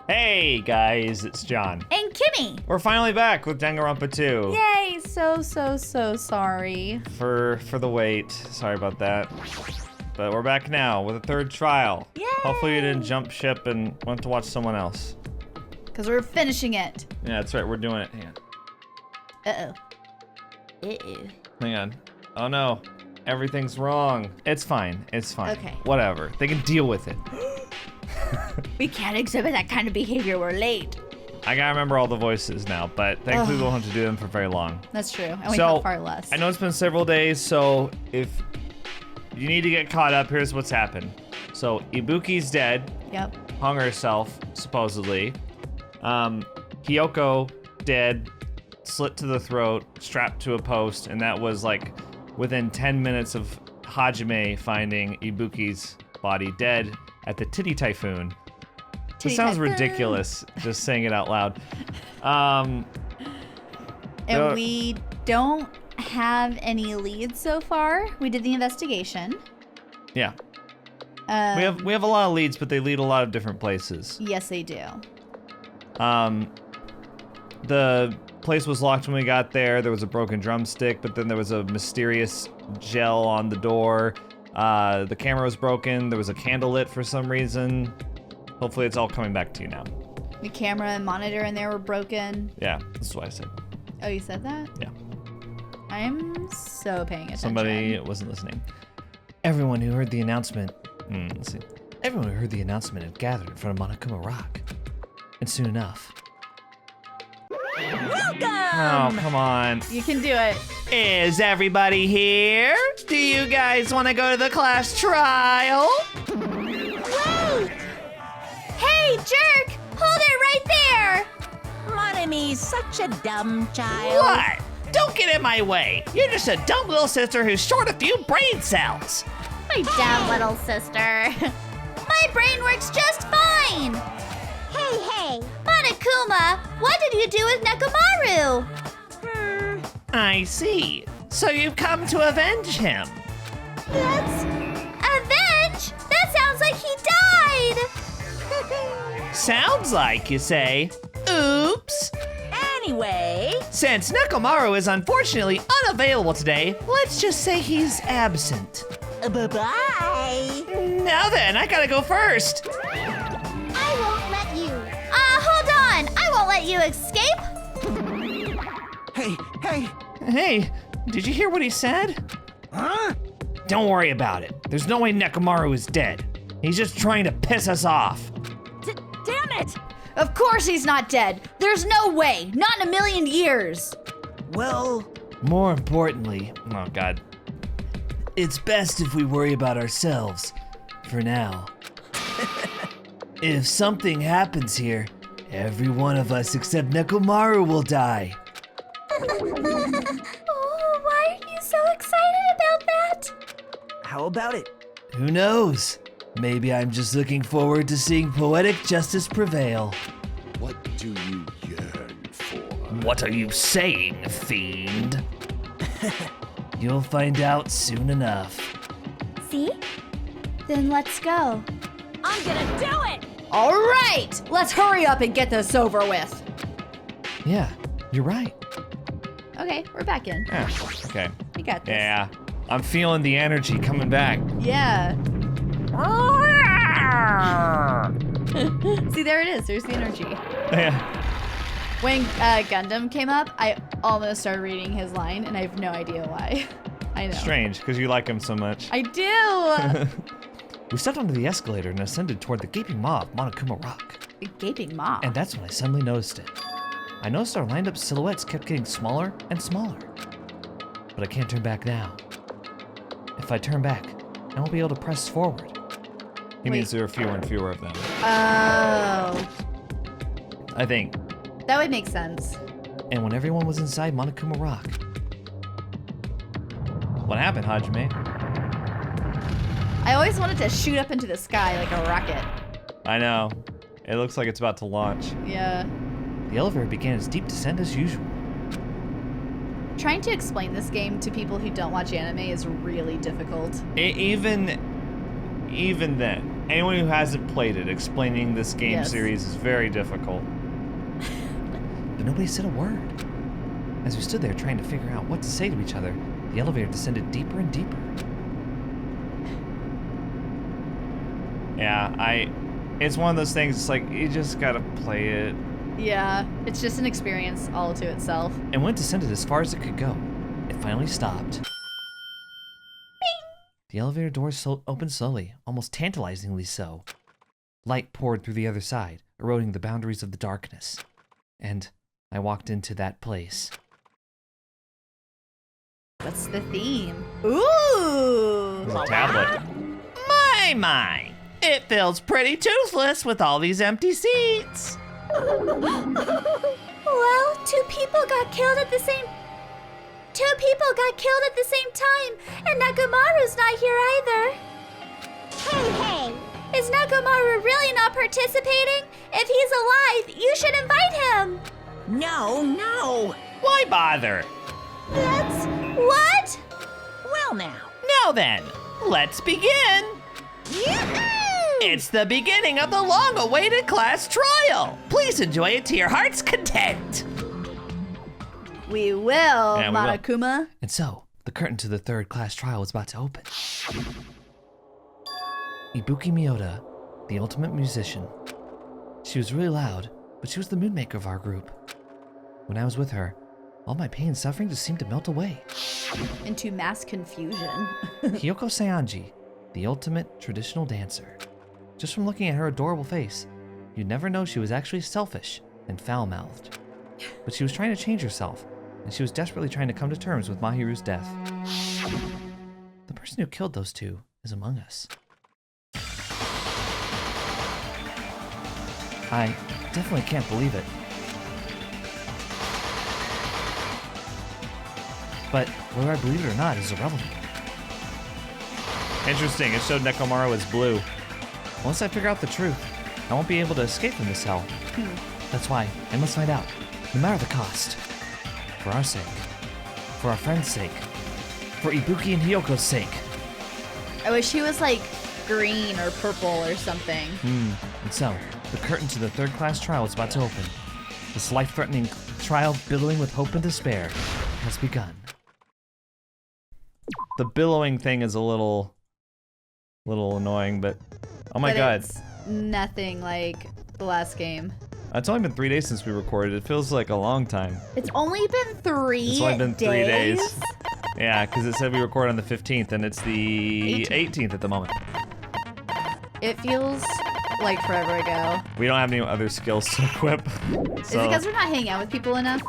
Hey guys, it's John. And Kimmy. We're finally back with Danganronpa 2. Yay, so sorry. For the wait. Sorry about that. But we're back now with a third trial. Yay! Hopefully you didn't jump ship and went to watch someone else. Because we're finishing it. Yeah, that's right, we're doing it. Hang on. Uh-oh. Hang on. Oh no. Everything's wrong. It's fine. It's fine. Okay. Whatever. They can deal with it. We can't exhibit that kind of behavior. We're late. I gotta remember all the voices now, but thankfully we won't have to do them for very long. That's true. And we So, have far less. I know it's been several days, so if you need to get caught up, here's what's happened. So Ibuki's dead, Yep. hung herself, supposedly. Kyoko dead, slit to the throat, strapped to a post, and that was like within 10 minutes of Hajime finding Ibuki's body dead at the Titty Typhoon. It sounds ridiculous just saying it out loud. And we don't have any leads so far. We did the investigation. Yeah. We have a lot of leads, but they lead a lot of different places. Yes, they do. The place was locked when we got there. There was a broken drumstick, but then there was a mysterious gel on the door. The camera was broken. There was a candle lit for some reason. Hopefully it's all coming back to you now. The camera and monitor in there were broken. Yeah, that's what I said. Oh, you said that? Yeah. I'm so paying attention. Somebody wasn't listening. Everyone who heard the announcement... let's see. Everyone who heard the announcement had gathered in front of Monokuma Rock. And soon enough... Welcome! Oh, come on. You can do it. Is everybody here? Do you guys want to go to the class trial? Wait! Hey, jerk! Hold it right there! Monomi's such a dumb child. What? Don't get in my way. You're just a dumb little sister who's short a few brain cells. My dumb little sister. My brain works just fine! Hey. Monokuma, what did you do with Nekomaru? I see. So you've come to avenge him. That's... Avenge? That sounds like he died! Sounds like, you say. Oops. Anyway, Since Nekomaru is unfortunately unavailable today, let's just say he's absent. bye-bye. Now then, I gotta go first. I won't let you. Hold on! I won't let you escape! Hey! Hey, did you hear what he said? Huh? Don't worry about it. There's no way Nekomaru is dead. He's just trying to piss us off. Damn it! Of course he's not dead! There's no way! Not in a million years! Well, More importantly, oh god, it's best if we worry about ourselves for now. If something happens here, every one of us except Nekomaru will die. Oh, why are you so excited about that? how about it? Who knows? Maybe I'm just looking forward to seeing poetic justice prevail. What do you yearn for? What are you saying, fiend? You'll find out soon enough. See? Then let's go. I'm gonna do it! All right! Let's hurry up and get this over with. Yeah, you're right. Okay, we're back in. Yeah, okay. We got this. Yeah, I'm feeling the energy coming back. Yeah. See, there it is. There's the energy. Yeah. When Gundam came up, I almost started reading his line, and I have no idea why. I know. Strange, because you like him so much. I do! We stepped onto the escalator and ascended toward the gaping maw of Monokuma Rock. The gaping maw. And that's when I suddenly noticed it. I noticed our lined up silhouettes kept getting smaller and smaller. But I can't turn back now. If I turn back, I won't be able to press forward. He means there are fewer and fewer of them. Oh. I think. That would make sense. And when everyone was inside Monokuma Rock. What happened, Hajime? I always wanted to shoot up into the sky like a rocket. I know. It looks like it's about to launch. Yeah. The elevator began its deep descent as usual. Trying to explain this game to people who don't watch anime is really difficult. Even then, anyone who hasn't played it, explaining this game Yes. series is very difficult. But nobody said a word. As we stood there trying to figure out what to say to each other, the elevator descended deeper and deeper. Yeah, it's one of those things, it's like, you just gotta play it. Yeah, it's just an experience all to itself. And when it descended as far as it could go, it finally stopped. The elevator doors opened slowly, almost tantalizingly so. Light poured through the other side, eroding the boundaries of the darkness. And I walked into that place. What's the theme? Ooh! It was a tablet. My. It feels pretty toothless with all these empty seats. Well, two people got killed at the same time, and Nagumaru's not here either. Hey! Is Nagumaru really not participating? If he's alive, you should invite him! No. Why bother? That's... What? Well now. Now then, let's begin. It's the beginning of the long-awaited class trial. Please enjoy it to your heart's content. We will, Yeah, we will. Monokuma. And so, the curtain to the third class trial was about to open. Ibuki Miyota, the ultimate musician. She was really loud, but she was the mood maker of our group. When I was with her, all my pain and suffering just seemed to melt away. Into mass confusion. Kyoko Saionji, the ultimate traditional dancer. Just from looking at her adorable face, you'd never know she was actually selfish and foul-mouthed. But she was trying to change herself, and she was desperately trying to come to terms with Mahiru's death. The person who killed those two is among us. I definitely can't believe it. But whether I believe it or not is irrelevant. Interesting, it showed Nekomaru as blue. Once I figure out the truth, I won't be able to escape from this hell. That's why I must find out, no matter the cost. For our sake. For our friend's sake. For Ibuki and Hyoko's sake. I wish he was like green or purple or something. And so, the curtain to the third class trial is about to open. This life-threatening trial billowing with hope and despair has begun. The billowing thing is a little annoying, but oh my But god. It's nothing like the last game. It's only been 3 days since we recorded. It feels like a long time. It's only been 3 It's only been 3 days. days. Yeah, because it said we record on the 15th, and it's the 18th at the moment. It feels like forever ago. We don't have any other skills to equip. Is it because we're not hanging out with people enough?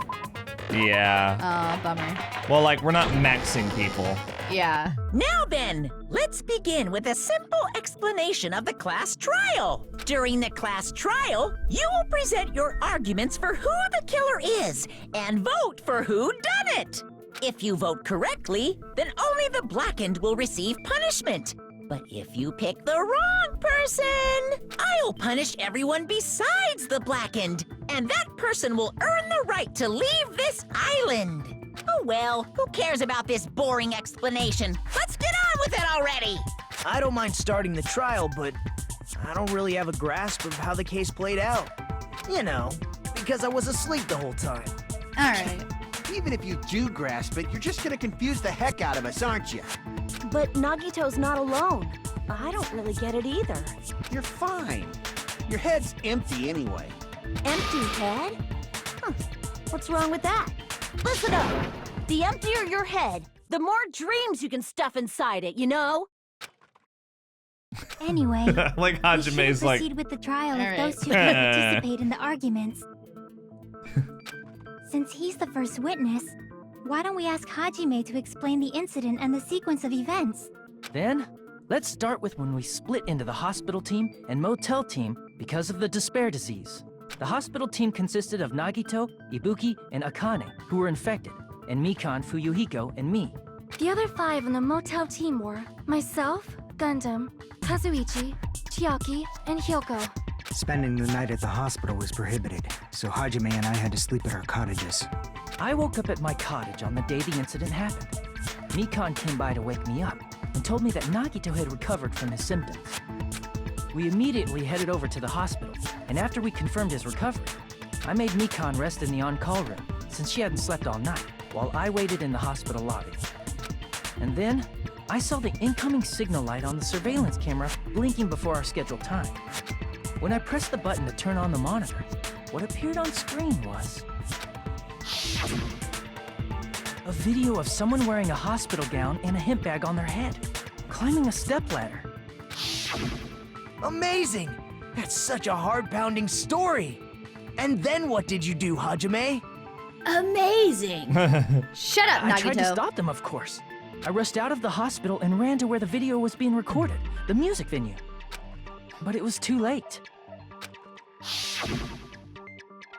Yeah. Oh, bummer. Well, like, we're not maxing people. Yeah. Now then, let's begin with a simple explanation of the class trial. During the class trial, you will present your arguments for who the killer is and vote for who done it. If you vote correctly, then only the blackened will receive punishment. But if you pick the wrong person, I'll punish everyone besides the blackened, and that person will earn the right to leave this island. Oh well, who cares about this boring explanation? Let's get on with it already! I don't mind starting the trial, but I don't really have a grasp of how the case played out. You know, because I was asleep the whole time. All right. Even if you do grasp it, you're just gonna confuse the heck out of us, aren't you? But Nagito's not alone. I don't really get it either. You're fine. Your head's empty anyway. Empty head? Huh. What's wrong with that? Listen up. The emptier your head, the more dreams you can stuff inside it, you know? Anyway, Like we should Hajime's like, proceed with the trial All if right. those two can participate in the arguments. Since he's the first witness, why don't we ask Hajime to explain the incident and the sequence of events? Then, let's start with when we split into the hospital team and motel team because of the despair disease. The hospital team consisted of Nagito, Ibuki, and Akane, who were infected, and Mikan, Fuyuhiko, and me. The other 5 on the motel team were myself, Gundam, Kazuichi, Chiaki, and Hyoko. Spending the night at the hospital was prohibited, so Hajime and I had to sleep at our cottages. I woke up at my cottage on the day the incident happened. Mikan came by to wake me up and told me that Nagito had recovered from his symptoms. We immediately headed over to the hospital, and after we confirmed his recovery, I made Mikan rest in the on-call room, since she hadn't slept all night, while I waited in the hospital lobby. And then, I saw the incoming signal light on the surveillance camera blinking before our scheduled time. When I pressed the button to turn on the monitor, what appeared on screen was a video of someone wearing a hospital gown and a hemp bag on their head, climbing a stepladder. Amazing! That's such a heart-pounding story! And then what did you do, Hajime? Amazing. Shut up, Nagito. I tried to stop them, of course. I rushed out of the hospital and ran to where the video was being recorded, the music venue. But it was too late.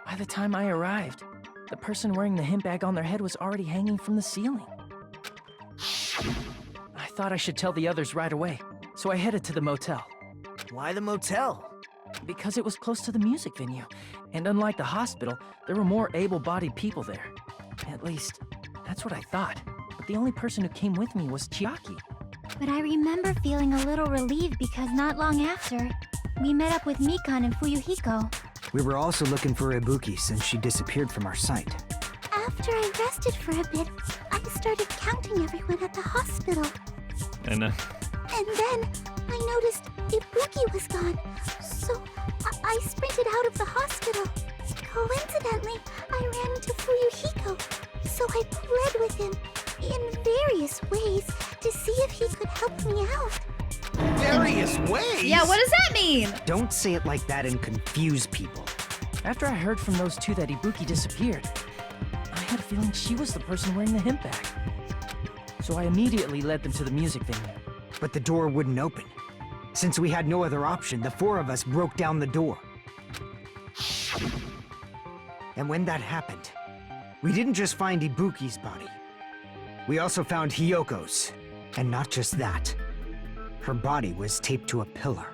By the time I arrived, the person wearing the hemp bag on their head was already hanging from the ceiling. I thought I should tell the others right away, so I headed to the motel. Why the motel? Because it was close to the music venue, and unlike the hospital, there were more able-bodied people there. At least, that's what I thought. But the only person who came with me was Chiaki. But I remember feeling a little relieved because not long after, we met up with Mikan and Fuyuhiko. We were also looking for Ibuki since she disappeared from our sight. After I rested for a bit, I started counting everyone at the hospital. And then I noticed Ibuki was gone, so I sprinted out of the hospital. Coincidentally, I ran into Fuyuhiko, so I pled with him in various ways to see if he could help me out. Various ways? Yeah, what does that mean? Don't say it like that and confuse people. After I heard from those two that Ibuki disappeared, I had a feeling she was the person wearing the hemp bag. So I immediately led them to the music venue. But the door wouldn't open. Since we had no other option, the four of us broke down the door. And when that happened, we didn't just find Ibuki's body. We also found Hyoko's. And not just that. Her body was taped to a pillar.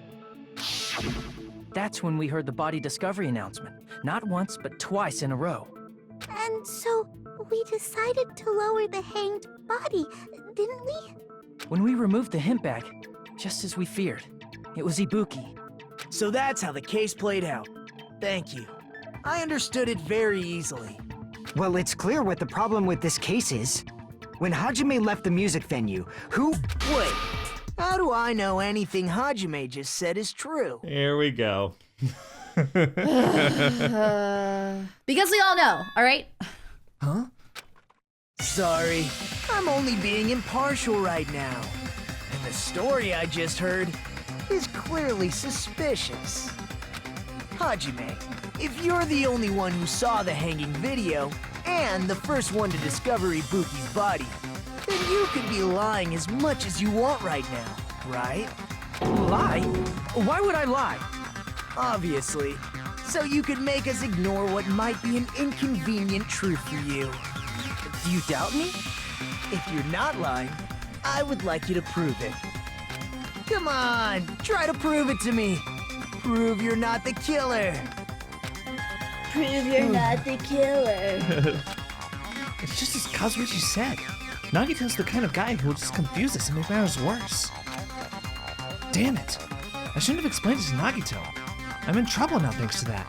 That's when we heard the body discovery announcement. Not once, but twice in a row. And so, we decided to lower the hanged body, didn't we? When we removed the hemp bag, just as we feared, it was Ibuki. So that's how the case played out. Thank you. I understood it very easily. Well, it's clear what the problem with this case is. When Hajime left the music venue, who— Wait, how do I know anything Hajime just said is true? here we go. Because we all know, all right? Huh? Sorry, I'm only being impartial right now. And the story I just heard is clearly suspicious. Hajime, if you're the only one who saw the hanging video, and the first one to discover Ibuki's body, then you could be lying as much as you want right now, right? Lie? Why would I lie? Obviously. So you could make us ignore what might be an inconvenient truth for you. Do you doubt me? If you're not lying, I would like you to prove it. Come on, try to prove it to me. Prove you're not the killer. Prove you're not the killer. It's just as Kazuichi said. Nagito's the kind of guy who will just confuse us and make matters worse. Damn it. I shouldn't have explained it to Nagito. I'm in trouble now thanks to that.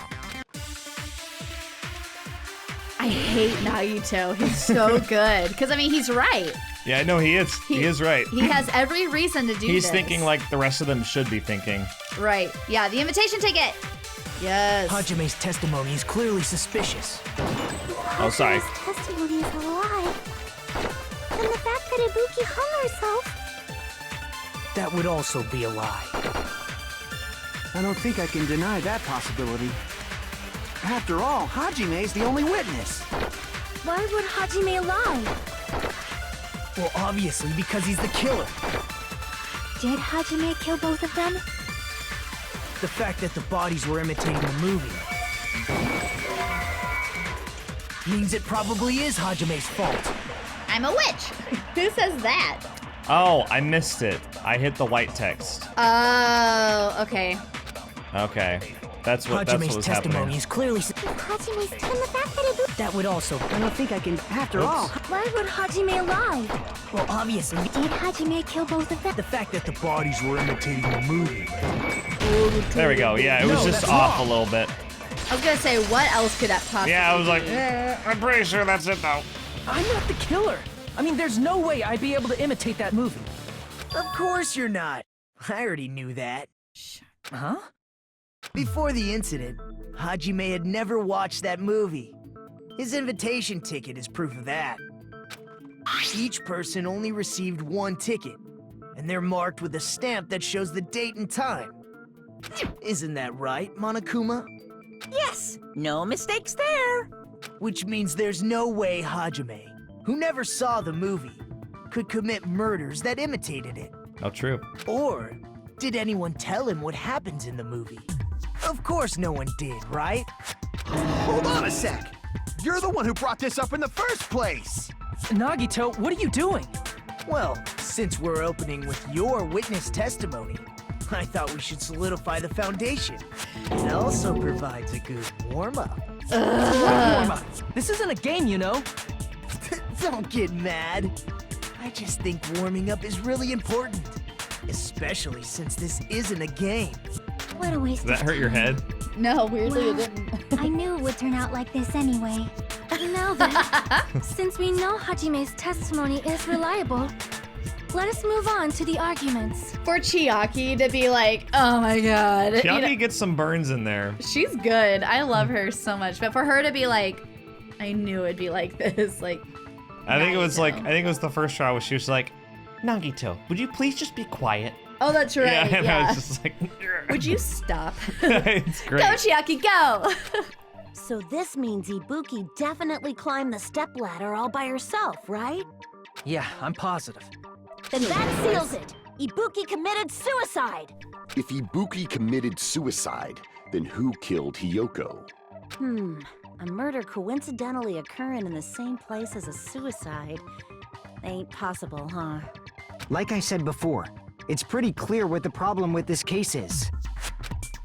I hate Nagito. He's so good. Because, I mean, he's right. Yeah, I know he is. He is right. He has every reason to do this. He's thinking like the rest of them should be thinking. Right. Yeah, the invitation ticket. Yes. Hajime's testimony is clearly suspicious. Oh, sorry. Hajime's testimony is a lie. And the fact that Ibuki hung herself. That would also be a lie. I don't think I can deny that possibility. After all, Hajime's the only witness. Why would Hajime lie? Well, obviously because he's the killer. Did Hajime kill both of them? The fact that the bodies were imitating the movie means it probably is Hajime's fault. I'm a witch. Who says that? Oh, I missed it. I hit the white text. Oh, okay. Okay. That's what Hajime's was testimony happening. is clearly Hajime's and the fact that Ibuki. that would also. I don't think I can. After all, Why would Hajime lie? Well, obviously Did Hajime kill both of them? the fact that the bodies were imitating the movie There we go. Yeah, it was just off a little bit. I was gonna say, what else could that possibly Yeah, I was like, be? I'm pretty sure that's it though. I'm not the killer. I mean, there's no way I'd be able to imitate that movie. Of course you're not. I already knew that. Huh? Before the incident, Hajime had never watched that movie. His invitation ticket is proof of that. Each person only received one ticket, and they're marked with a stamp that shows the date and time. Isn't that right, Monokuma? Yes, no mistakes there. Which means there's no way Hajime, who never saw the movie, could commit murders that imitated it. Oh, true. Or did anyone tell him what happens in the movie? Of course no one did, right? Hold on a sec! You're the one who brought this up in the first place! Nagito, what are you doing? Well, since we're opening with your witness testimony, I thought we should solidify the foundation. It also provides a good warm-up. Warm-up. This isn't a game, you know. Don't get mad. I just think warming up is really important. Especially since this isn't a game. What a waste Did that of hurt your time. head? No, weirdly Well, it didn't. I knew it would turn out like this anyway. Now then, since we know Hajime's testimony is reliable, let us move on to the arguments. For Chiaki to be like, oh my god. you Chiaki know, gets some burns in there. she's good. I love her so much. But for her to be like, I knew it'd be like this, like. I think it was like, Nagito. I think it was the first trial where she was like, Nagito, would you please just be quiet? Oh, that's right. yeah, and I Yeah. was just like, Would you stop? it's great. Go, Chiaki, go! So this means Ibuki definitely climbed the stepladder all by herself, right? Yeah, I'm positive. Then that seals it. Ibuki committed suicide. If Ibuki committed suicide, then who killed Hiyoko? A murder coincidentally occurring in the same place as a suicide. Ain't possible, huh? Like I said before, it's pretty clear what the problem with this case is.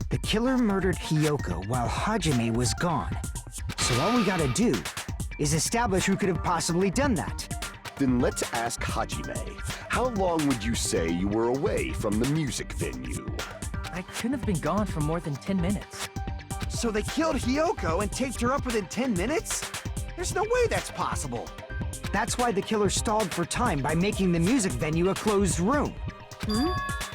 The killer murdered Hiyoko while Hajime was gone. So all we gotta do is establish who could have possibly done that. Then let's ask Hajime. How long would you say you were away from the music venue? I couldn't have been gone for more than 10 minutes. So they killed Hiyoko and taped her up within 10 minutes? There's no way that's possible. That's why the killer stalled for time by making the music venue a closed room.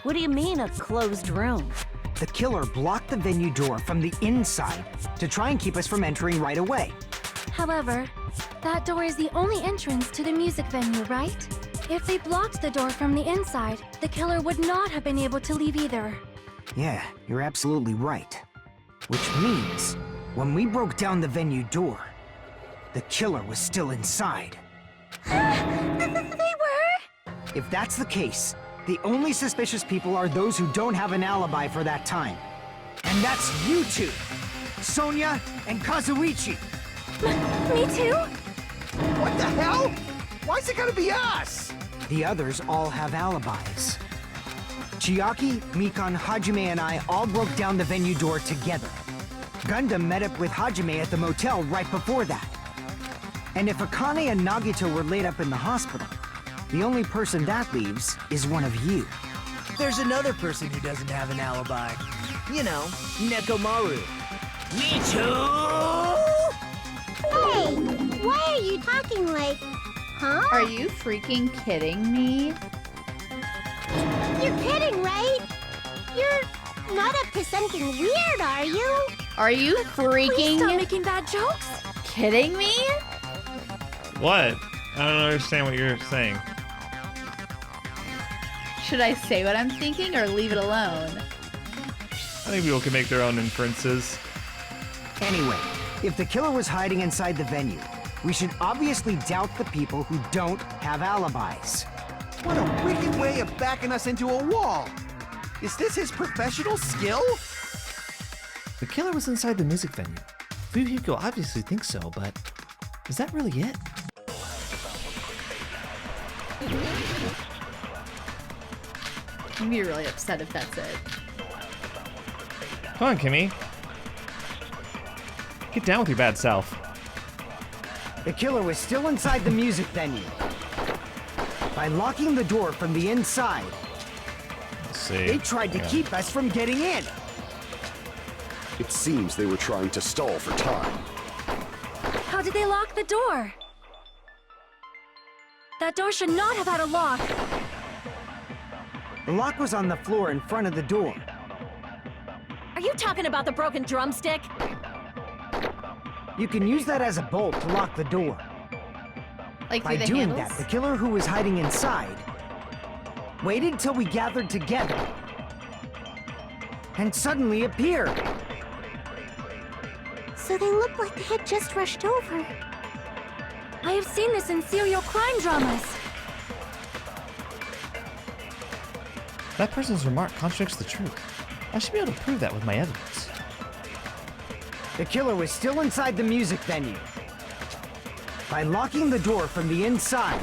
What do you mean, a closed room? The killer blocked the venue door from the inside to try and keep us from entering right away. However, that door is the only entrance to the music venue, right? If they blocked the door from the inside, the killer would not have been able to leave either. Yeah, you're absolutely right. Which means, when we broke down the venue door, the killer was still inside. They were? If that's the case, the only suspicious people are those who don't have an alibi for that time. And that's you two, Sonia and Kazuichi. Me too? What the hell? Why's it gotta be us? The others all have alibis. Chiaki, Mikan, Hajime, and I all broke down the venue door together. Gundam met up with Hajime at the motel right before that. And if Akane and Nagito were laid up in the hospital, the only person that leaves is one of you. There's another person who doesn't have an alibi. You know, Nekomaru. Me too! Hey, why are you talking like... Huh? Are you freaking kidding me? You're kidding, right? You're not up to something weird, are you? Are you Please stop freaking making bad jokes. kidding me? What? I don't understand what you're saying. Should I say what I'm thinking or leave it alone? I think people can make their own inferences. Anyway, if the killer was hiding inside the venue, we should obviously doubt the people who don't have alibis. What a wicked way of backing us into a wall. Is this his professional skill? The killer was inside the music venue. Fuyuhiko obviously thinks so, but is that really it? I'm gonna be really upset if that's it. Come on, Kimmy. Get down with your bad self. The killer was still inside the music venue. By locking the door from the inside, Let's see. they tried to keep us from getting in. It seems they were trying to stall for time. How did they lock the door? That door should not have had a lock. The lock was on the floor in front of the door. Are you talking about the broken drumstick? You can use that as a bolt to lock the door. Like By through the doing handles? that, the killer who was hiding inside waited till we gathered together and suddenly appeared. So they looked like they had just rushed over. I have seen this in serial crime dramas. That person's remark contradicts the truth. I should be able to prove that with my evidence. The killer was still inside the music venue. By locking the door from the inside.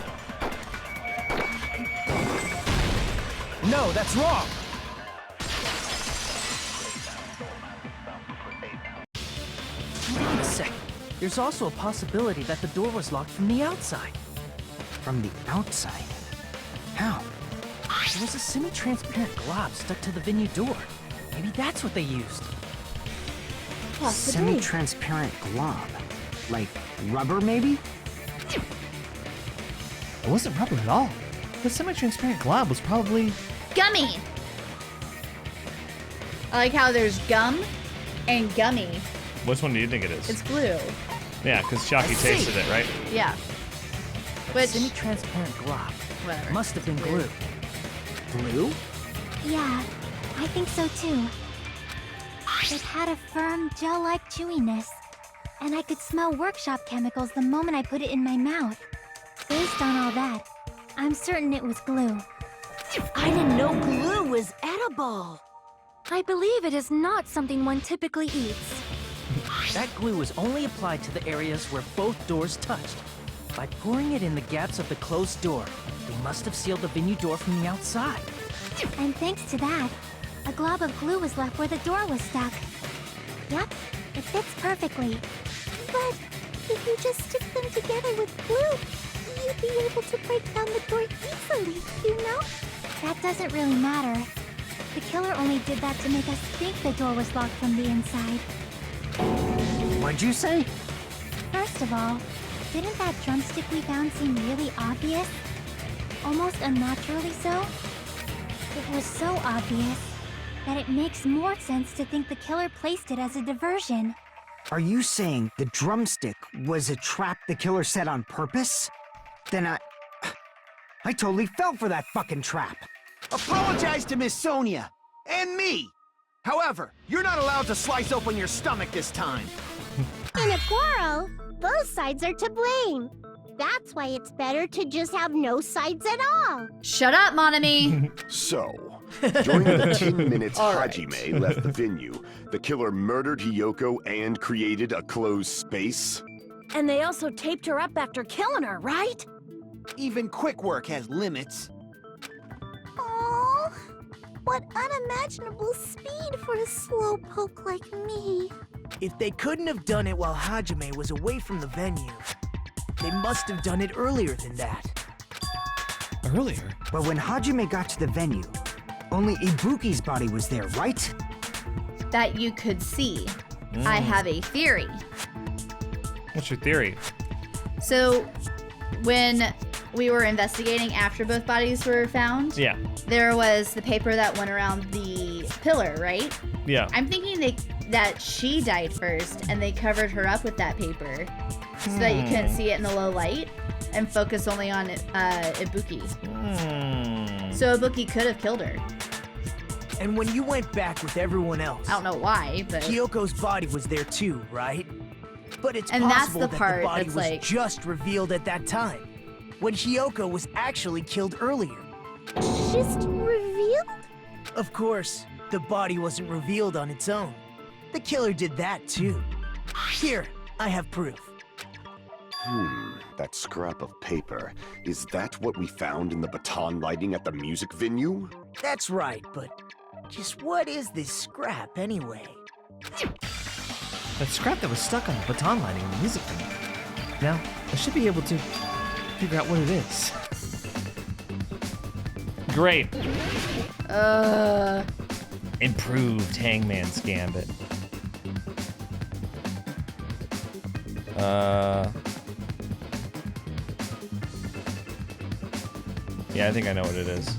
No, that's wrong! Wait a second. There's also a possibility that the door was locked from the outside. From the outside? How? There was a semi-transparent glob stuck to the venue door. Maybe that's what they used. Possibly. Semi-transparent glob. Like rubber, maybe? It wasn't rubber at all. The semi-transparent glob was probably... Gummy! I like how there's gum and gummy. Which one do you think it is? It's glue. Yeah, because Shocky tasted it, right? Yeah. Which, Semi-transparent glob. whatever. Must have been glue. Glue? Yeah, I think so too. It had a firm, gel-like chewiness, and I could smell workshop chemicals the moment I put it in my mouth. Based on all that, I'm certain it was glue. I didn't know glue was edible. I believe it is not something one typically eats. That glue was only applied to the areas where both doors touched. By pouring it in the gaps of the closed door, they must have sealed the venue door from the outside. And thanks to that, a glob of glue was left where the door was stuck. Yep, it fits perfectly. But if you just stick them together with glue, you'd be able to break down the door easily, you know? That doesn't really matter. The killer only did that to make us think the door was locked from the inside. What'd you say? First of all, didn't that drumstick we found seem really obvious? Almost unnaturally so? It was so obvious that it makes more sense to think the killer placed it as a diversion. Are you saying the drumstick was a trap the killer set on purpose? Then I totally fell for that fucking trap. Apologize to Miss Sonia. And me. However, you're not allowed to slice open your stomach this time. In a quarrel, both sides are to blame. That's why it's better to just have no sides at all. Shut up, Monami! So, during the 10 minutes All right. Hajime left the venue, the killer murdered Hiyoko and created a closed space? And they also taped her up after killing her, right? Even quick work has limits. Oh, what unimaginable speed for a slowpoke like me. If they couldn't have done it while Hajime was away from the venue, they must have done it earlier than that. Earlier? But when Hajime got to the venue, only Ibuki's body was there, right? That you could see. I have a theory. What's your theory? So, when we were investigating after both bodies were found, Yeah. there was the paper that went around the pillar, right? Yeah. I'm thinking that she died first, and they covered her up with that paper so that you couldn't see it in the low light and focus only on Ibuki. So Ibuki could have killed her. And when you went back with everyone else, I don't know why, but Kyoko's body was there too, right? But it's And that's possible the that part the body that's was like- just revealed at that time, when Kyoko was actually killed earlier. Just revealed? Of course, the body wasn't revealed on its own. The killer did that too. Here, I have proof. That scrap of paper. Is that what we found in the baton lighting at the music venue? That's right, but just what is this scrap anyway? That scrap that was stuck on the baton lighting in the music venue. Now, I should be able to figure out what it is. Great. uh, Improved Hangman's Gambit. Yeah, I think I know what it is.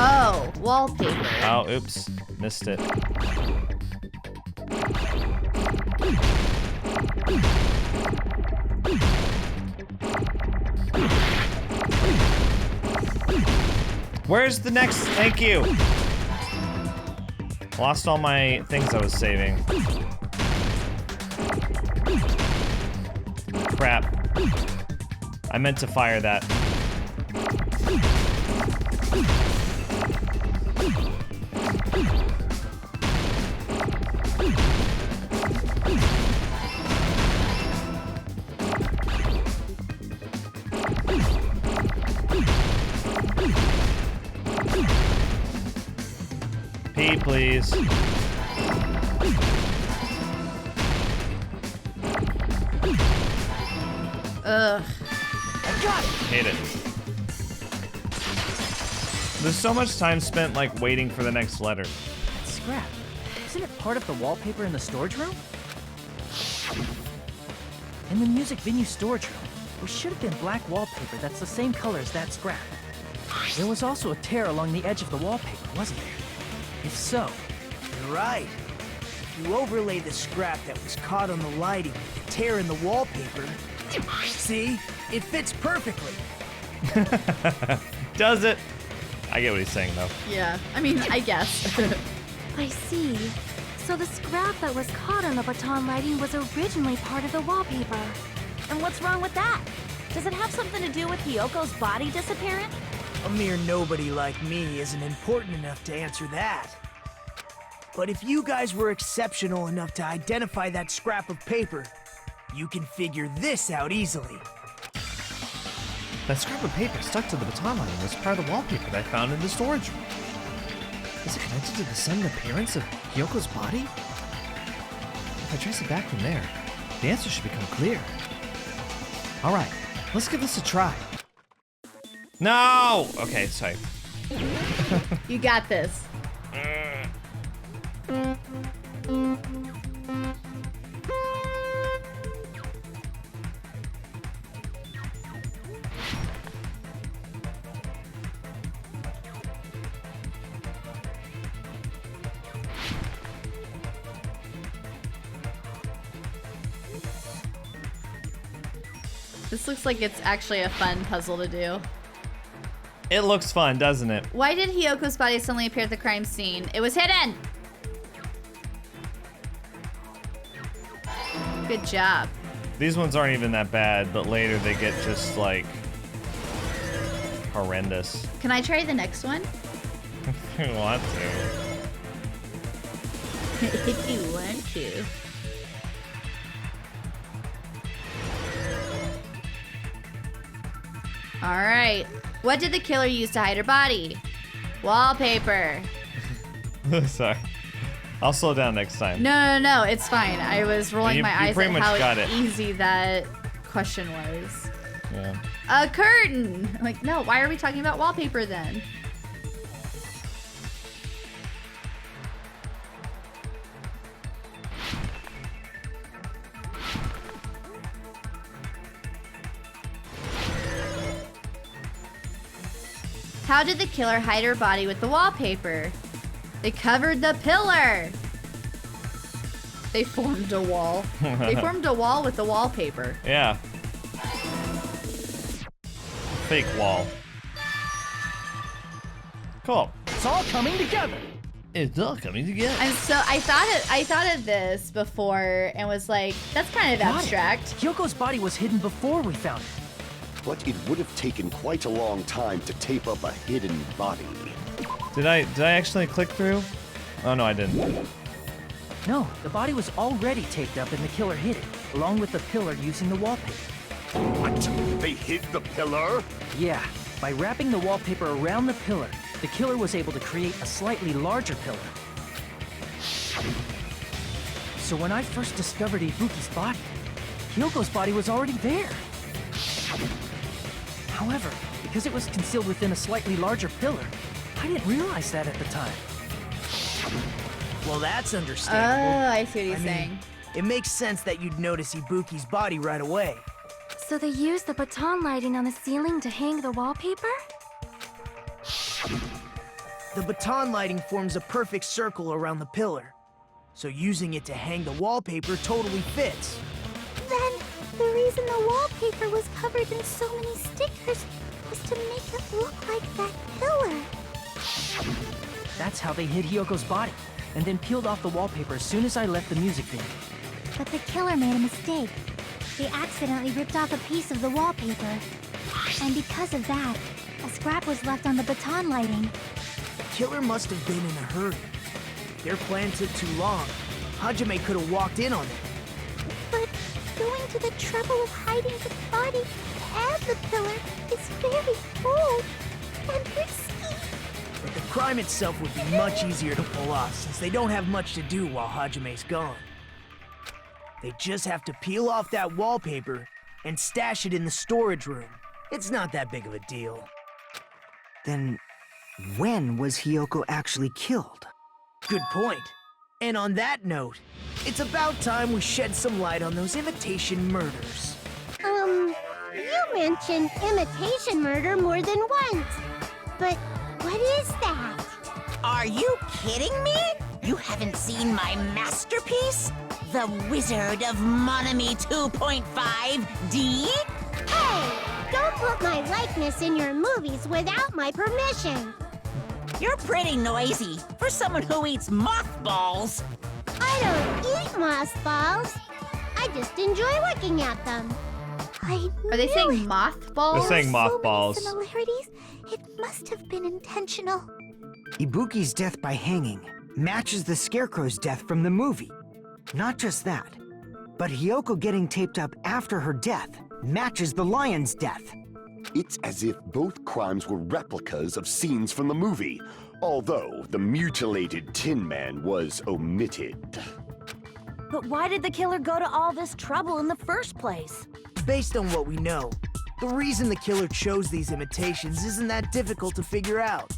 Oh, wallpaper. Oh, oops. Missed it. Where's the next? Thank you. Lost all my things I was saving. Crap. I meant to fire that. P, please. Ugh. I got it. Hate it. There's so much time spent like waiting for the next letter. Scrap. Isn't it part of the wallpaper in the storage room? In the music venue storage room, there should have been black wallpaper that's the same color as that scrap. There was also a tear along the edge of the wallpaper, wasn't there? If so, You're right. If you overlay the scrap that was caught on the lighting with the tear in the wallpaper, see? It fits perfectly. Does it? I get what he's saying though. Yeah, I mean, I guess. I see. So the scrap that was caught on the baton lighting was originally part of the wallpaper. And what's wrong with that? Does it have something to do with Kyoko's body disappearing? A mere nobody like me isn't important enough to answer that. But if you guys were exceptional enough to identify that scrap of paper, you can figure this out easily. That scrap of paper stuck to the baton line was part of the wallpaper that I found in the storage room. Is it connected to the sudden appearance of Kyoko's body? If I trace it back from there, the answer should become clear. Alright, let's give this a try. No! Okay, sorry. You got this. This looks like it's actually a fun puzzle to do. It looks fun, doesn't it? Why did Hyoko's body suddenly appear at the crime scene? It was hidden! Good job. These ones aren't even that bad, but later they get just like horrendous. Can I try the next one? I want to. If you want to. Alright. What did the killer use to hide her body? Wallpaper. Sorry. I'll slow down next time. No, it's fine. I was rolling my eyes pretty at much got how it. easy that question was. Yeah. A curtain! I'm like, no, why are we talking about wallpaper then? How did the killer hide her body with the wallpaper? They covered the pillar! They formed a wall. They formed a wall with the wallpaper. Yeah. Fake wall. Cool. it's all coming together. It's all coming together. And so I thought of this before and was like, that's kind of abstract. Kyoko's body was hidden before we found it. But it would have taken quite a long time to tape up a hidden body. Did I actually click through? Oh no, I didn't. No, the body was already taped up and the killer hid it, along with the pillar using the wallpaper. What? They hid the pillar? Yeah, by wrapping the wallpaper around the pillar, the killer was able to create a slightly larger pillar. So when I first discovered Ibuki's body, Kyoko's body was already there. However, because it was concealed within a slightly larger pillar, I didn't realize that at the time. Well, that's understandable. Oh, I see what he's saying. Mean, it makes sense that you'd notice Ibuki's body right away. So they used the baton lighting on the ceiling to hang the wallpaper? The baton lighting forms a perfect circle around the pillar, so using it to hang the wallpaper totally fits. Then, the reason the wallpaper was covered in so many stickers was to make it look like that pillar. That's how they hid Hyoko's body, and then peeled off the wallpaper as soon as I left the music video. But the killer made a mistake. They accidentally ripped off a piece of the wallpaper. And because of that, a scrap was left on the baton lighting. The killer must have been in a hurry. Their plan took too long. Hajime could have walked in on it. But going to the trouble of hiding the body and the pillar is very bold and risky. But the crime itself would be much easier to pull off since they don't have much to do while Hajime's gone. They just have to peel off that wallpaper and stash it in the storage room. It's not that big of a deal. Then, when was Hyoko actually killed? Good point. And on that note, it's about time we shed some light on those imitation murders. You mentioned imitation murder more than once. But what is that? Are you kidding me? You haven't seen my masterpiece? The Wizard of Monami 2.5D? Hey, don't put my likeness in your movies without my permission. You're pretty noisy for someone who eats mothballs. I don't eat mothballs. I just enjoy looking at them. Are they saying mothballs? They're saying mothballs. So many similarities. It must have been intentional. Ibuki's death by hanging matches the Scarecrow's death from the movie. Not just that, but Hyoko getting taped up after her death matches the lion's death. It's as if both crimes were replicas of scenes from the movie, although the mutilated Tin Man was omitted. But why did the killer go to all this trouble in the first place? Based on what we know, the reason the killer chose these imitations isn't that difficult to figure out.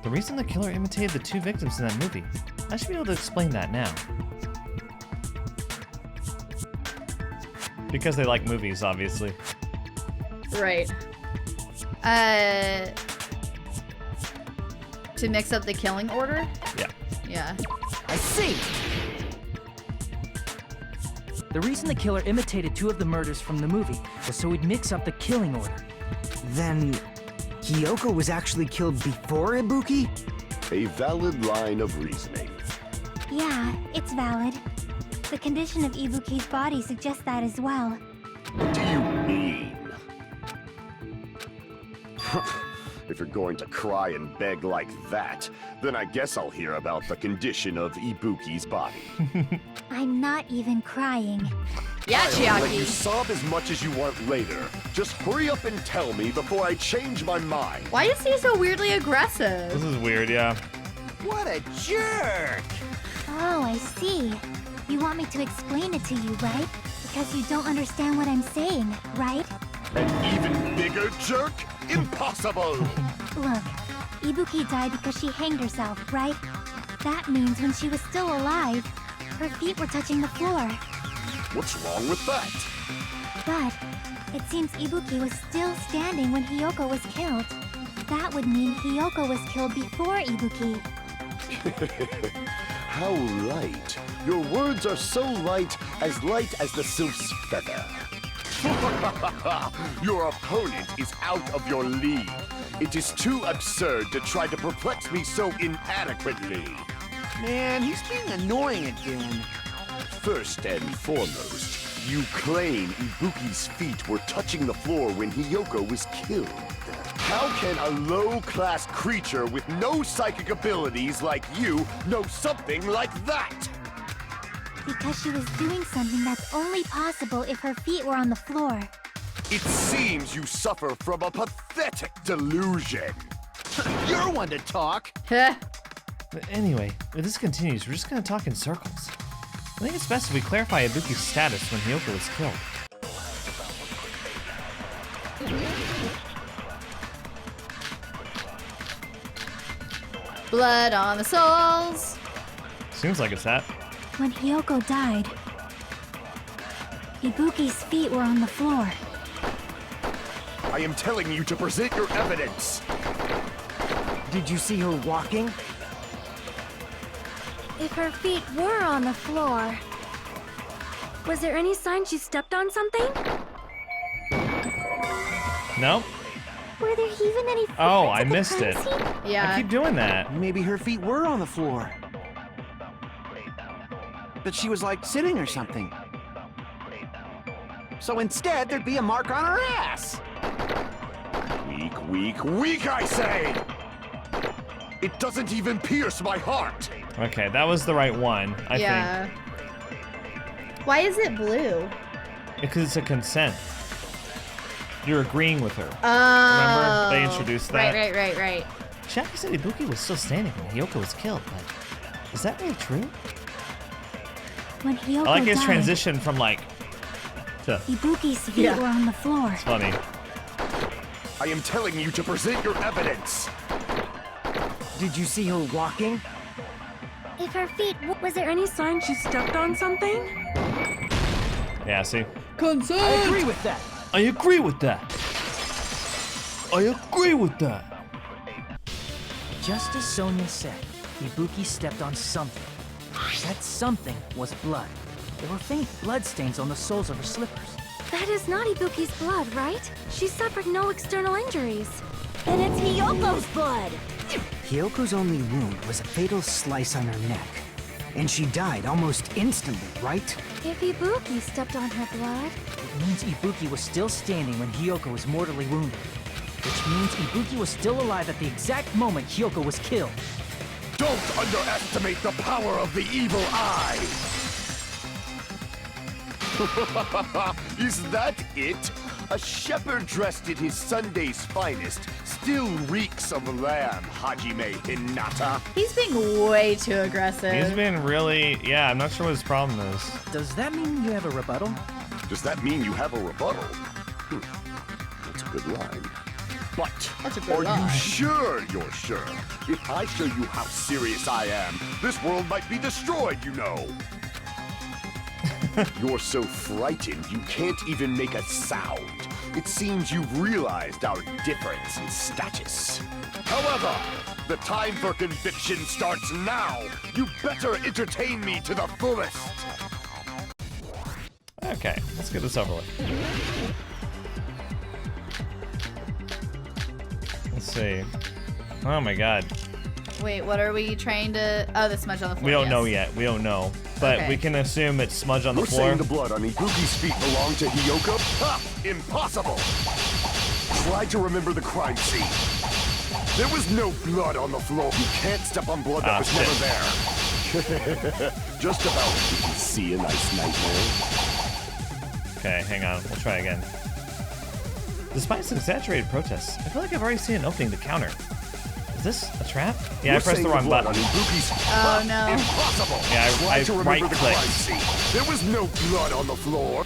The reason the killer imitated the two victims in that movie. I should be able to explain that now. Because they like movies, obviously. Right. To mix up the killing order? Yeah. Yeah. I see! The reason the killer imitated two of the murders from the movie was so he'd mix up the killing order. Then, Kyoko was actually killed before Ibuki? A valid line of reasoning. Yeah, it's valid. The condition of Ibuki's body suggests that as well. What do you mean? If you're going to cry and beg like that, then I guess I'll hear about the condition of Ibuki's body. I'm not even crying. Yeah, I'll let you Chiaki. sob as much as you want later. Just hurry up and tell me before I change my mind. Why is he so weirdly This aggressive? is weird, yeah. What a jerk! Oh, I see. You want me to explain it to you, right? Because you don't understand what I'm saying, right? An even bigger jerk? Impossible! Look, Ibuki died because she hanged herself, right? That means when she was still alive, her feet were touching the floor. What's wrong with that? But it seems Ibuki was still standing when Hyoko was killed. That would mean Hyoko was killed before Ibuki. How light. Your words are so light as the sylph's feather. Your opponent is out of your league. It is too absurd to try to perplex me so inadequately. Man, he's being annoying again. First and foremost, you claim Ibuki's feet were touching the floor when Hyoko was killed. How can a low-class creature with no psychic abilities like you know something like that? Because she was doing something that's only possible if her feet were on the floor. It seems you suffer from a pathetic delusion. You're one to talk. Heh. But anyway, if this continues, we're just gonna talk in circles. I think it's best if we clarify Ibuki's status when Hyoko was killed. Blood on the soles. Seems like it's that. When Hyoko died, Ibuki's feet were on the floor. I am telling you to present your evidence. Did you see her walking? If her feet were on the floor, was there any sign she stepped on something? No? Were there even any footprints Oh, I at the missed crime it. scene? Yeah. I keep doing that. Maybe her feet were on the floor. But she was like sitting or something. So instead, there'd be a mark on her ass. Weak, weak, weak, I say! It doesn't even pierce my heart. Okay, that was the right one, I Yeah. Why is it blue? think. Because it's a consent. You're agreeing with her. Oh. Remember? They introduced that. Right. Chiaki said Ibuki was still standing when Hyoko was killed, but is that really true? When Hyoko I like his died, transition from like to Ibuki's feet Yeah. were on the floor. it's funny. I am telling you to present your evidence. Did you see her walking? If her feet, was there any sign she stepped on something? Yeah, see? I agree with that. I agree with that. I agree with that. Just as Sonia said, Ibuki stepped on something. That something was blood. There were faint blood stains on the soles of her slippers. That is not Ibuki's blood, right? She suffered no external injuries. Then it's Hyoko's blood. Hyoko's only wound was a fatal slice on her neck. And she died almost instantly, right? If Ibuki stepped on her blood, It means Ibuki was still standing when Hyoko was mortally wounded. Which means Ibuki was still alive at the exact moment Hyoko was killed. Don't underestimate the power of the evil eye. Is that it? A shepherd dressed in his Sunday's finest still reeks of lamb, Hajime Hinata. He's being way too aggressive. He's been really, yeah, I'm not sure what his problem is. Does that mean you have a rebuttal? Does that mean you have a rebuttal? That's a good line. But That's a good are line. you sure you're sure? If I show you how serious I am, this world might be destroyed, you know. You're so frightened you can't even make a sound. It seems you've realized our difference in status. However, the time for conviction starts now. You better entertain me to the fullest. Okay, let's get this over with. Let's see. Oh my god. Wait, what are we trying to... Oh, the smudge on the floor. We don't yes. know yet. We don't know. But Okay. we can assume it's smudge on the You're floor. saying the blood on Ibuki's feet belonged to Hyoko? Ha! Impossible! Try to remember the crime scene. There was no blood on the floor. You can't step on blood that Ah, was shit. never there. Just about. Did you see a nice nightmare? Okay, hang on. We'll try again. Despite some exaggerated protests, I feel like I've already seen an opening to counter. Is this a trap? Yeah, I You're pressed saying the wrong blood button. on Ibuki's... Oh, no. Impossible! Yeah, Try to remember the right-clicked. crime scene. There was no blood on the floor.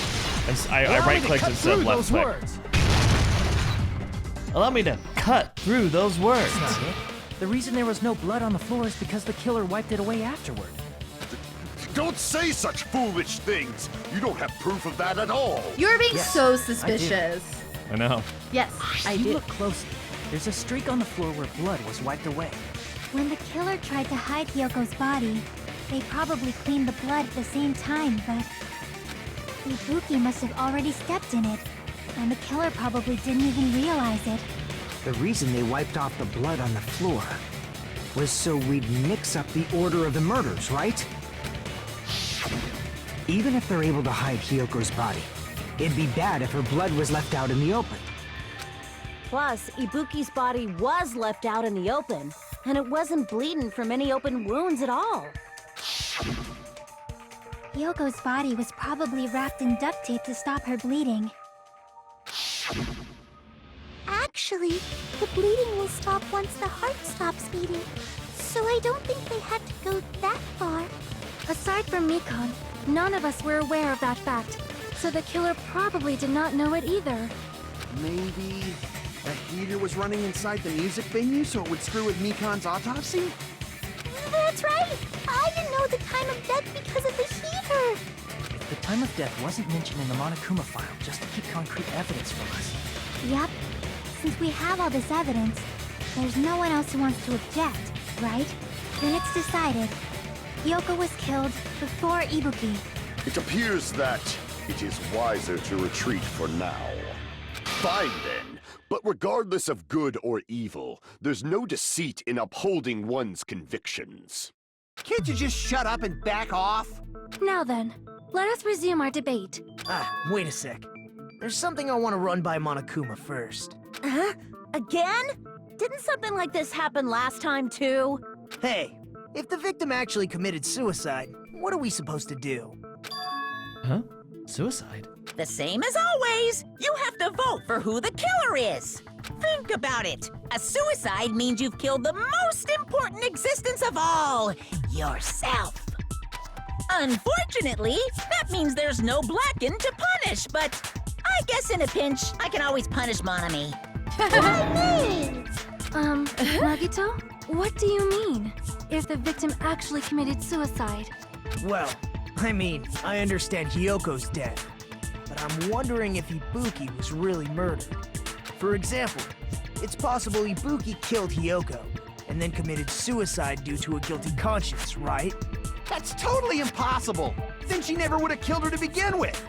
I Allow me to right-clicked cut instead of through those left-click. words. Allow me to cut through those words. That's not it. The reason there was no blood on the floor is because the killer wiped it away afterward. Don't say such foolish things. You don't have proof of that at all. You're being Yes, so I do. suspicious. I know. Yes, I If you do. look closely, there's a streak on the floor where blood was wiped away. when the killer tried to hide Hyoko's body, they probably cleaned the blood at the same time, but Ibuki must have already stepped in it, and the killer probably didn't even realize it. The reason they wiped off the blood on the floor was so we'd mix up the order of the murders, right? Even if they're able to hide Hyoko's body, it'd be bad if her blood was left out in the open. Plus, Ibuki's body was left out in the open, and it wasn't bleeding from any open wounds at all. Hyoko's body was probably wrapped in duct tape to stop her bleeding. Actually, the bleeding will stop once the heart stops beating. So I don't think they had to go that far. Aside from Mikon, none of us were aware of that fact. So the killer probably did not know it either. Maybe a heater was running inside the music venue so it would screw with Mikon's autopsy? That's right! I didn't know the time of death because of the heater! If the time of death wasn't mentioned in the Monokuma file just to keep concrete evidence from us. Yup. Since we have all this evidence, there's no one else who wants to object, right? Then it's decided. Kyoko was killed before Ibuki. It appears that it is wiser to retreat for now. Fine then, but regardless of good or evil, there's no deceit in upholding one's convictions. Can't you just shut up and back off? Now then, let us resume our debate. Wait a sec. There's something I want to run by Monokuma first. Huh? Again? Didn't something like this happen last time, too? Hey, if the victim actually committed suicide, what are we supposed to do? Huh? Suicide? The same as always. You have to vote for who the killer is. Think about it. A suicide means you've killed the most important existence of all, yourself. Unfortunately, that means there's no Blacken to punish, but I guess in a pinch, I can always punish Monami. Nagito? What do you mean? If the victim actually committed suicide? Well, I understand Hyoko's death, but I'm wondering if Ibuki was really murdered. For example, it's possible Ibuki killed Hyoko, and then committed suicide due to a guilty conscience, right? That's totally impossible! Then she never would have killed her to begin with!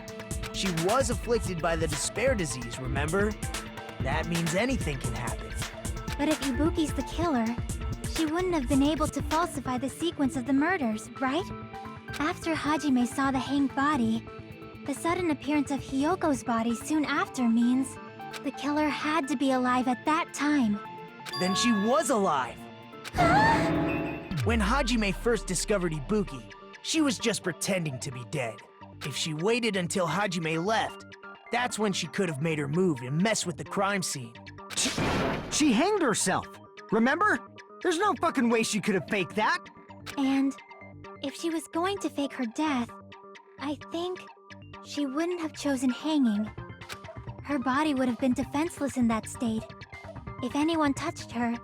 She was afflicted by the despair disease, remember? That means anything can happen. But if Ibuki's the killer, she wouldn't have been able to falsify the sequence of the murders, right? After Hajime saw the hanged body, the sudden appearance of Hyoko's body soon after means the killer had to be alive at that time. Then she was alive! When Hajime first discovered Ibuki, she was just pretending to be dead. If she waited until Hajime left, that's when she could have made her move and mess with the crime scene. She hanged herself, remember? There's no fucking way she could have faked that. And if she was going to fake her death, I think she wouldn't have chosen hanging. Her body would have been defenseless in that state. If anyone touched her,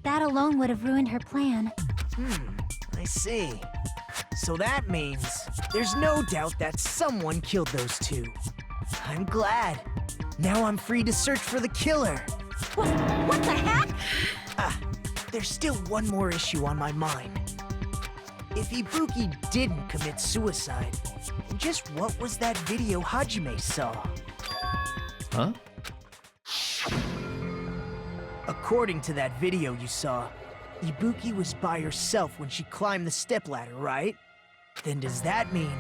that alone would have ruined her plan. I see. So that means there's no doubt that someone killed those two. I'm glad. Now I'm free to search for the killer. What the heck? There's still one more issue on my mind. If Ibuki didn't commit suicide, just what was that video Hajime saw? Huh? According to that video you saw, Ibuki was by herself when she climbed the stepladder, right? Then does that mean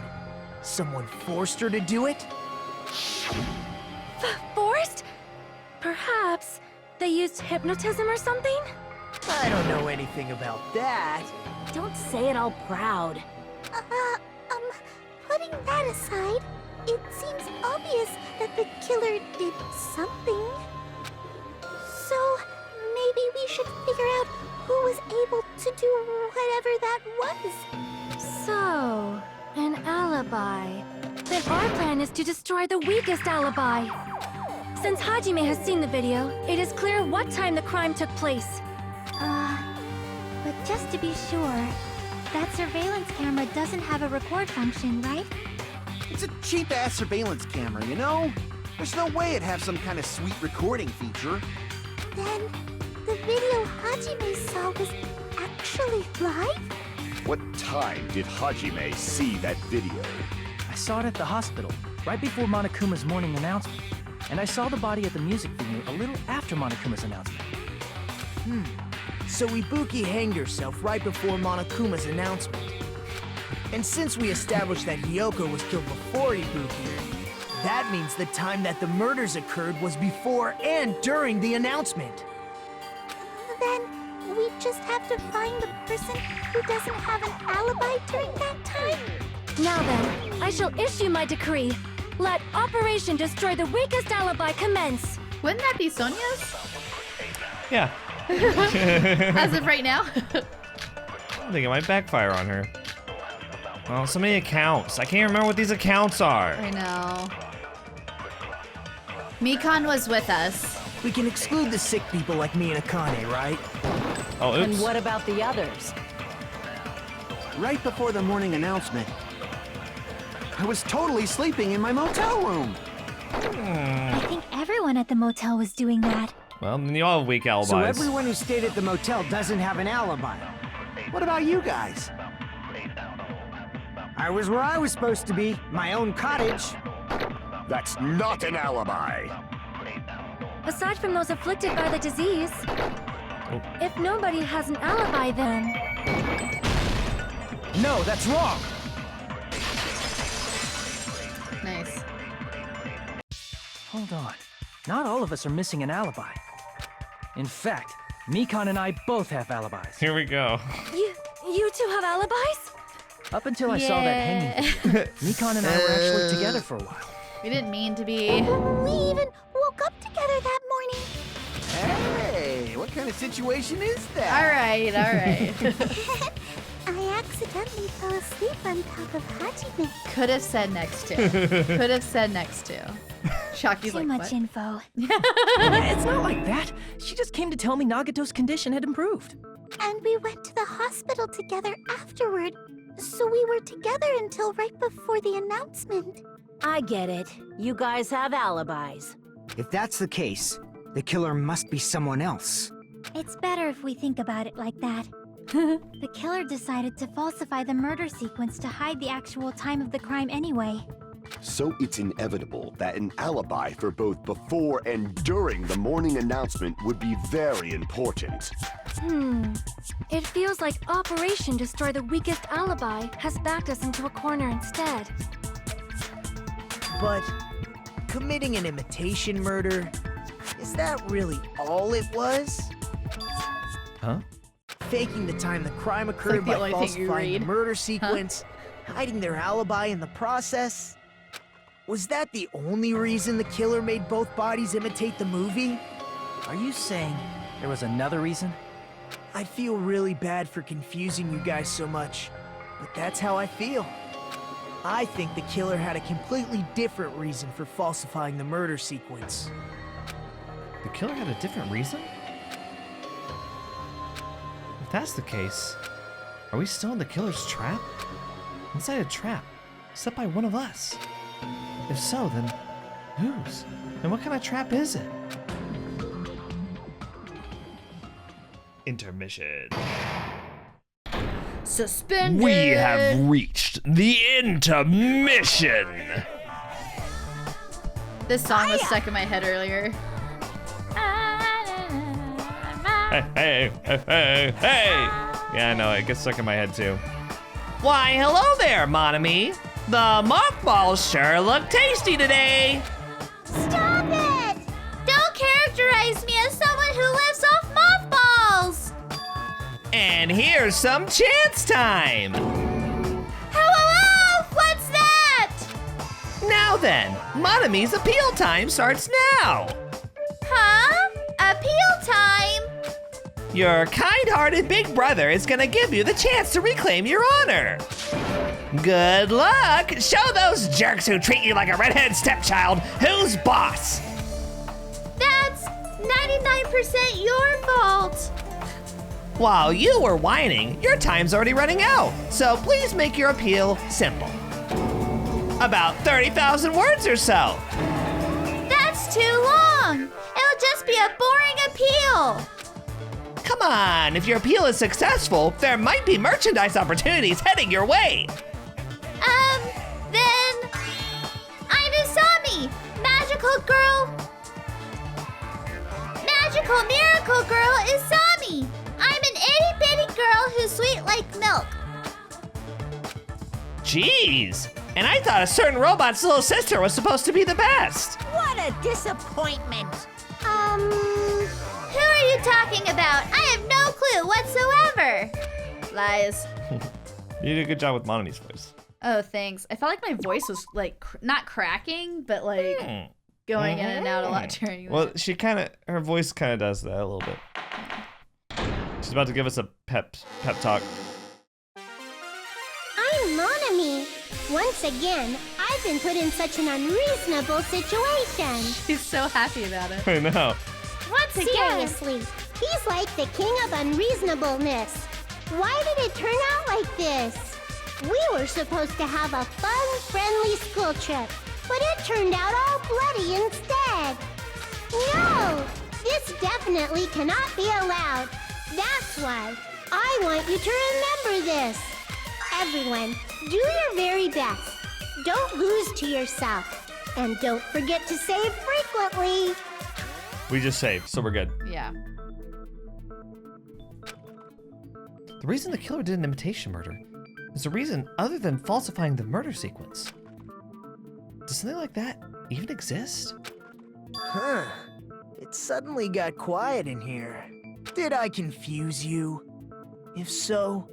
someone forced her to do it? Forced? Perhaps they used hypnotism or something? I don't know anything about that. Don't say it all proud. Putting that aside, it seems obvious that the killer did something. So, maybe we should figure out who was able to do whatever that was. So, an alibi. Then our plan is to destroy the weakest alibi. Since Hajime has seen the video, it is clear what time the crime took place. But just to be sure, that surveillance camera doesn't have a record function, right? It's a cheap-ass surveillance camera, you know? There's no way it'd have some kind of sweet recording feature. Then, the video Hajime saw was actually live? What time did Hajime see that video? I saw it at the hospital, right before Monokuma's morning announcement. And I saw the body at the music venue a little after Monokuma's announcement. So Ibuki hanged herself right before Monokuma's announcement. And since we established that Hyoko was killed before Ibuki, that means the time that the murders occurred was before and during the announcement. Then, we just have to find the person who doesn't have an alibi during that time? Now then, I shall issue my decree. Let Operation Destroy the Weakest Alibi commence. Wouldn't that be Sonia's? Yeah. As of right now? I think it might backfire on her. Oh, so many accounts. I can't remember what these accounts are. I know. Mikan was with us. We can exclude the sick people like me and Akane, right? Oh, oops. And what about the others? Right before the morning announcement, I was totally sleeping in my motel room. I think everyone at the motel was doing that. Well, then you all have weak alibis. So everyone who stayed at the motel doesn't have an alibi. What about you guys? I was where I was supposed to be, my own cottage. That's not an alibi. Aside from those afflicted by the disease, if nobody has an alibi, then... No, that's wrong. Nice. Hold on. Not all of us are missing an alibi. In fact, Mikan and I both have alibis. Here we go. You two have alibis? Up until I saw that hanging video, Mikan and I were actually together for a while. We didn't mean to be. We even woke up together that morning. Hey, what kind of situation is that? All right. I accidentally fell asleep on top of Hajime. Could have said next to. Could have said next to. Shaki's Too like, much what? info. It's not like that. She just came to tell me Nagato's condition had improved. And we went to the hospital together afterward. So we were together until right before the announcement. I get it. You guys have alibis. If that's the case, the killer must be someone else. It's better if we think about it like that. The killer decided to falsify the murder sequence to hide the actual time of the crime anyway. So it's inevitable that an alibi for both before and during the morning announcement would be very important. It feels like Operation Destroy the Weakest Alibi has backed us into a corner instead. But committing an imitation murder, is that really all it was? Huh? Faking the time the crime occurred the by only thing you falsifying the read. murder sequence, hiding their alibi in the process? Was that the only reason the killer made both bodies imitate the movie? Are you saying there was another reason? I feel really bad for confusing you guys so much, but that's how I feel. I think the killer had a completely different reason for falsifying the murder sequence. The killer had a different reason? If that's the case, are we still in the killer's trap? Inside a trap, set by one of us? If so, then whose? And what kind of trap is it? Intermission. Suspended. We have reached the intermission. This song was stuck in my head earlier. Hey. Yeah, I know, it gets stuck in my head too. Why, hello there, Monami. The mothballs sure look tasty today. Stop it! Don't characterize me as someone who lives off mothballs! And here's some chance time. Hello, what's that? Now then, Monami's appeal time starts now. Huh? Appeal time? Your kind-hearted big brother is gonna give you the chance to reclaim your honor. Good luck! Show those jerks who treat you like a redheaded stepchild who's boss. That's 99% your fault. While you were whining, your time's already running out, so please make your appeal simple. About 30,000 words or so. That's too long. It'll just be a boring appeal. Come on, if your appeal is successful, there might be merchandise opportunities heading your way. Then I'm Isami, magical girl. Magical miracle girl Isami. I'm an itty-bitty girl who's sweet like milk. Jeez, and I thought a certain robot's little sister was supposed to be the best. What a disappointment. Who are you talking about? I have no clue whatsoever. Lies. You did a good job with Monami's voice. Oh, thanks. I felt like my voice was like not cracking, but like going in and out a lot during Well, that. her voice kind of does that a little bit. She's about to give us a pep talk. I'm Monami. Once again, I've been put in such an unreasonable situation. She's so happy about it. I know. Once again. Seriously, he's like the king of unreasonableness. Why did it turn out like this? We were supposed to have a fun, friendly school trip, but it turned out all bloody instead. No, this definitely cannot be allowed. That's why I want you to remember this. Everyone, do your very best. Don't lose to yourself. And don't forget to save frequently. We just saved, so we're good. Yeah. The reason the killer did an imitation murder is a reason other than falsifying the murder sequence. Does something like that even exist? Huh. It suddenly got quiet in here. Did I confuse you? If so,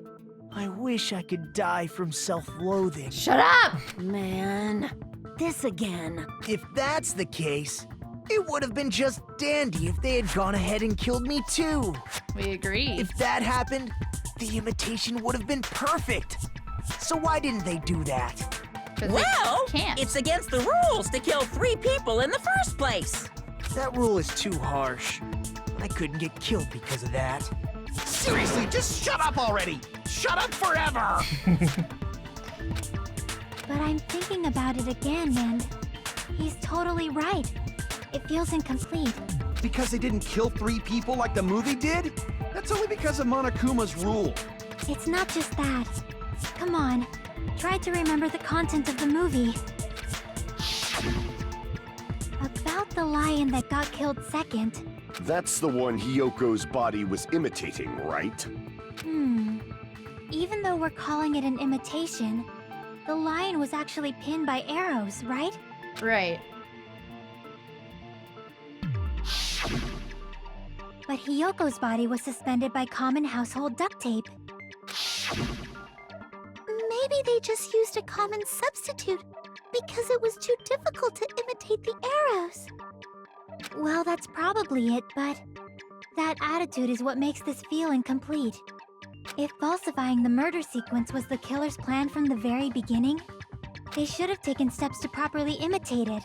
I wish I could die from self-loathing. Shut up! Man, this again. If that's the case, it would have been just dandy if they had gone ahead and killed me too. We agree. If that happened, the imitation would have been perfect. So why didn't they do that? Well, can't. it's against the rules to kill 3 people in the first place. That rule is too harsh. I couldn't get killed because of that. Seriously, just shut up already! Shut up forever! But I'm thinking about it again, and he's totally right. It feels incomplete. Because they didn't kill 3 people like the movie did? That's only because of Monokuma's rule. It's not just that. Come on, try to remember the content of the movie. About the lion that got killed second. That's the one Hyoko's body was imitating, right? Even though we're calling it an imitation, the lion was actually pinned by arrows, right? Right. But Hyoko's body was suspended by common household duct tape. Maybe they just used a common substitute because it was too difficult to imitate the arrows. Well, that's probably it, but that attitude is what makes this feel incomplete. If falsifying the murder sequence was the killer's plan from the very beginning, they should have taken steps to properly imitate it.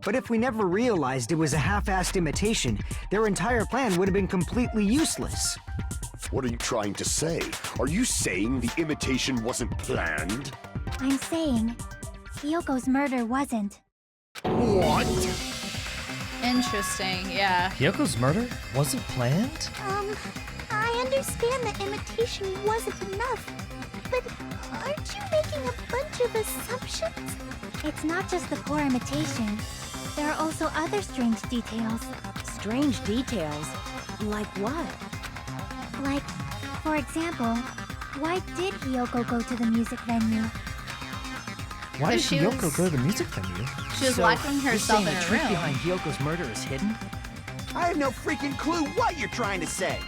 But if we never realized it was a half-assed imitation, their entire plan would have been completely useless. What are you trying to say? Are you saying the imitation wasn't planned? I'm saying, Hyoko's murder wasn't. What? Interesting, yeah. Hyoko's murder wasn't planned? I understand that imitation wasn't enough, but aren't you making a bunch of assumptions? It's not just the poor imitation. There are also other strange details. Strange details? Like what? Like, for example, why did Hyoko go to the music venue? Why did Because she Hyoko was- go to the music venue? She was So, locking you're herself saying in the a truth room. behind Hyoko's murder is hidden? I have no freaking clue what you're trying to say.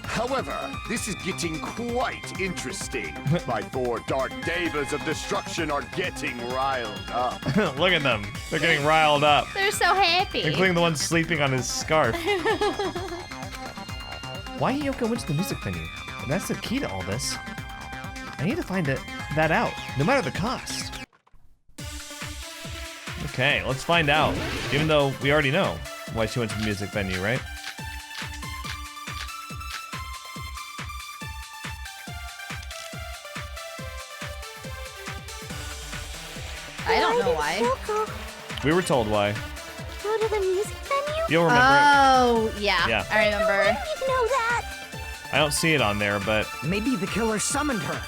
However, this is getting quite interesting. My 4 dark devas of destruction are getting riled up. Look at them. They're getting riled up. They're so happy. Including the one sleeping on his scarf. Why Hyoko went to the music venue? And that's the key to all this. I need to find that out, no matter the cost. Okay, let's find out. Even though we already know why she went to the music venue, right? I don't know why. Hyoko We were told why. go to the music venue? You'll remember it. Oh, yeah. Yeah. I remember. Why did you know that? I don't see it on there, but Maybe the killer summoned her.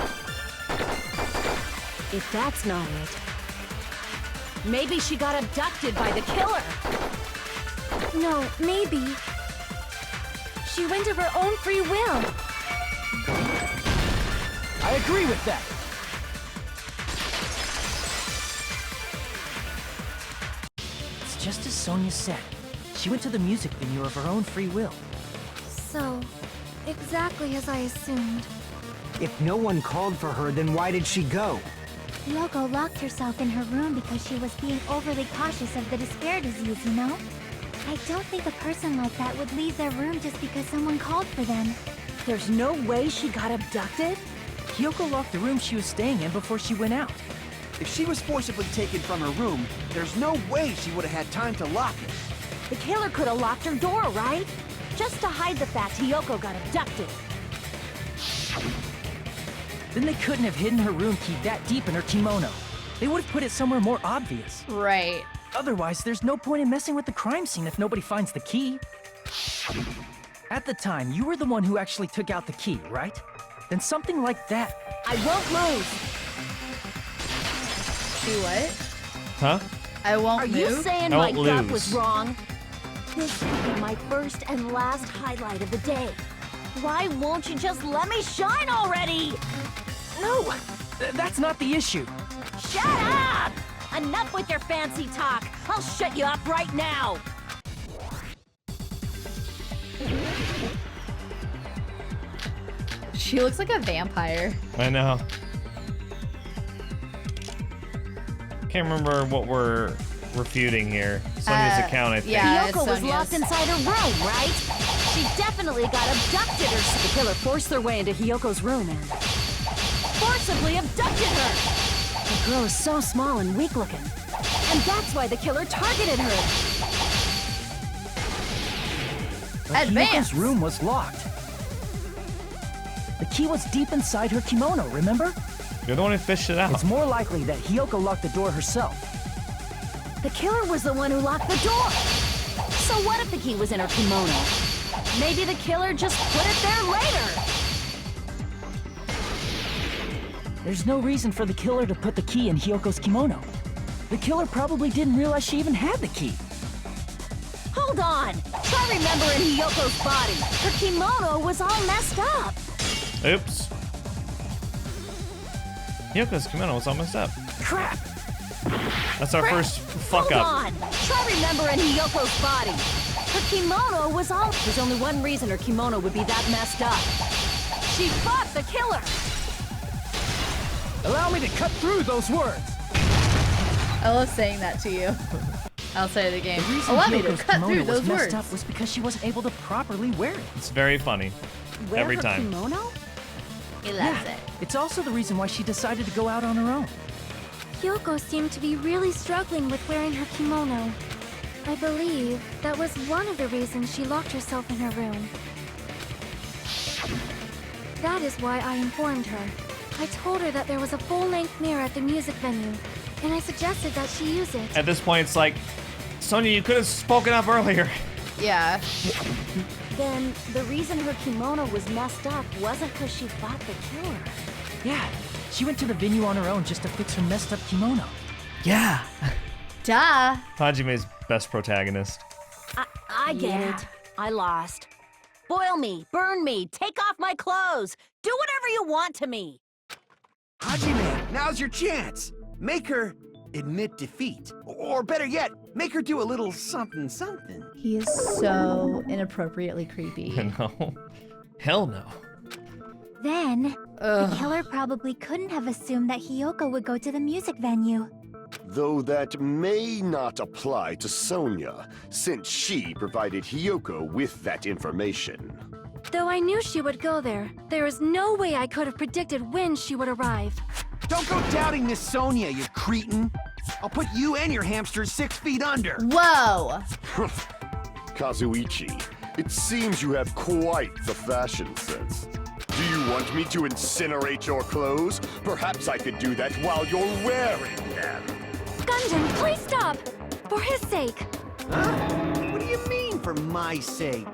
If that's not it, maybe she got abducted by the killer. No, maybe. She went of her own free will. I agree with that. It's just as Sonia said. She went to the music venue of her own free will. So, exactly as I assumed. If no one called for her, then why did she go? Kyoko locked herself in her room because she was being overly cautious of the despair disease, you know? I don't think a person like that would leave their room just because someone called for them. There's no way she got abducted? Kyoko locked the room she was staying in before she went out. If she was forcibly taken from her room, there's no way she would have had time to lock it. The killer could have locked her door, right? Just to hide the fact Kyoko got abducted. Then they couldn't have hidden her room key that deep in her kimono. They would have put it somewhere more obvious. Right. Otherwise, there's no point in messing with the crime scene if nobody finds the key. At the time, you were the one who actually took out the key, right? Then something like that. I won't lose. Do what? Huh? I won't Are move? you saying Don't my gut lose. was wrong? This could be my first and last highlight of the day. Why won't you just let me shine already? No, that's not the issue. Shut up! Enough with your fancy talk. I'll shut you up right now. She looks like a vampire. I know. Can't remember what we're refuting here. Sonya's account, I think. Yeah, Kyoko was Sonya's. locked inside her room, right? She definitely got abducted, or so the killer forced their way into Hyoko's room and forcibly abducted her. The girl is so small and weak-looking, and that's why the killer targeted her. But Advance. Hyoko's room was locked. The key was deep inside her kimono, remember? You're the one who fished it out. It's more likely that Hyoko locked the door herself. The killer was the one who locked the door. So what if the key was in her kimono? Maybe the killer just put it there later. There's no reason for the killer to put the key in Hyoko's kimono. The killer probably didn't realize she even had the key. Hold on. Try remembering Hyoko's body. Her kimono was all messed up. Oops. Hyoko's kimono was all messed up. Crap! That's our first fuck Hold up. on. Try remembering Hyoko's body. Her kimono was all... There's only one reason her kimono would be that messed up. She fought the killer. Allow me to cut through those words. I love saying that to you. I'll say it again. The reason Allow me to Hyoko's cut kimono through was those messed words. up was because she wasn't able to properly wear it. It's very funny. Wear Every her time. kimono? He loves it. It's also the reason why she decided to go out on her own. Kyoko seemed to be really struggling with wearing her kimono. I believe that was one of the reasons she locked herself in her room. That is why I informed her. I told her that there was a full-length mirror at the music venue, and I suggested that she use it. At this point, it's like, Sonya, you could have spoken up earlier. Yeah. Then the reason her kimono was messed up wasn't because she fought the killer. Yeah, she went to the venue on her own just to fix her messed up kimono. Yeah. Duh. Hajime's best protagonist. I get it. I lost. Boil me, burn me, take off my clothes. Do whatever you want to me. Hajime, now's your chance. Make her admit defeat. Or better yet, make her do a little something something. He is so inappropriately creepy. No. Hell no. Then, Ugh. the killer probably couldn't have assumed that Hyoko would go to the music venue. Though that may not apply to Sonya, since she provided Hyoko with that information. Though I knew she would go there, there is no way I could have predicted when she would arrive. Don't go doubting Miss Sonya, you cretin. I'll put you and your hamsters 6 feet under. Whoa. Kazuichi, it seems you have quite the fashion sense. Do you want me to incinerate your clothes? Perhaps I could do that while you're wearing them. Gundam, please stop! For his sake. Huh? What do you mean, for my sake?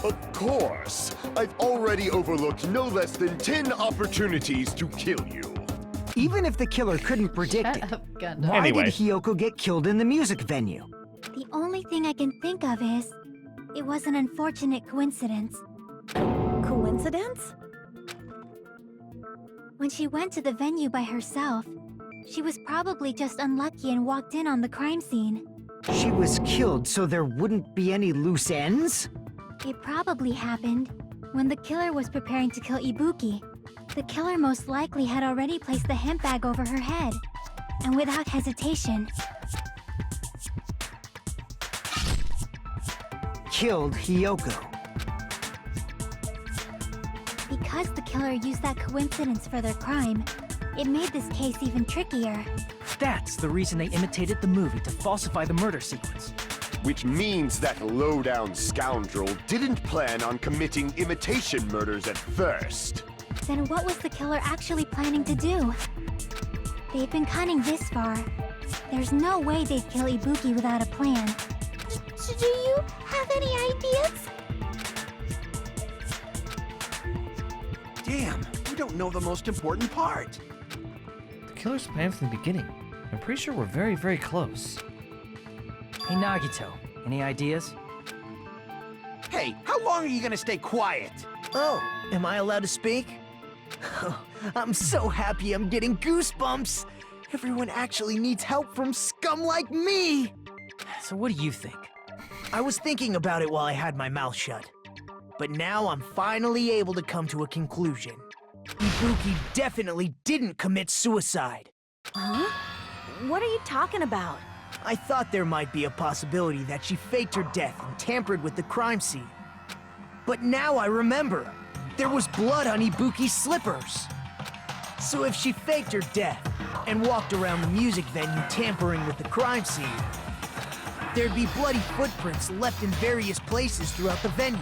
Of course. I've already overlooked no less than 10 opportunities to kill you. Even if the killer couldn't predict Shut it, up, Gundam. why Anyway. did Hyoko get killed in the music venue? The only thing I can think of is, it was an unfortunate coincidence. Coincidence? When she went to the venue by herself, she was probably just unlucky and walked in on the crime scene. She was killed so there wouldn't be any loose ends? It probably happened when the killer was preparing to kill Ibuki. The killer most likely had already placed the hemp bag over her head. and without hesitation. Killed Kyoko. Because the killer used that coincidence for their crime, it made this case even trickier. That's the reason they imitated the movie to falsify the murder sequence. Which means that low-down scoundrel didn't plan on committing imitation murders at first. Then what was the killer actually planning to do? They've been cunning this far. There's no way they'd kill Ibuki without a plan. Do you have any ideas? Damn, you don't know the most important part. The killer's plan from the beginning. I'm pretty sure we're very, very close. Hey, Nagito, any ideas? Hey, how long are you gonna stay quiet? Oh, am I allowed to speak? I'm so happy I'm getting goosebumps. Everyone actually needs help from scum like me. So what do you think? I was thinking about it while I had my mouth shut. But now I'm finally able to come to a conclusion. Ibuki definitely didn't commit suicide. Huh? What are you talking about? I thought there might be a possibility that she faked her death and tampered with the crime scene. But now I remember. There was blood on Ibuki's slippers. So if she faked her death and walked around the music venue tampering with the crime scene, there'd be bloody footprints left in various places throughout the venue.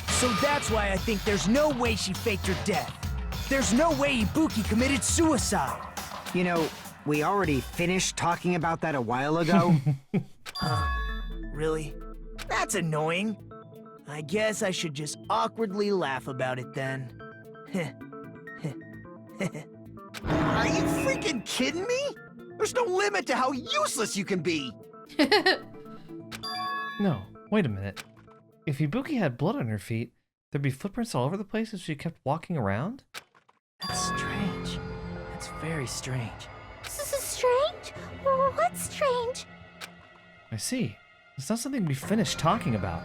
So that's why I think there's no way she faked her death. There's no way Ibuki committed suicide. You know, we already finished talking about that a while ago. Really? That's annoying. I guess I should just awkwardly laugh about it then. Are you freaking kidding me? There's no limit to how useless you can be. No, wait a minute. If Ibuki had blood on her feet, there'd be footprints all over the place if she kept walking around? That's strange. That's very strange. Strange? What's strange? I see. It's not something we finished talking about.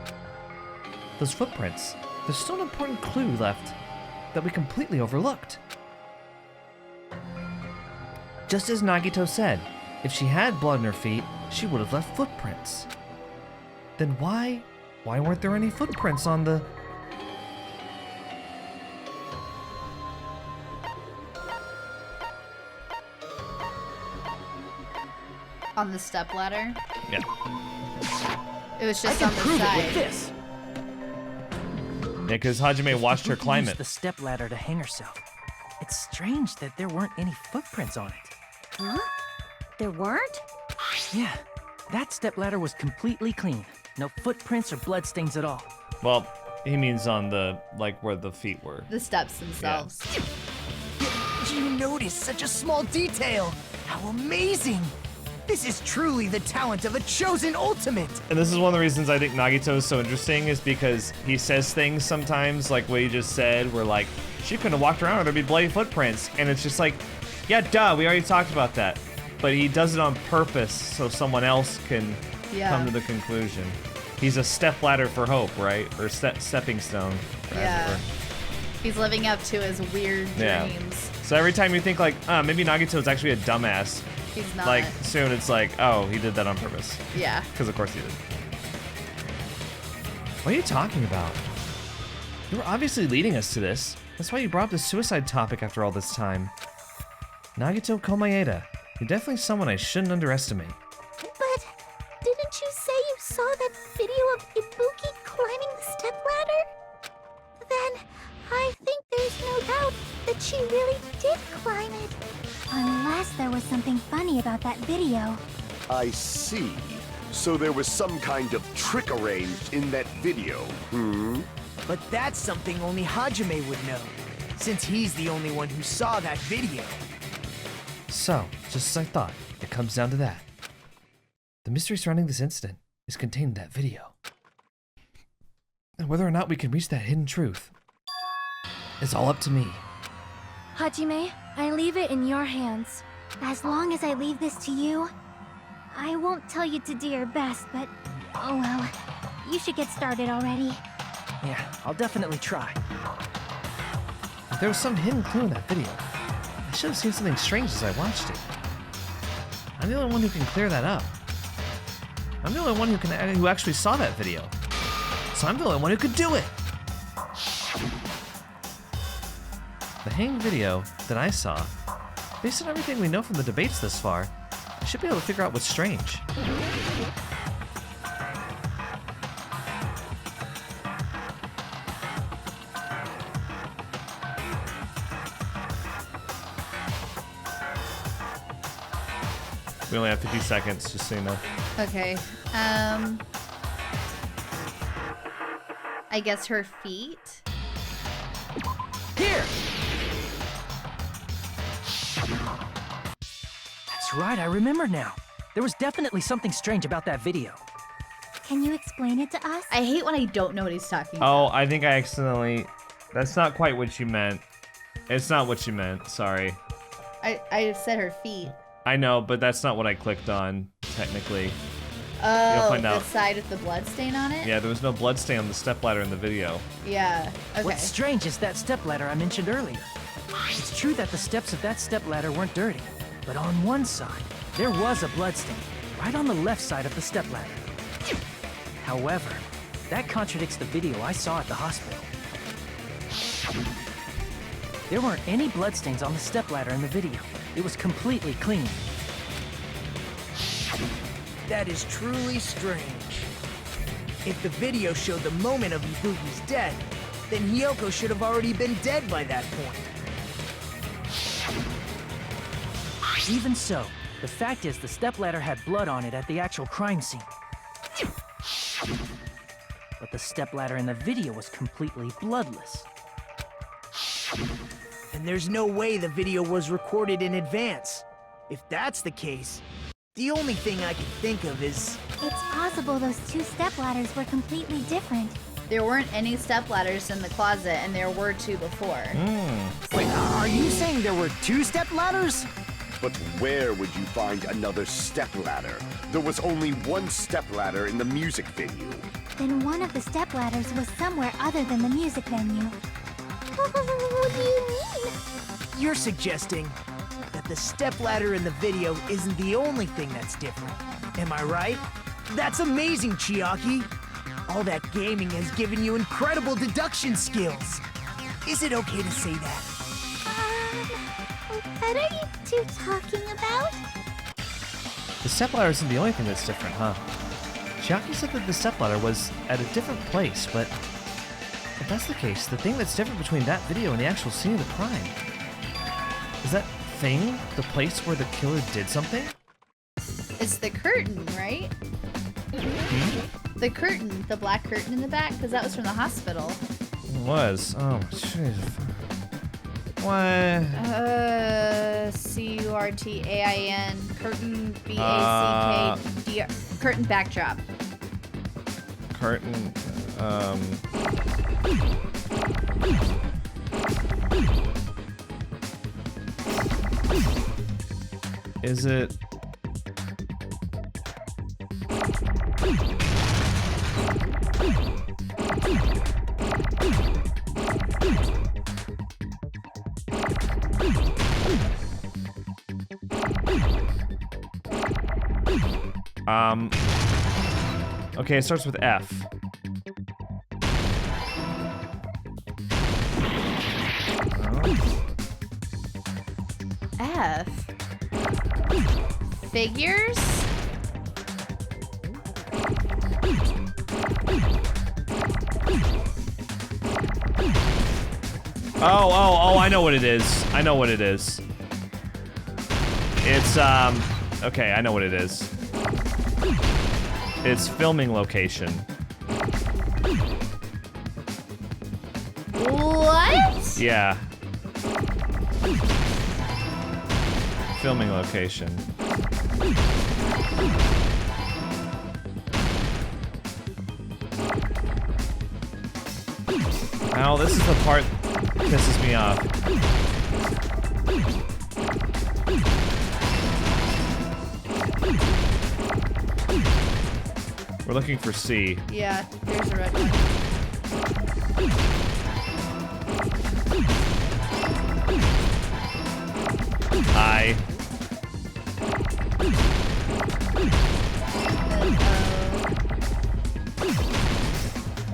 Those footprints, there's still an important clue left that we completely overlooked. Just as Nagito said, if she had blood on her feet, she would have left footprints. Then why weren't there any footprints on the... On the stepladder? Yeah. It was just I on can the prove side. it with this. Yeah, because Hajime watched her Ibuki climb used it. the stepladder to hang herself. It's strange that there weren't any footprints on it. Huh? There weren't? Yeah, that stepladder was completely clean. No footprints or bloodstains at all. Well, he means on the, like, where the feet were. The steps themselves. You noticed such a small detail. How amazing. This is truly the talent of a chosen ultimate. And this is one of the reasons I think Nagito is so interesting, is because he says things sometimes, like what you just said, where like, she couldn't have walked around or there'd be bloody footprints. And it's just like, yeah, duh, we already talked about that. But he does it on purpose so someone else can come to the conclusion. He's a stepladder for hope, right? Or stepping stone. Yeah. He's living up to his weird dreams. So every time you think like, maybe Nagito's actually a dumbass, He's not. like soon it's like, oh, he did that on purpose. Yeah. Because of course he did. What are you talking about? You were obviously leading us to this. That's why you brought up the suicide topic after all this time. Nagito Komaeda, you're definitely someone I shouldn't underestimate. But didn't you say you saw that video of Ibuki climbing the stepladder? Then I think there's no doubt that she really did climb it. Unless there was something funny about that video. I see. So there was some kind of trick arranged in that video, But that's something only Hajime would know, since he's the only one who saw that video. So, just as I thought, it comes down to that. The mystery surrounding this incident is contained in that video. And whether or not we can reach that hidden truth is all up to me. Hajime, I leave it in your hands. As long as I leave this to you, I won't tell you to do your best, but oh well. You should get started already. Yeah, I'll definitely try. If there was some hidden clue in that video, I should have seen something strange as I watched it. I'm the only one who can clear that up. I'm the only one who actually saw that video. So I'm the only one who could do it. The hang video that I saw, based on everything we know from the debates this far, I should be able to figure out what's strange. We only have 50 seconds, just so you know. Okay. I guess her feet. Here! That's right, I remember now. There was definitely something strange about that video. Can you explain it to us? I hate when I don't know what he's talking about. Oh, I think I accidentally... That's not quite what you meant. It's not what you meant, sorry. I said her feet. I know, but that's not what I clicked on, technically. Oh, find the out. side with the blood stain on it? Yeah, there was no bloodstain on the stepladder in the video. Yeah, okay. What's strange is that stepladder I mentioned earlier. It's true that the steps of that stepladder weren't dirty, but on one side, there was a bloodstain, right on the left side of the stepladder. However, that contradicts the video I saw at the hospital. There weren't any bloodstains on the stepladder in the video. It was completely clean. That is truly strange. If the video showed the moment of Ibuki's death, then Hyoko should have already been dead by that point. Even so, the fact is the stepladder had blood on it at the actual crime scene. But the stepladder in the video was completely bloodless. And there's no way the video was recorded in advance. If that's the case, the only thing I can think of is... It's possible those two stepladders were completely different. There weren't any stepladders in the closet, and there were two before. Wait, are you saying there were two stepladders? But where would you find another stepladder? There was only one stepladder in the music venue. Then one of the stepladders was somewhere other than the music venue. What do you mean? You're suggesting that the stepladder in the video isn't the only thing that's different. Am I right? That's amazing, Chiaki! All that gaming has given you incredible deduction skills. Is it okay to say that? What are you two talking about? The stepladder isn't the only thing that's different, huh? Chiaki said that the stepladder was at a different place, but if that's the case, the thing that's different between that video and the actual scene of the crime is that thing the place where the killer did something? It's the curtain, right? The curtain, the black curtain in the back, because that was from the hospital. It was. Oh, jeez. What? C-U-R-T-A-I-N, curtain, B-A-C-K-D-R, curtain backdrop. Curtain, Is it... Okay, it starts with F. F. Figures? Oh, I know what it is. I know what it is. It's, okay, I know what it is. It's filming location. What? Yeah. Filming location. Now, this is the part that pisses me off. We're looking for C. Yeah, there's a red one. I.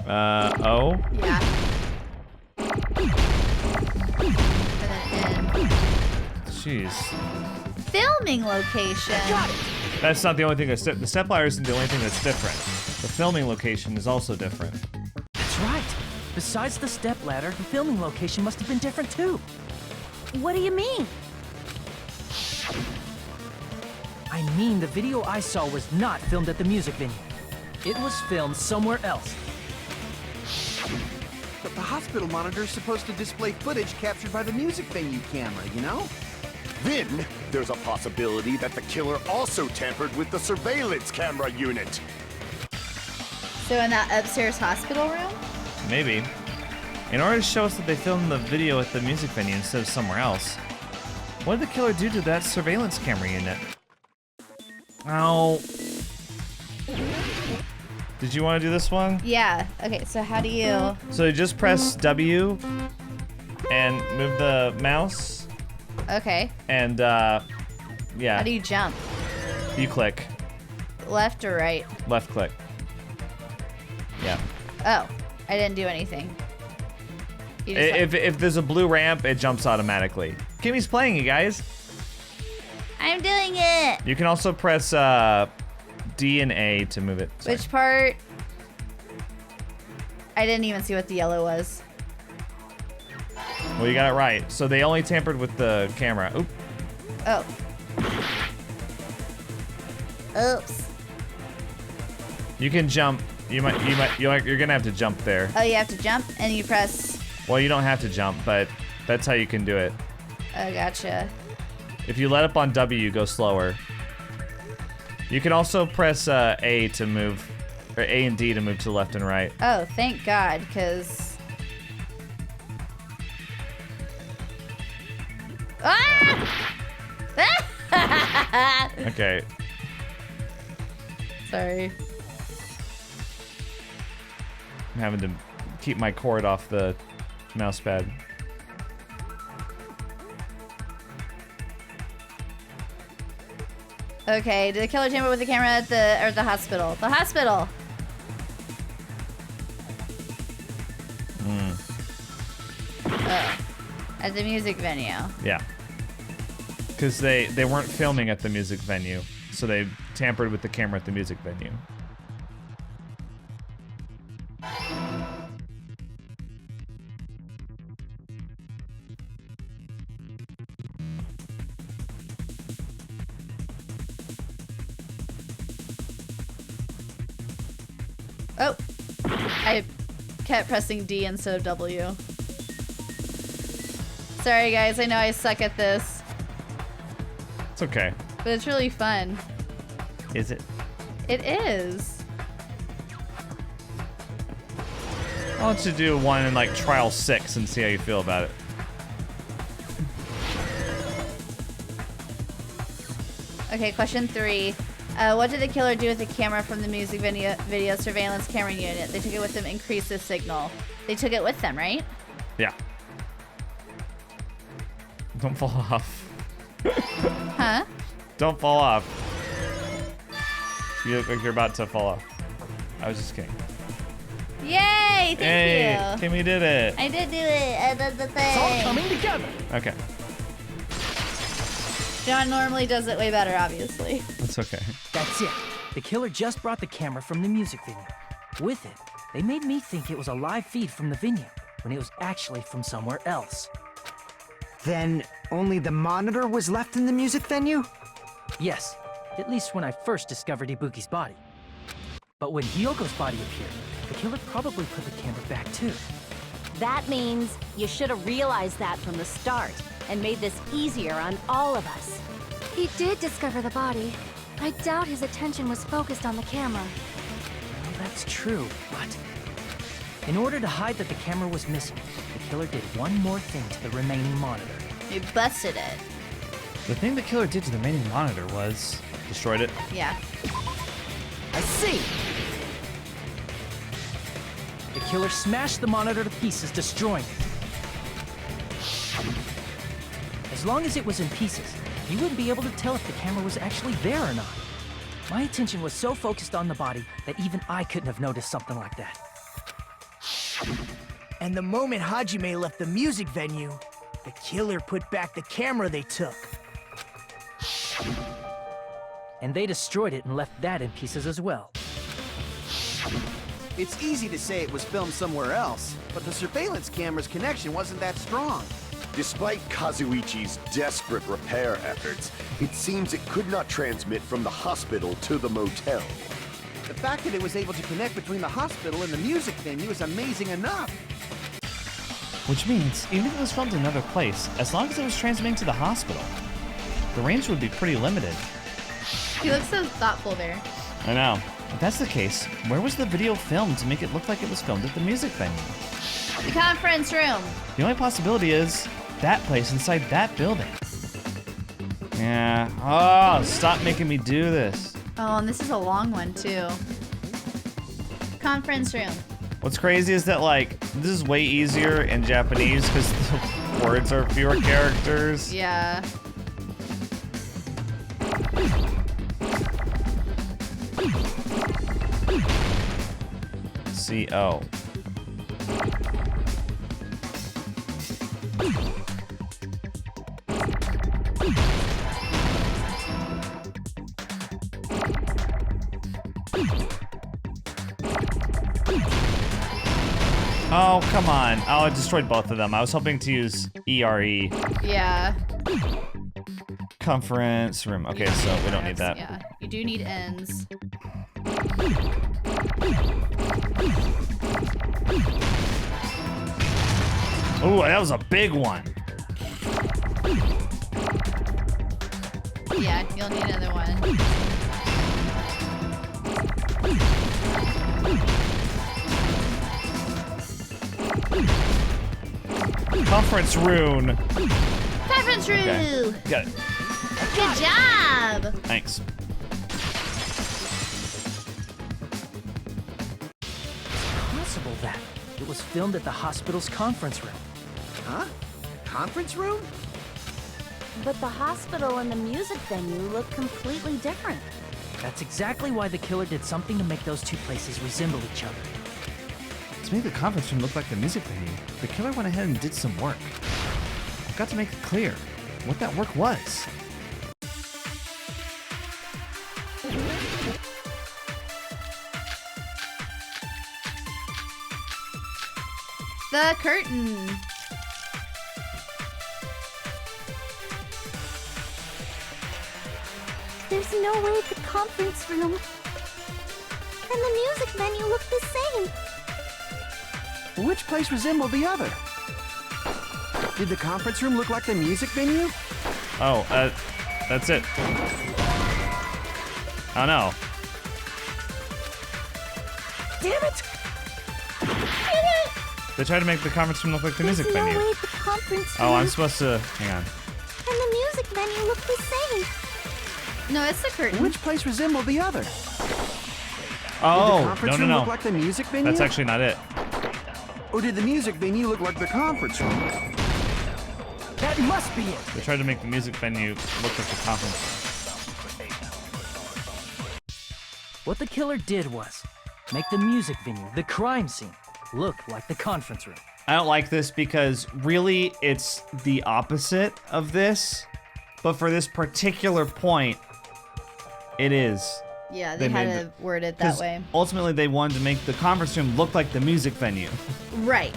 O? Yeah. And then N. Jeez. Filming location. That's not the only thing that's the stepladder isn't the only thing that's different. The filming location is also different. That's right. Besides the stepladder, the filming location must have been different too. What do you mean? I mean, the video I saw was not filmed at the music venue. It was filmed somewhere else. But the hospital monitor is supposed to display footage captured by the music venue camera, you know? Then, there's a possibility that the killer also tampered with the surveillance camera unit. So in that upstairs hospital room? Maybe. In order to show us that they filmed the video at the music venue instead of somewhere else, what did the killer do to that surveillance camera unit? Oh. Did you want to do this one? Yeah. Okay, so how do you... So you just press W and move the mouse. Okay. And, yeah. How do you jump? You click. Left or right? Left click. Yeah. Oh, I didn't do anything. You just If there's a blue ramp, it jumps automatically. Kimmy's playing, you guys. I'm doing it! You can also press D and A to move it. Sorry. Which part? I didn't even see what the yellow was. Well, you got it right. So they only tampered with the camera. Oop. Oh. Oops. You can jump. You're gonna have to jump there. Oh, you have to jump and you press... Well, you don't have to jump, but that's how you can do it. Oh, gotcha. If you let up on W, you go slower. You can also press A to move, or A and D to move to left and right. Oh, thank God, because... Ah! Okay. Sorry. I'm having to keep my cord off the mouse pad. Okay, did the killer tamper with the camera at the hospital? The hospital! Oh. At the music venue. Yeah. Because they weren't filming at the music venue, so they tampered with the camera at the music venue. Oh, I kept pressing D instead of W. Sorry guys, I know I suck at this, It's okay. but it's really fun. Is it? It is. Why don't you do one in like trial 6 and see how you feel about it? Okay, question 3. What did the killer do with the camera from the music video surveillance camera unit? They took it with them, increase the signal. They took it with them, right? Yeah. Don't fall off. Huh? Don't fall off. You look like you're about to fall off. I was just kidding. Yay! Thank you. Kimmy did it. I did do it. I did the thing. It's all coming together. Okay. John normally does it way better, obviously. That's okay. That's it. The killer just brought the camera from the music venue. With it, they made me think it was a live feed from the venue, when it was actually from somewhere else. Then only the monitor was left in the music venue? Yes, at least when I first discovered Ibuki's body. But when Hyoko's body appeared, the killer probably put the camera back too. That means you should have realized that from the start and made this easier on all of us. He did discover the body. I doubt his attention was focused on the camera. Well, that's true, but in order to hide that the camera was missing, the killer did one more thing to the remaining monitor. He busted it. The thing the killer did to the remaining monitor was destroyed it. Yeah. I see! The killer smashed the monitor to pieces, destroying it. As long as it was in pieces, you wouldn't be able to tell if the camera was actually there or not. My attention was so focused on the body that even I couldn't have noticed something like that. And the moment Hajime left the music venue, the killer put back the camera they took. And they destroyed it and left that in pieces as well. It's easy to say it was filmed somewhere else, but the surveillance camera's connection wasn't that strong. Despite Kazuichi's desperate repair efforts, it seems it could not transmit from the hospital to the motel. The fact that it was able to connect between the hospital and the music venue is amazing enough. Which means, even if it was filmed in another place, as long as it was transmitting to the hospital, the range would be pretty limited. He looks so thoughtful there. I know. If that's the case, where was the video filmed to make it look like it was filmed at the music venue? The conference room. The only possibility is that place inside that building. Yeah. Oh, stop making me do this. Oh, and this is a long one, too. Conference room. What's crazy is that, like, this is way easier in Japanese because the words are fewer characters. Yeah. C-O. Oh, come on. Oh, I destroyed both of them. I was hoping to use E-R-E. Yeah. Conference room. Okay, so we don't need that. Yeah, you do need ends. Ooh, that was a big one. Yeah, you'll need another one. Conference room. Conference room. Okay. Got it. Good job. Thanks. Possible that it was filmed at the hospital's conference room. Huh? Conference room? But the hospital and the music venue look completely different. That's exactly why the killer did something to make those two places resemble each other. To make the conference room look like the music venue, the killer went ahead and did some work. I've got to make it clear what that work was. The curtain. There's no way the conference room and the music venue look the same. Which place resembled the other? Did the conference room look like the music venue? Oh, that's it. Oh no. Damn it! They tried to make the conference room look like the music There's no venue. way the conference room Oh, I'm supposed to. Hang on. and the music venue look the same. No, it's the curtain. Which place resembled the other? Oh, did the conference room look like the music venue? That's actually not it. Or did the music venue look like the conference room? That must be it. They tried to make the music venue look like the conference. What the killer did was make the music venue, the crime scene, look like the conference room. I don't like this because really it's the opposite of this, but for this particular point, it is. Yeah, they had to word it that 'Cause way. ultimately they wanted to make the conference room look like the music venue. Right.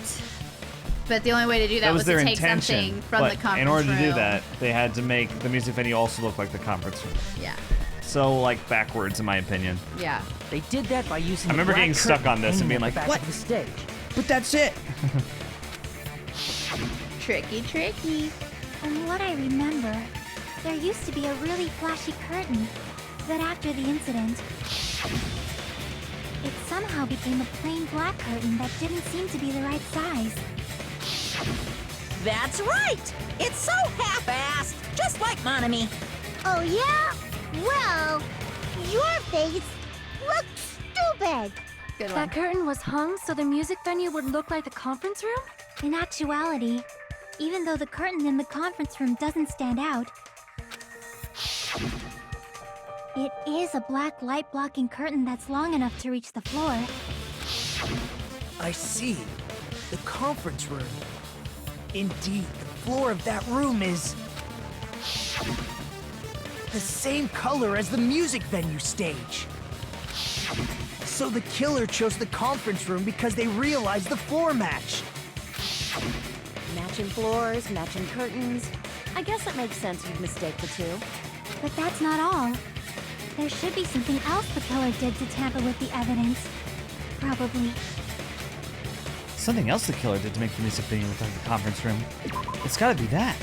But the only way to do that was their to take intention. something from but the conference in order to do room. that, they had to make the music venue also look like the conference room. Yeah. So, like, backwards, in my opinion. Yeah. They did that by using I remember the black getting stuck curtain on this and hanging being at like, the back "What? of the stage. But that's it. Tricky, tricky. From what I remember, there used to be a really flashy curtain, but after the incident, it somehow became a plain black curtain that didn't seem to be the right size. That's right! It's so half-assed, just like Monami. Oh yeah? Well, your face looks stupid. Good one. That curtain was hung so the music venue would look like the conference room? In actuality, even though the curtain in the conference room doesn't stand out, it is a black light blocking curtain that's long enough to reach the floor. I see. the conference room. Indeed, the floor of that room is the same color as the music venue stage. So the killer chose the conference room because they realized the floor matched. Matching floors, matching curtains. I guess it makes sense you'd mistake the two. But that's not all. There should be something else the killer did to tamper with the evidence. Probably. Something else the killer did to make the music video look like the conference room. It's gotta be that.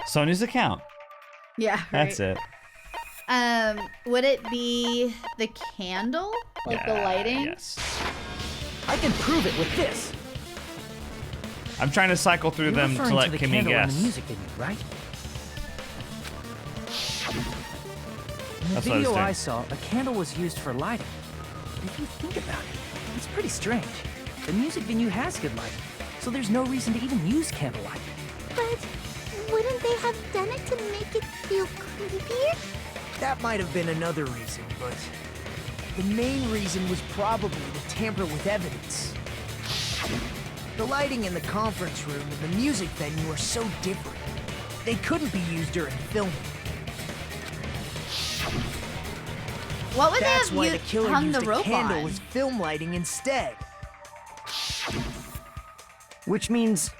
Sonya's account. Yeah, right. That's it. Would it be the candle? Like the lighting? Yes. I can prove it with this. I'm trying to cycle through You're them to referring let the Kimmy candle in guess. the music video, right? In the That's what I was video doing. I saw, a candle was used for lighting. But if you think about it, it's pretty strange. The music venue has good lighting, so there's no reason to even use candlelight. But wouldn't they have done it to make it feel creepier? That might have been another reason, but the main reason was probably to tamper with evidence. The lighting in the conference room and the music venue are so different. They couldn't be used during filming. What would That's they why have the killer hung used the a rope candle on? as film lighting instead. Which means,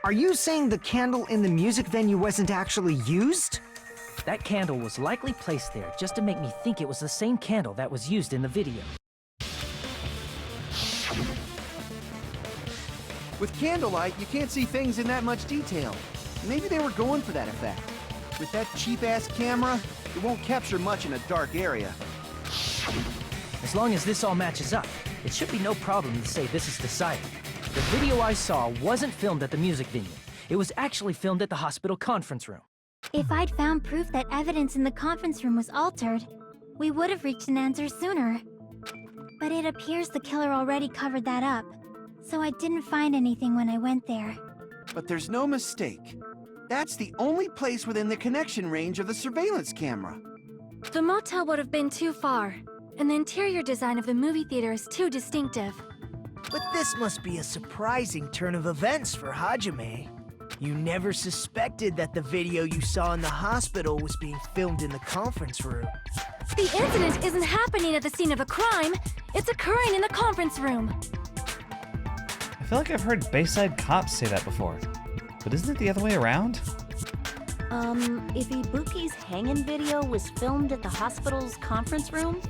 are you saying the candle in the music venue wasn't actually used? That candle was likely placed there just to make me think it was the same candle that was used in the video. With candlelight, you can't see things in that much detail. Maybe they were going for that effect. With that cheap-ass camera, it won't capture much in a dark area. As long as this all matches up, it should be no problem to say this is decided. The video I saw wasn't filmed at the music venue. It was actually filmed at the hospital conference room. If I'd found proof that evidence in the conference room was altered, we would have reached an answer sooner. But it appears the killer already covered that up, so I didn't find anything when I went there. But there's no mistake. That's the only place within the connection range of the surveillance camera. The motel would have been too far, and the interior design of the movie theater is too distinctive. But this must be a surprising turn of events for Hajime. You never suspected that the video you saw in the hospital was being filmed in the conference room. The incident isn't happening at the scene of a crime, it's occurring in the conference room. I feel like I've heard Bayside Cops say that before. But isn't it the other way around? If Ibuki's hanging video was filmed at the hospital's conference room,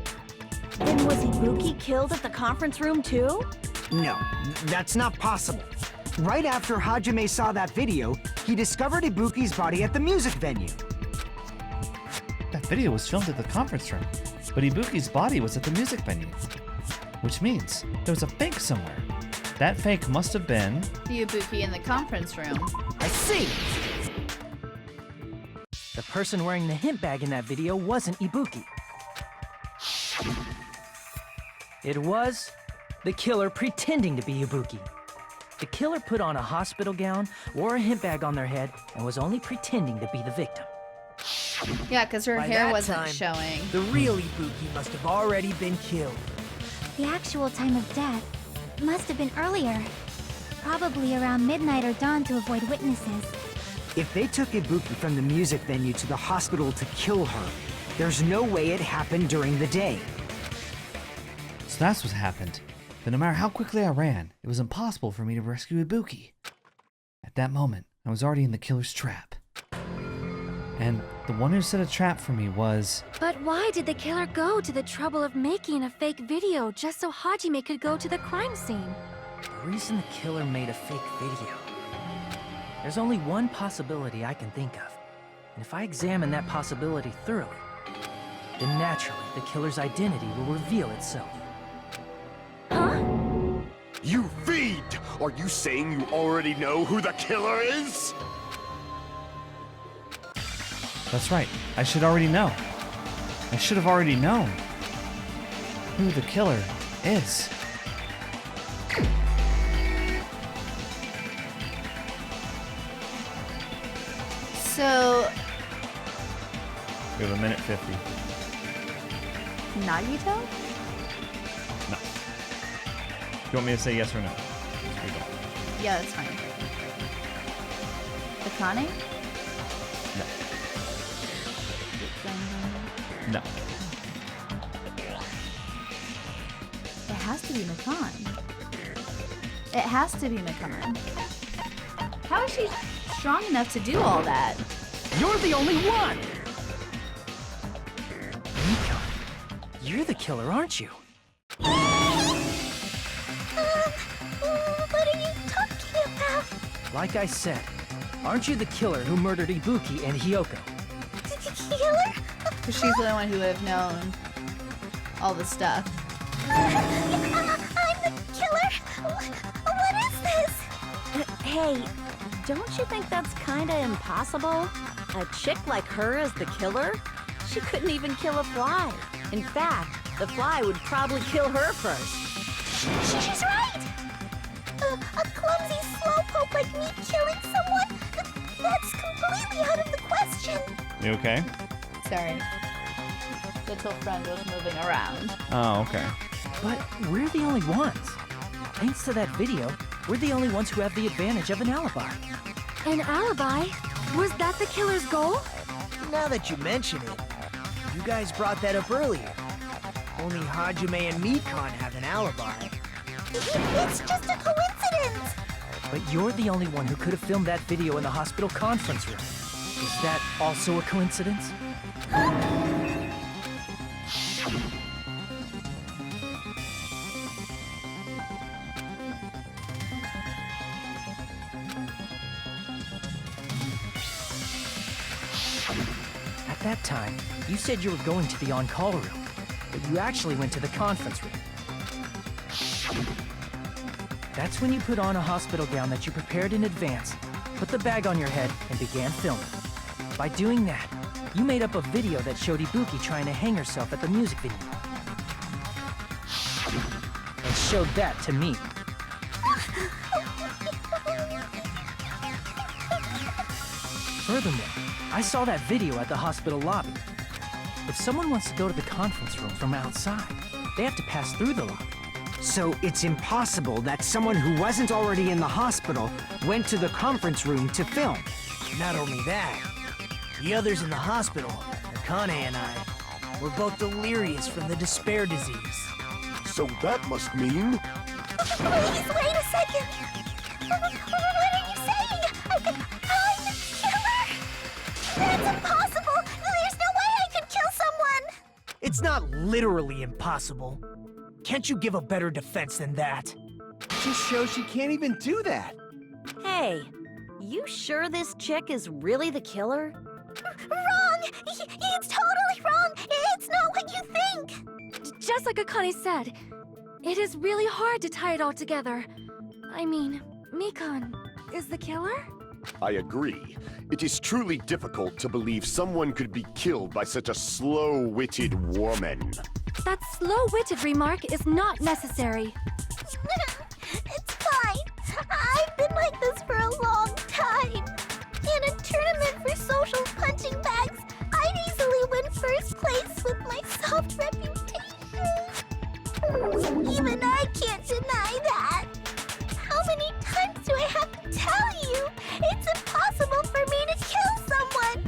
then was Ibuki killed at the conference room too? No, that's not possible. Right after Hajime saw that video, he discovered Ibuki's body at the music venue. That video was filmed at the conference room, but Ibuki's body was at the music venue. Which means there was a fake somewhere. That fake must have been The Ibuki in the conference room. I see! The person wearing the hint bag in that video wasn't Ibuki. It was the killer pretending to be Ibuki. The killer put on a hospital gown, wore a hint bag on their head, and was only pretending to be the victim. Yeah, because her By hair that wasn't time, showing. The real Ibuki must have already been killed. The actual time of death must have been earlier. Probably around midnight or dawn to avoid witnesses. If they took Ibuki from the music venue to the hospital to kill her, there's no way it happened during the day. So that's what happened. But no matter how quickly I ran, it was impossible for me to rescue Ibuki. At that moment, I was already in the killer's trap. And the one who set a trap for me was... But why did the killer go to the trouble of making a fake video just so Hajime could go to the crime scene? The reason the killer made a fake video. There's only one possibility I can think of. And if I examine that possibility thoroughly, then naturally the killer's identity will reveal itself. You fiend! Are you saying you already know who the killer is? That's right, I should already know. I should have already known who the killer is. So, We have a minute 50. Nagito? No. You want me to say yes or no? Yes, we don't. Yeah, that's fine. Akane? No. No. It has to be Makan. It has to be Makan. How is she strong enough to do all that? You're the only one! Mika, you're the killer, aren't you? What are you talking about? Like I said, aren't you the killer who murdered Ibuki and Hyoko? Killer? Because she's the only one who would have known all the stuff. I'm the killer? What is this? Hey, don't you think that's kinda impossible? A chick like her as the killer? She couldn't even kill a fly. In fact, the fly would probably kill her first. She's right! A clumsy slowpoke like me killing someone? That's completely out of the question. You okay? Sorry. Little friend was moving around. Oh, okay. But we're the only ones. Thanks to that video, we're the only ones who have the advantage of an alibi. An alibi? Was that the killer's goal? Now that you mention it, you guys brought that up earlier. Only Hajime and Mikan have an alibi. It's just a coincidence! But you're the only one who could have filmed that video in the hospital conference room. Is that also a coincidence? At that time, you said you were going to the on-call room, but you actually went to the conference room. That's when you put on a hospital gown that you prepared in advance, put the bag on your head, and began filming. By doing that, you made up a video that showed Ibuki trying to hang herself at the music video. And showed that to me. Furthermore, I saw that video at the hospital lobby. If someone wants to go to the conference room from outside, they have to pass through the lobby. So it's impossible that someone who wasn't already in the hospital went to the conference room to film. Not only that, the others in the hospital, Akane and I, were both delirious from the despair disease. So that must mean... Please, wait a second! What are you saying? I'm the killer? That's impossible! There's no way I could kill someone! It's not literally impossible. Can't you give a better defense than that? Just shows she can't even do that. Hey, you sure this chick is really the killer? Wrong! It's totally wrong! It's not what you think! Just like Akane said, it is really hard to tie it all together. I mean, Mikan is the killer? I agree. It is truly difficult to believe someone could be killed by such a slow-witted woman. That slow-witted remark is not necessary. It's fine. I've been like this for a long time. In a tournament for social punching bags, I'd easily win first place with my soft reputation. Even I can't deny that. How many times do I have to tell you? It's impossible for me to kill someone.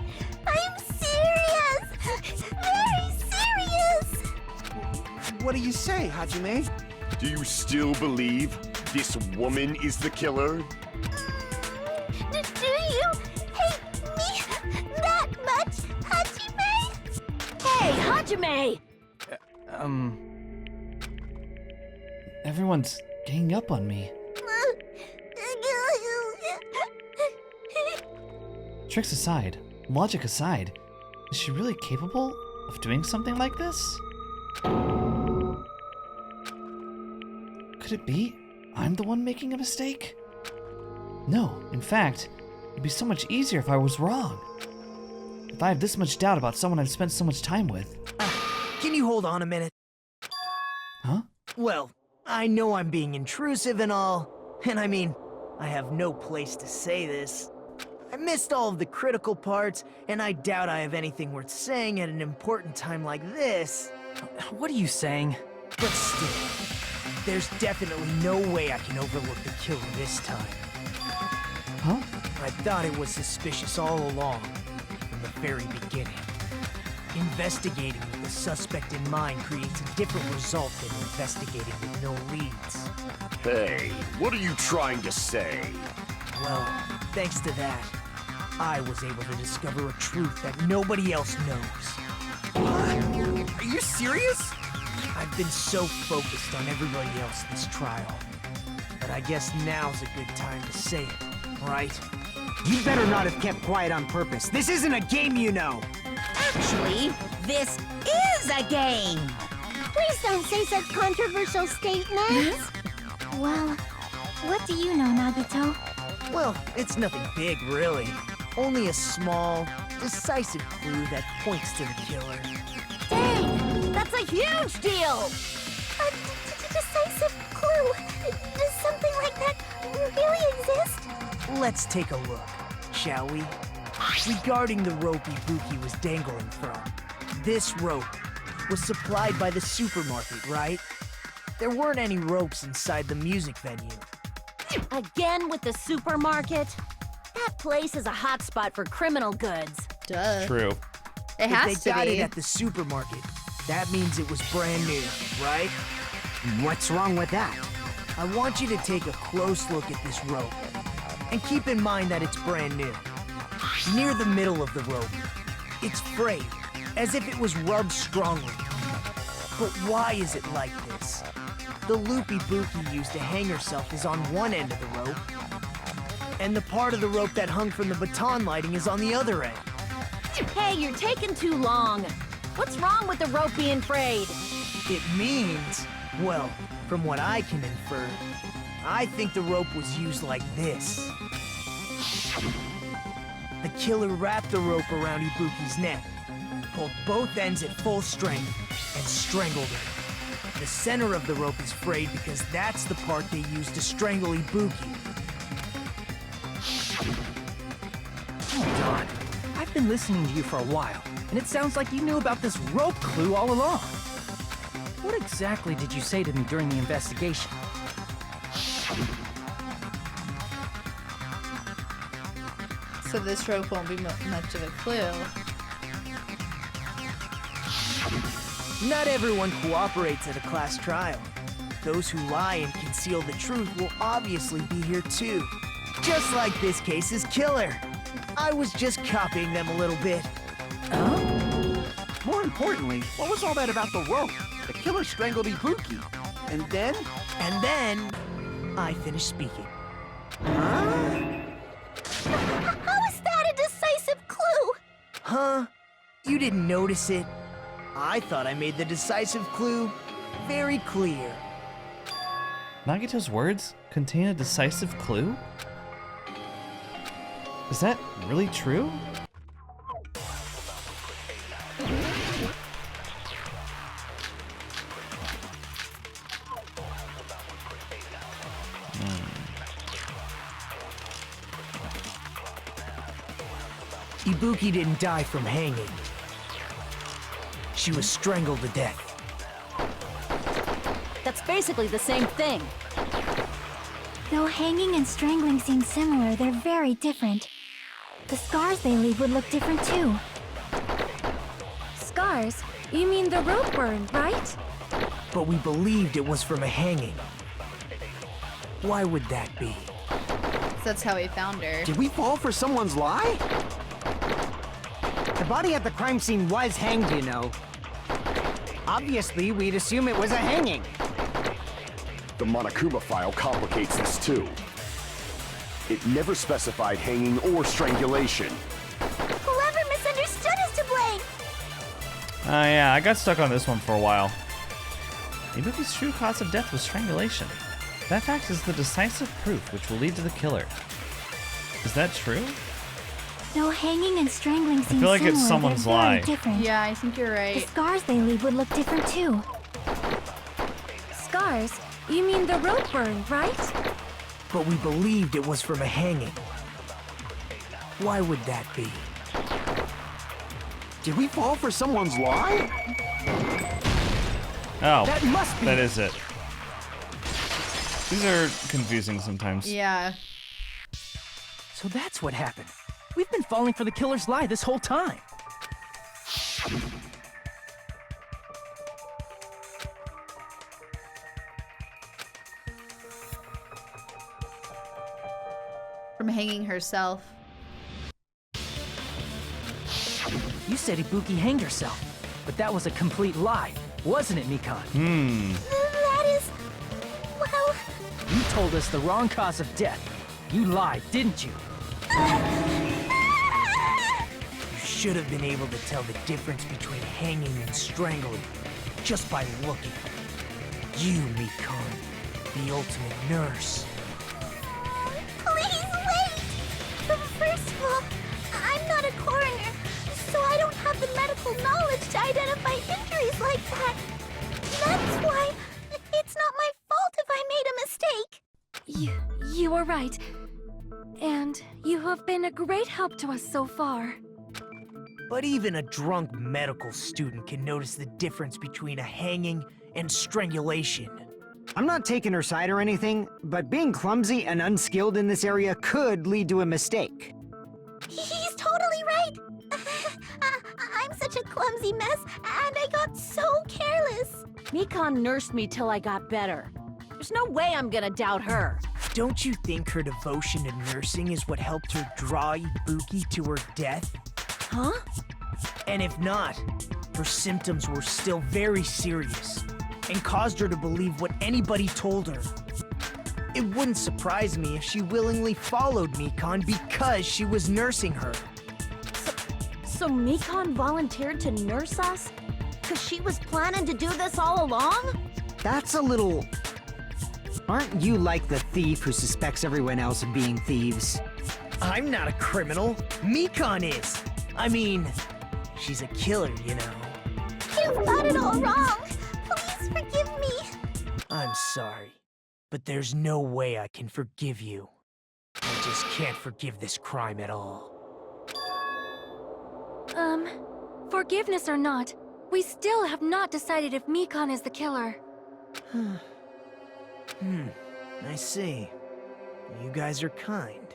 I'm serious. Very serious. What do you say, Hajime? Do you still believe this woman is the killer? Do you hate me that much, Hajime? Hey, Hajime! Everyone's ganging up on me. Tricks aside, logic aside, is she really capable of doing something like this? Could it be I'm the one making a mistake? No, in fact, it'd be so much easier if I was wrong. If I have this much doubt about someone I've spent so much time with. Can you hold on a minute? Huh? Well, I know I'm being intrusive and all, and I mean, I have no place to say this. I missed all of the critical parts, and I doubt I have anything worth saying at an important time like this. What are you saying? But still, there's definitely no way I can overlook the killer this time. Huh? I thought it was suspicious all along, from the very beginning. Investigating with the suspect in mind creates a different result than investigating with no leads. Hey, what are you trying to say? Well, thanks to that, I was able to discover a truth that nobody else knows. What? Are you serious? I've been so focused on everybody else this trial, but I guess now's a good time to say it, right? You better not have kept quiet on purpose. This isn't a game, you know. Actually, this is a game. Please don't say such controversial statements. Well, what do you know, Nagito? Well, it's nothing big, really. Only a small, decisive clue that points to the killer. Dang, that's a huge deal. A decisive clue. Does something like that really exist? Let's take a look, shall we? Regarding the rope Ibuki was dangling from, this rope was supplied by the supermarket, right? There weren't any ropes inside the music venue. Again with the supermarket? That place is a hotspot for criminal goods. Duh. True. It If has they to got be. it at the supermarket, that means it was brand new, right? What's wrong with that? I want you to take a close look at this rope. And keep in mind that it's brand new. Near the middle of the rope, it's frayed, as if it was rubbed strongly. But why is it like this? The loop Ibuki used to hang herself is on one end of the rope, and the part of the rope that hung from the baton lighting is on the other end. Hey, you're taking too long. What's wrong with the rope being frayed? It means, well, from what I can infer, I think the rope was used like this. The killer wrapped the rope around Ibuki's neck, pulled both ends at full strength, and strangled her. The center of the rope is frayed because that's the part they used to strangle Ibuki. Hold on. I've been listening to you for a while, and it sounds like you knew about this rope clue all along. What exactly did you say to me during the investigation? So this rope won't be much of a clue. Not everyone cooperates at a class trial. Those who lie and conceal the truth will obviously be here too. Just like this case's killer. I was just copying them a little bit. More importantly, what was all that about the rope? The killer strangled Ibuki. And then? And then, I finished speaking. Huh? How is that a decisive clue? Huh? You didn't notice it? I thought I made the decisive clue very clear. Nagito's words contain a decisive clue? Is that really true? Ibuki didn't die from hanging. She was strangled to death. That's basically the same thing. Though hanging and strangling seem similar, they're very different. The scars they leave would look different too. Scars? You mean the rope burn, right? But we believed it was from a hanging. Why would that be? That's how we found her. Did we fall for someone's lie? The body at the crime scene was hanged, you know. Obviously, we'd assume it was a hanging. The Monokuma file complicates this too. It never specified hanging or strangulation. Whoever misunderstood is to blame. Yeah, I got stuck on this one for a while. Ibuki's true cause of death was strangulation. That fact is the decisive proof which will lead to the killer. Is that true? Though hanging and strangling seem feel like similar, it's someone's they're very lie. different. Yeah, I think you're The right. scars they leave would look different too. Scars? You mean the rope burn, right? But we believed it was from a hanging. Why would that be? Did we fall for someone's lie? Oh, That must be that is it. These are confusing sometimes. Yeah. So that's what happened. We've been falling for the killer's lie this whole time. From hanging herself. You said Ibuki hanged herself, but that was a complete lie, wasn't it, Mikan? That is... well... You told us the wrong cause of death. You lied, didn't you? You should have been able to tell the difference between hanging and strangling just by looking. You, Mikan, the ultimate nurse. Please wait! First of all, I'm not a coroner, so I don't have the medical knowledge to identify injuries like that. That's why it's not my fault if I made a mistake. You are right. And you have been a great help to us so far. But even a drunk medical student can notice the difference between a hanging and strangulation. I'm not taking her side or anything, but being clumsy and unskilled in this area could lead to a mistake. He's totally right. I'm such a clumsy mess, and I got so careless. Mikan nursed me till I got better. There's no way I'm gonna doubt her. Don't you think her devotion to nursing is what helped her draw Ibuki to her death? Huh? And if not, her symptoms were still very serious and caused her to believe what anybody told her. It wouldn't surprise me if she willingly followed Mikan because she was nursing her. So Mikan volunteered to nurse us? 'Cause she was planning to do this all along? That's a little... Aren't you like the thief who suspects everyone else of being thieves? I'm not a criminal. Mikan is. I mean, she's a killer, you know. You've got it all wrong. Please forgive me. I'm sorry, but there's no way I can forgive you. I just can't forgive this crime at all. Forgiveness or not, we still have not decided if Mikan is the killer. I see. You guys are kind.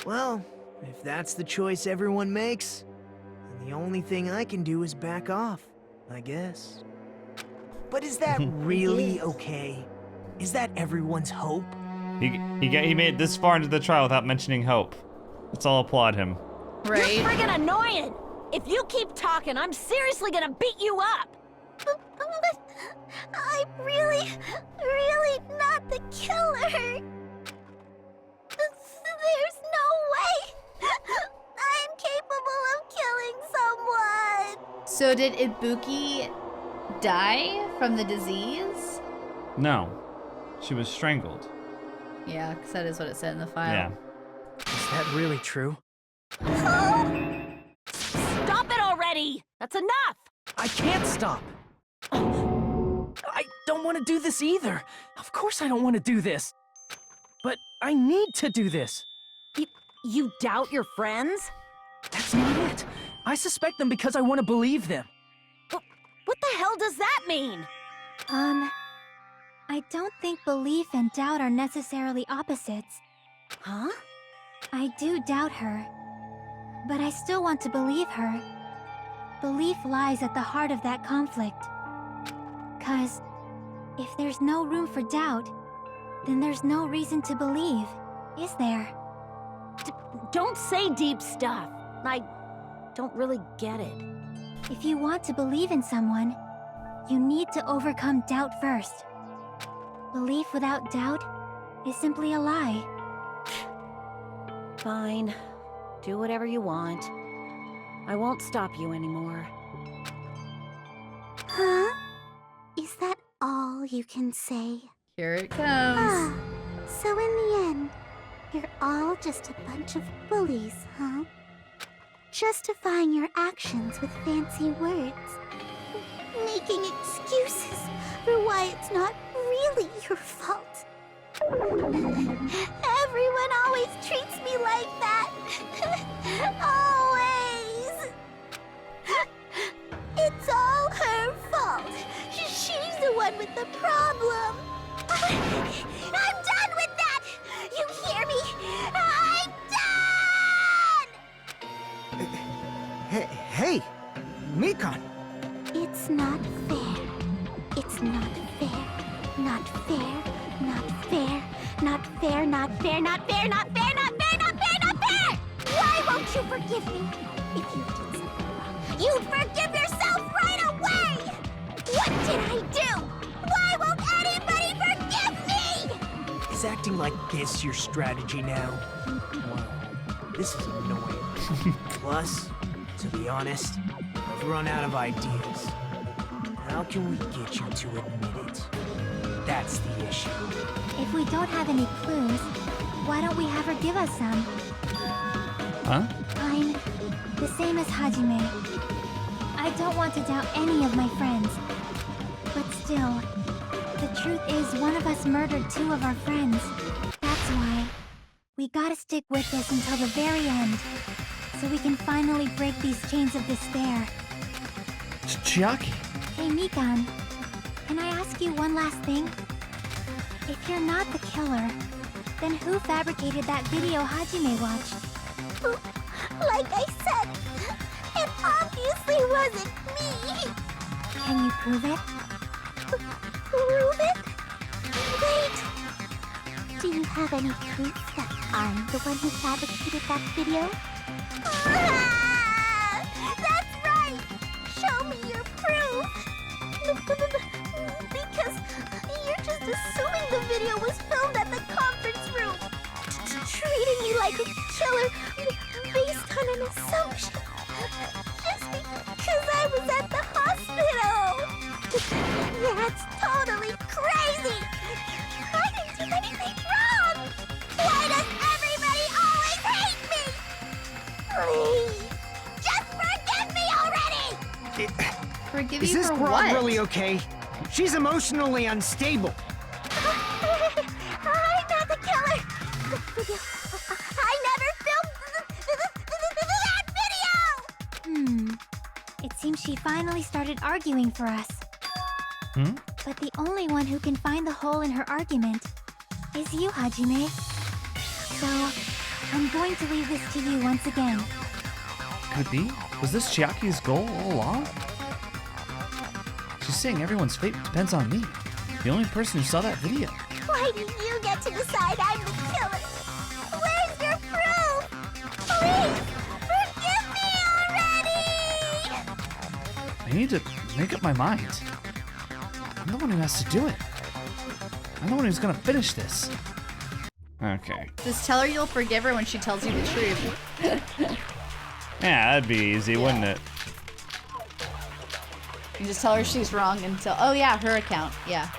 Well, if that's the choice everyone makes, then the only thing I can do is back off, I guess. But is that really okay? Is that everyone's hope? He made it this far into the trial without mentioning hope. Let's all applaud him. Right? You're friggin' annoying! If you keep talking, I'm seriously gonna beat you up! But I'm really not the killer. There's no way I'm capable of killing someone. So did Ibuki die from the disease? No. She was strangled. Yeah, because that is what it said in the file. Yeah. Is that really true? Stop it already! That's enough! I can't stop. I don't want to do this either. Of course I don't want to do this. But I need to do this. You doubt your friends? That's not it. I suspect them because I want to believe them. What the hell does that mean? I don't think belief and doubt are necessarily opposites. Huh? I do doubt her, but I still want to believe her. Belief lies at the heart of that conflict. 'Cause if there's no room for doubt, then there's no reason to believe, is there? Don't say deep stuff. I don't really get it. If you want to believe in someone, you need to overcome doubt first. Belief without doubt is simply a lie. Fine. Do whatever you want. I won't stop you anymore. Huh? Is that all you can say? Here it comes. So in the end, you're all just a bunch of bullies, huh? Justifying your actions with fancy words. Making excuses for why it's not really your fault. Everyone always treats me like that. Always. It's all her fault. She's the one with the problem. I'm done with that! You hear me? I'm done! Hey, Mikan. It's not fair. It's not fair. Not fair. Not fair. Not fair. Not fair. Not fair. Not fair. Not fair. Not fair. Not fair! Why won't you forgive me? If you did something wrong, you'd forgive yourself right away! What did I do? Why won't anybody forgive me? Is acting like this your strategy now? Well, this is annoying. Plus, to be honest, I've run out of ideas. How can we get you to admit it? That's the issue. If we don't have any clues, why don't we have her give us some? Huh? I'm the same as Hajime. I don't want to doubt any of my friends. But still, the truth is one of us murdered 2 of our friends. That's why we gotta stick with this until the very end, so we can finally break these chains of despair. Chiaki. Hey Mikan, can I ask you one last thing? If you're not the killer, then who fabricated that video Hajime watched? Like I said, it obviously wasn't me. Can you prove it? Prove it? Wait. Do you have any proof that I'm the one who fabricated that video? Ah, that's right! Show me your proof! Because you're just assuming the video was filmed at the conference room. Treating me like a killer based on an assumption. Just because I was at the hospital. That's totally crazy! I didn't do anything wrong! Why does everybody always hate me? Please, just forgive me already! Forgive Is you this for broad what? really okay? She's emotionally unstable. I'm not the killer! I never filmed that video! It seems she finally started arguing for us. But the only one who can find the hole in her argument is you, Hajime. So, I'm going to leave this to you once again. Could be. Was this Chiaki's goal all along? She's saying everyone's fate depends on me. The only person who saw that video. Why do you get to decide I'm the killer? Where's your proof? Please, forgive me already! I need to make up my mind. I'm the one who has to do it. I'm the one who's gonna finish this. Okay. Just tell her you'll forgive her when she tells you the truth. Yeah, that'd be easy, wouldn't it? You just tell her she's wrong until, oh yeah, her account, yeah.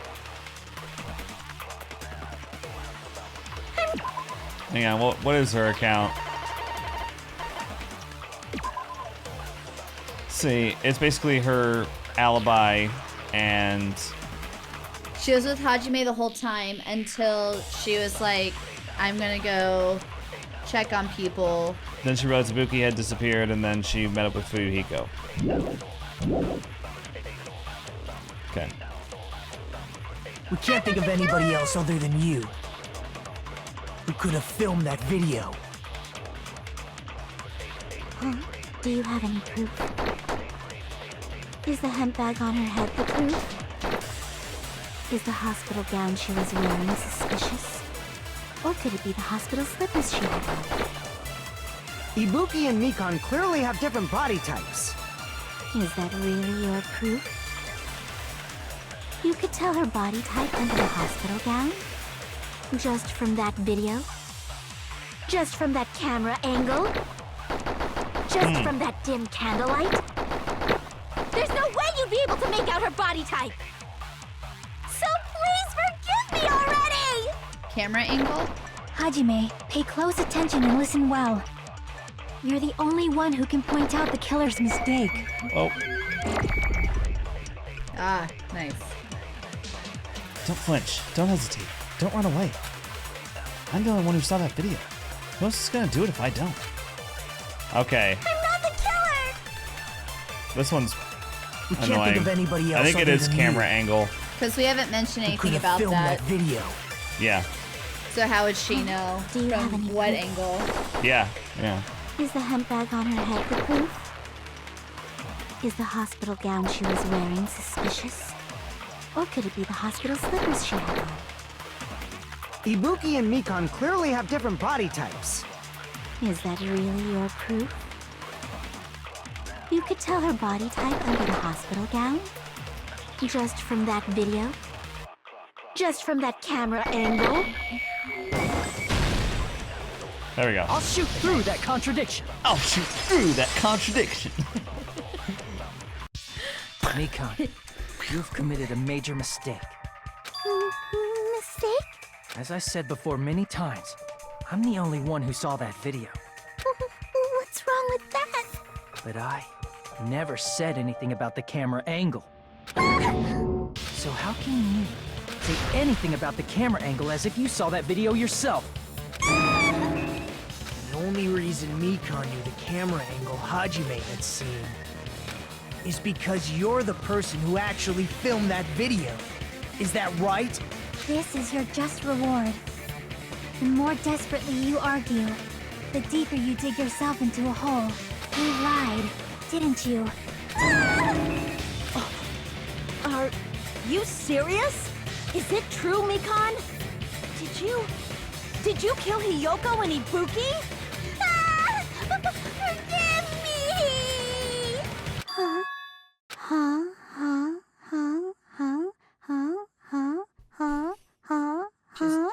Hang on, what is her account? See, it's basically her alibi, and She was with Hajime the whole time until she was like, I'm gonna go check on people. then she realized Ibuki had disappeared, and then she met up with Fuyuhiko. Okay. We can't think of anybody else other than you who could have filmed that video. Huh? Do you have any proof? Is the hemp bag on her head the proof? Is the hospital gown she was wearing suspicious? Or could it be the hospital slippers she had on? Ibuki and Mikan clearly have different body types. Is that really your proof? You could tell her body type under the hospital gown? Just from that video? Just from that camera angle? Just from that dim candlelight? There's no way you'd be able to make out her body type! So please forgive me already! Camera angle? Hajime, pay close attention and listen well. You're the only one who can point out the killer's mistake. Oh. Ah, nice. Don't flinch. Don't hesitate. Don't run away. I'm the only one who saw that video. Who else is gonna do it if I don't? Okay. I'm not the killer! This one's We can't annoying. think of anybody else. I think it other is than camera you. angle. Because we haven't mentioned Who anything could have about filmed that. that video? Yeah. So how would she know Do you have from any what proof? angle? Yeah. Yeah. Is the hemp bag on her head the proof? Is the hospital gown she was wearing suspicious? Or could it be the hospital slippers she had on? Ibuki and Mikan clearly have different body types. Is that really your proof? You could tell her body type under the hospital gown? Just from that video? Just from that camera angle? There we go. I'll shoot through that contradiction. I'll shoot through that contradiction. Mikan, you've committed a major mistake. Mistake? As I said before many times, I'm the only one who saw that video. What's wrong with that? But I never said anything about the camera angle. So how can you say anything about the camera angle as if you saw that video yourself? The only reason Mikan knew the camera angle Hajime had seen is because you're the person who actually filmed that video. Is that right? This is your just reward. The more desperately you argue, the deeper you dig yourself into a hole. You lied, didn't you? Are you serious? Is it true, Mikan? Did you kill Hiyoko and Ibuki? Forgive me! Huh?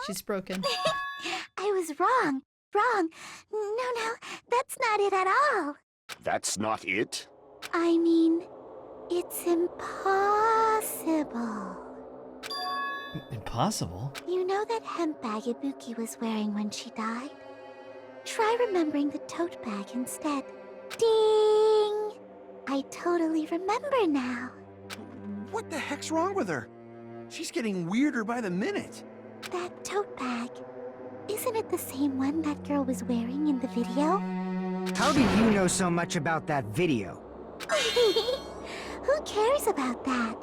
She's broken. I was wrong. Wrong. No, that's not it at all. That's not it? I mean, it's impossible. Impossible? You know that hemp bag Ibuki was wearing when she died? Try remembering the tote bag instead. Ding! I totally remember now. What the heck's wrong with her? She's getting weirder by the minute. That tote bag. Isn't it the same one that girl was wearing in the video? How do you know so much about that video? Who cares about that?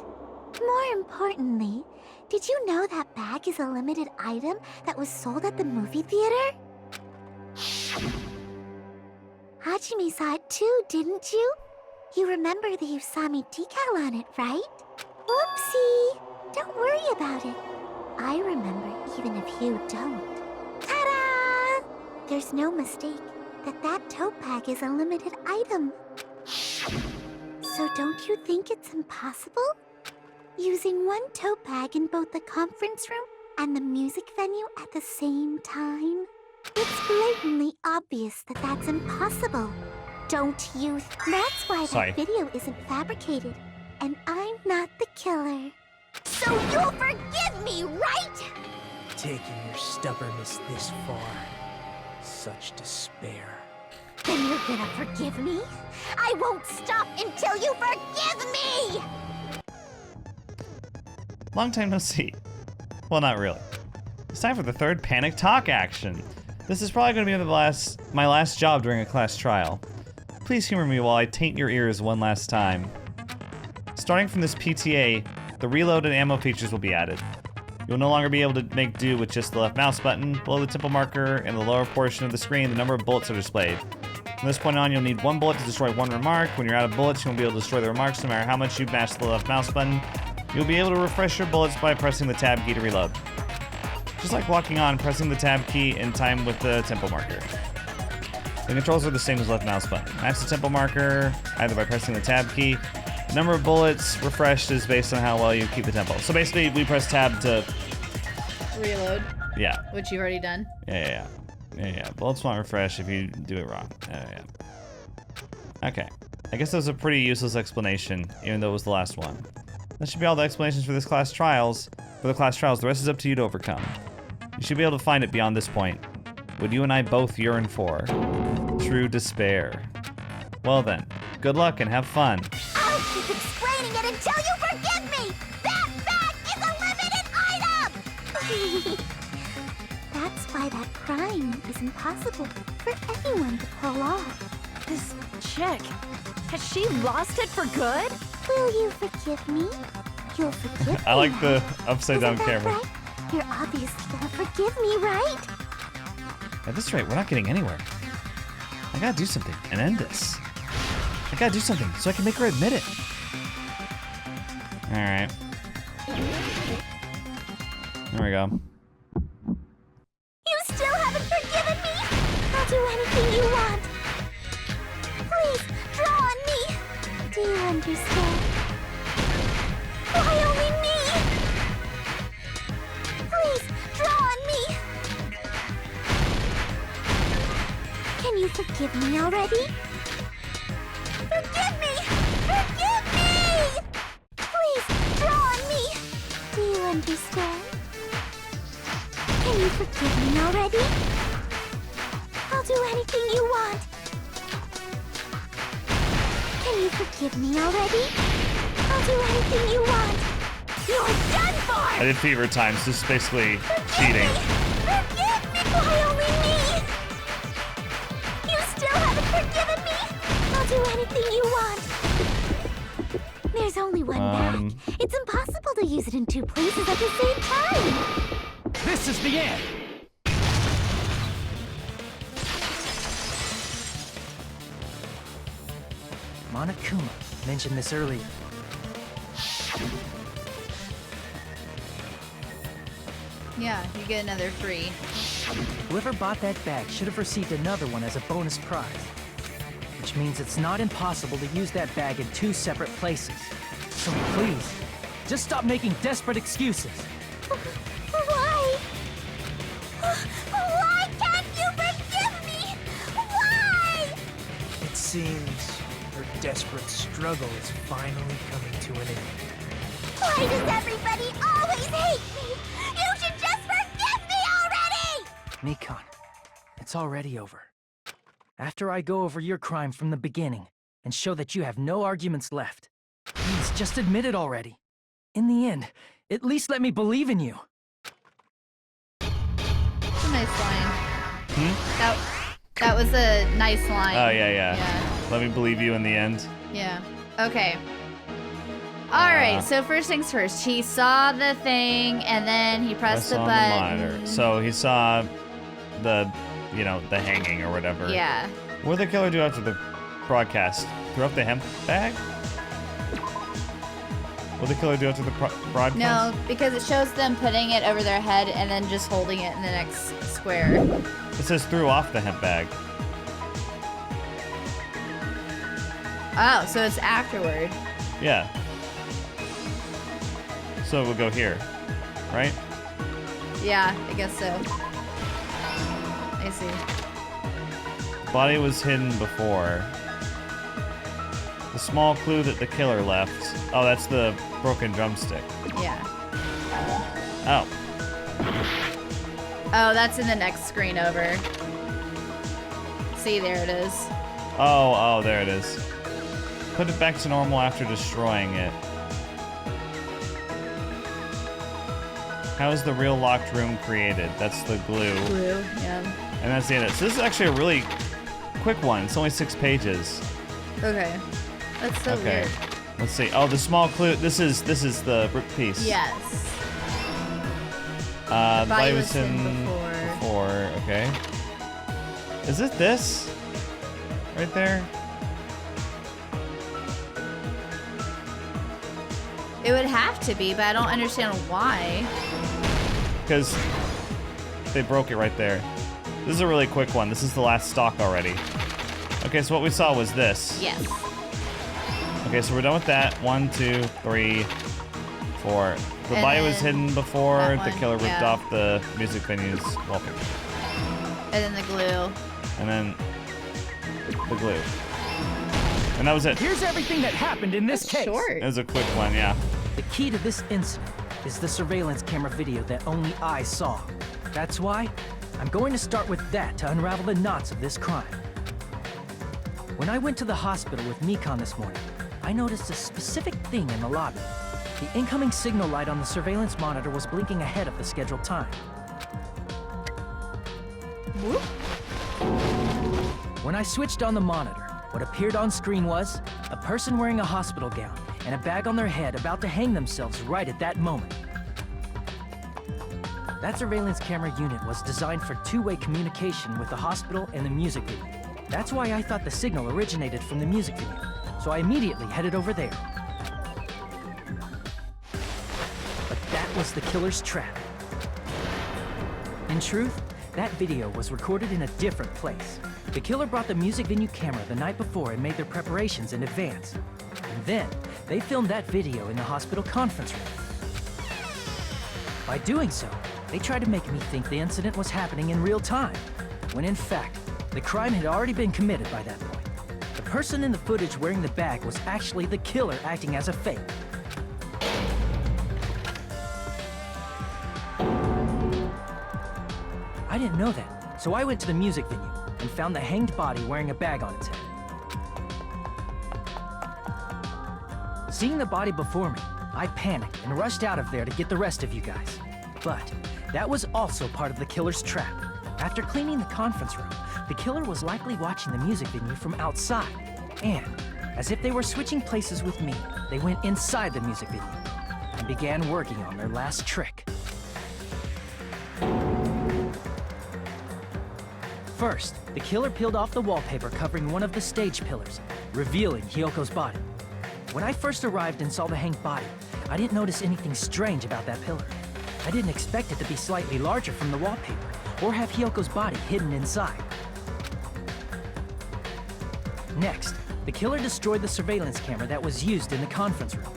More importantly, did you know that bag is a limited item that was sold at the movie theater? Hajime saw it too, didn't you? You remember the Usami decal on it, right? Whoopsie! Don't worry about it. I remember even if you don't. Ta-da! There's no mistake that that tote bag is a limited item. So don't you think it's impossible? Using one tote bag in both the conference room and the music venue at the same time? It's blatantly obvious that that's impossible. Don't you? That's why Sorry. that video isn't fabricated, and I'm not the killer. So you'll forgive me, right? Taking your stubbornness this far. Such despair. Then you're gonna forgive me? I won't stop until you forgive me! Long time no see. Well, not really. It's time for the third panic talk action. This is probably going to be my last job during a class trial. Please humor me while I taint your ears one last time. Starting from this PTA, the reload and ammo features will be added. You'll no longer be able to make do with just the left mouse button. Below the temple marker in the lower portion of the screen, the number of bullets are displayed. From this point on, you'll need one bullet to destroy one remark. When you're out of bullets, you won't be able to destroy the remarks no matter how much you mash the left mouse button. You'll be able to refresh your bullets by pressing the tab key to reload. Just like locking on, pressing the tab key in time with the tempo marker. The controls are the same as left mouse button. Match the tempo marker either by pressing the tab key. The number of bullets refreshed is based on how well you keep the tempo. So basically, we press tab to... Reload. Yeah. Which you've already done. Yeah. Bullets won't refresh if you do it wrong. Yeah. Okay. I guess that was a pretty useless explanation, even though it was the last one. That should be all the explanations for this class trials. For the class trials, the rest is up to you to overcome. You should be able to find it beyond this point. What you and I both yearn for. True despair. Well then, good luck and have fun. I'll keep explaining it until you forgive me! That bag is a limited item! That's why that crime is impossible for anyone to pull off. This chick, has she lost it for good? Will you forgive me? You'll forgive me. I like the upside down Isn't that camera. right? You're obviously gonna forgive me, right? At this rate, we're not getting anywhere. I gotta do something and end this. I gotta do something so I can make her admit it. Alright. There we go. You still haven't forgiven me? I'll do anything you want. Please, draw on me. Do you understand? Why only me? Please, draw on me. Can you forgive me already? Forgive me! Forgive me! Please, draw on me. Do you understand? Can you forgive me already? I'll do anything you want. Can you forgive me already? I'll do anything you want. You're done for! I did fever times. This is basically cheating. Forgive me! Why only me? You still haven't forgiven me? I'll do anything you want. There's only one bag. It's impossible to use it in two places at the same time. This is the end! Monokuma mentioned this earlier. Yeah, you get another 3. Whoever bought that bag should have received another one as a bonus prize. Which means it's not impossible to use that bag in 2 separate places. So please, just stop making desperate excuses. Why? Why can't you forgive me? Why? It seems her desperate struggle is finally coming to an end. Why does everybody always hate me? You should just forgive me already! Mikon, it's already over. After I go over your crime from the beginning and show that you have no arguments left, please just admit it already. In the end, at least let me believe in you. That's a nice line. That was a nice line. Oh, yeah. Let me believe you in the end. Yeah. Okay. Alright, so first things first. He saw the thing, and then he pressed the on button. monitor. So he saw the, the hanging or whatever. Yeah. What did the killer do after the broadcast? Threw up the hemp bag? What did the killer do after the broadcast? No, because it shows them putting it over their head and then just holding it in the next square. It says threw off the hemp bag. Oh, so it's afterward. Yeah. So we'll go here, right? Yeah, I guess so. I see. Body was hidden before. The small clue that the killer left. Oh, that's the broken drumstick. Yeah. Oh. Oh, that's in the next screen over. See, there it is. Oh, there it is. Put it back to normal after destroying it. How is the real locked room created? That's the glue. Glue, yeah. And that's the end of it. So this is actually a really quick one. It's only 6 pages. Okay. That's so weird. Let's see. Oh, the small clue. This is the brick piece. Yes. The body was hidden before. Okay. Is it this? Right there? It would have to be, but I don't understand why. Because they broke it right there. This is a really quick one. This is the last stock already. Okay, so what we saw was this. Yes. Okay, so we're done with that. 1, 2, 3, 4. The And body was then hidden before. that The one, killer ripped yeah. off the music venue's wallpaper. And then the glue. And then the glue. And that was it. Here's everything that happened in this case. It was a quick one, yeah. The key to this incident is the surveillance camera video that only I saw. That's why I'm going to start with that to unravel the knots of this crime. When I went to the hospital with Mikon this morning, I noticed a specific thing in the lobby. The incoming signal light on the surveillance monitor was blinking ahead of the scheduled time. When I switched on the monitor, what appeared on screen was a person wearing a hospital gown and a bag on their head about to hang themselves right at that moment. That surveillance camera unit was designed for two-way communication with the hospital and the music venue. That's why I thought the signal originated from the music venue, so I immediately headed over there. But that was the killer's trap. In truth, that video was recorded in a different place. The killer brought the music venue camera the night before and made their preparations in advance. And then, they filmed that video in the hospital conference room. By doing so, they tried to make me think the incident was happening in real time, when in fact, the crime had already been committed by that point. The person in the footage wearing the bag was actually the killer acting as a fake. I didn't know that, so I went to the music venue and found the hanged body wearing a bag on its head. Seeing the body before me, I panicked and rushed out of there to get the rest of you guys. But that was also part of the killer's trap. After cleaning the conference room, the killer was likely watching the music venue from outside. And, as if they were switching places with me, they went inside the music venue and began working on their last trick. First, the killer peeled off the wallpaper covering one of the stage pillars, revealing Hyoko's body. When I first arrived and saw the hanged body, I didn't notice anything strange about that pillar. I didn't expect it to be slightly larger from the wallpaper, or have Hyoko's body hidden inside. Next, the killer destroyed the surveillance camera that was used in the conference room.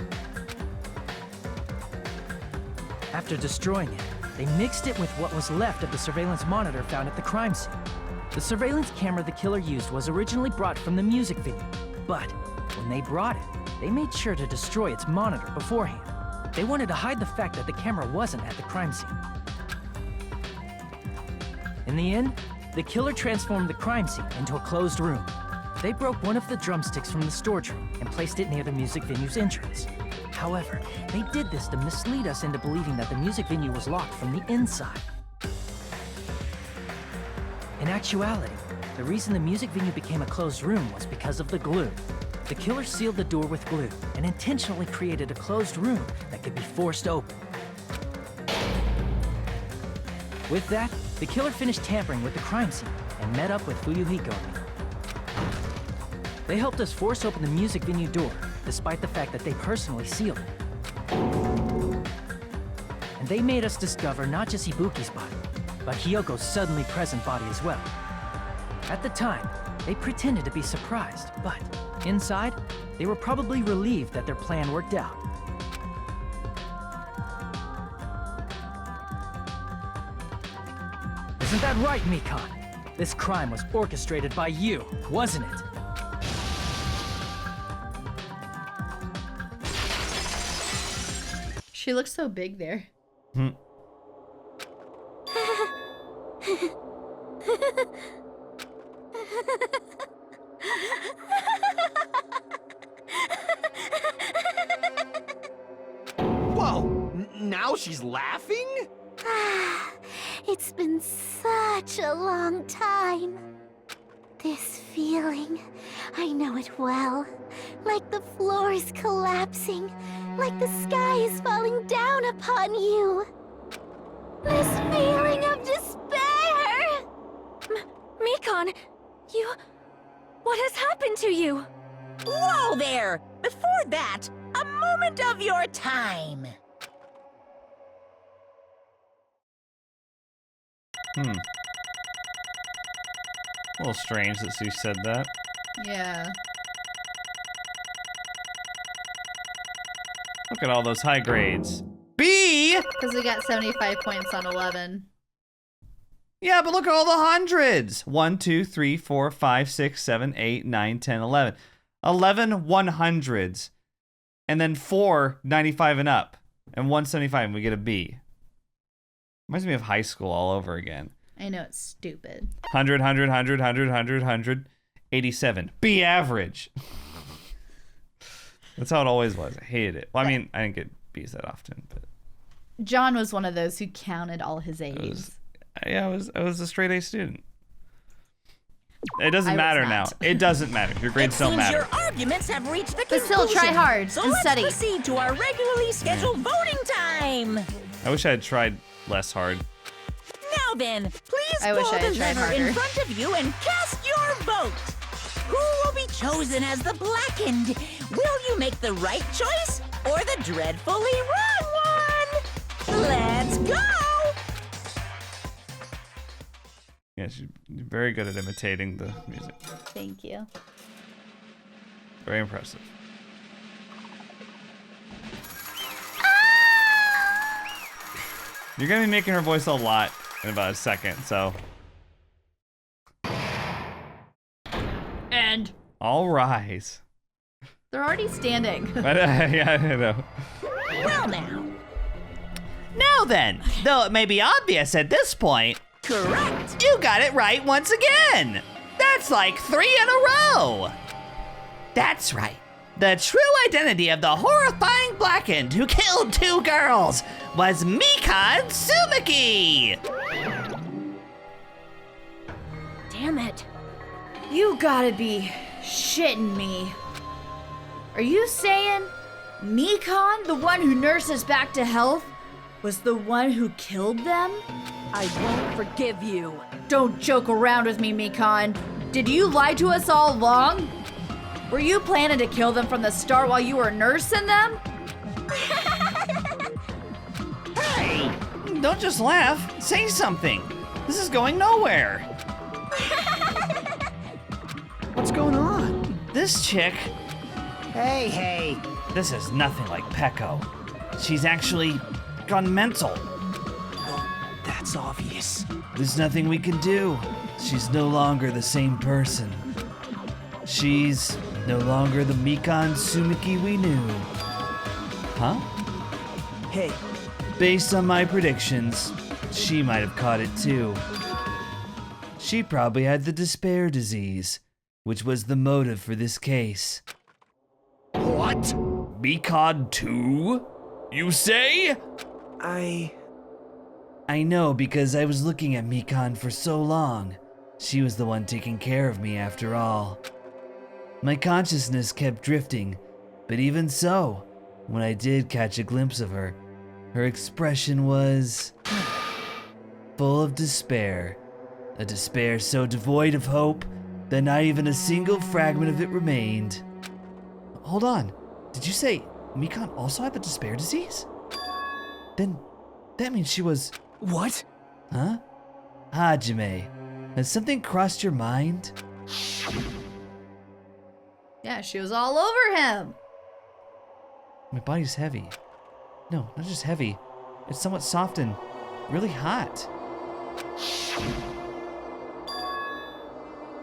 After destroying it, they mixed it with what was left of the surveillance monitor found at the crime scene. The surveillance camera the killer used was originally brought from the music venue, but when they brought it, they made sure to destroy its monitor beforehand. They wanted to hide the fact that the camera wasn't at the crime scene. In the end, the killer transformed the crime scene into a closed room. They broke one of the drumsticks from the storage room and placed it near the music venue's entrance. However, they did this to mislead us into believing that the music venue was locked from the inside. In actuality, the reason the music venue became a closed room was because of the glue. The killer sealed the door with glue and intentionally created a closed room that could be forced open. With that, the killer finished tampering with the crime scene and met up with Fuyuhiko and me. They helped us force open the music venue door, despite the fact that they personally sealed it. And they made us discover not just Ibuki's body, but Hyoko's suddenly present body as well. At the time, they pretended to be surprised, but inside, they were probably relieved that their plan worked out. Isn't that right, Mikan? This crime was orchestrated by you, wasn't it? She looks so big there. Whoa! Now she's laughing? It's been such a long time. This feeling, I know it well. Like the floor is collapsing, like the sky is falling down upon you. This feeling of despair! Mikan, what has happened to you? Whoa there! Before that, a moment of your time. A little strange that Sue said that. Yeah. Look at all those high grades. B! Because we got 75 points on 11. Yeah, but look at all the hundreds. 1, 2, 3, 4, 5, 6, 7, 8, 9, 10, 11. 11 100s. And then 4 95 and up. And 175 and we get a B. Reminds me of high school all over again. I know, it's stupid. 100, 100, 100, 100, 100, 100, 87. B average. That's how it always was. I hated it. Well, I mean, I didn't get B's that often, but John was one of those who counted all his A's. I was a straight A student. It doesn't I was matter now. not. It doesn't matter. Your grades don't Seems matter. your arguments have reached a But still, conclusion. try hard so and let's study. proceed to our regularly scheduled voting time. I wish I had tried less hard. Now then, please I wish pull I had the tried lever in harder. front of you and cast your vote. Who will be chosen as the blackened? Will you make the right choice or the dreadfully wrong one? Let's go! Yeah, she's very good at imitating the music. Thank you. Very impressive. You're gonna be making her voice a lot in about a second, so. And All rise. they're already standing. Yeah, I know. Well now. Now then, though it may be obvious at this point, Correct. you got it right once again. That's like 3 in a row. That's right. The true identity of the horrifying blackened who killed 2 girls was Mikan Sumiki. Damn it. You gotta be shitting me. Are you saying Mikan, the one who nurses back to health, was the one who killed them? I won't forgive you. Don't joke around with me, Mikan. Did you lie to us all along? Were you planning to kill them from the start while you were nursing them? Hey, don't just laugh. Say something. This is going nowhere. What's going on? This chick, Hey. this is nothing like Pecco. She's actually gone mental. That's obvious. There's nothing we can do. She's no longer the same person. She's no longer the Mikan Sumiki we knew. Huh? Hey, Based on my predictions, she might have caught it too. She probably had the despair disease, which was the motive for this case. What? Mikan too? You say? I know because I was looking at Mikan for so long. She was the one taking care of me after all. My consciousness kept drifting, but even so, when I did catch a glimpse of her, her expression was full of despair. A despair so devoid of hope that not even a single fragment of it remained. Hold on, did you say Mikan also had the despair disease? Then that means she was... what? Huh? Hajime, has something crossed your mind? Yeah, she was all over him. My body's heavy. No, not just heavy. It's somewhat soft and really hot.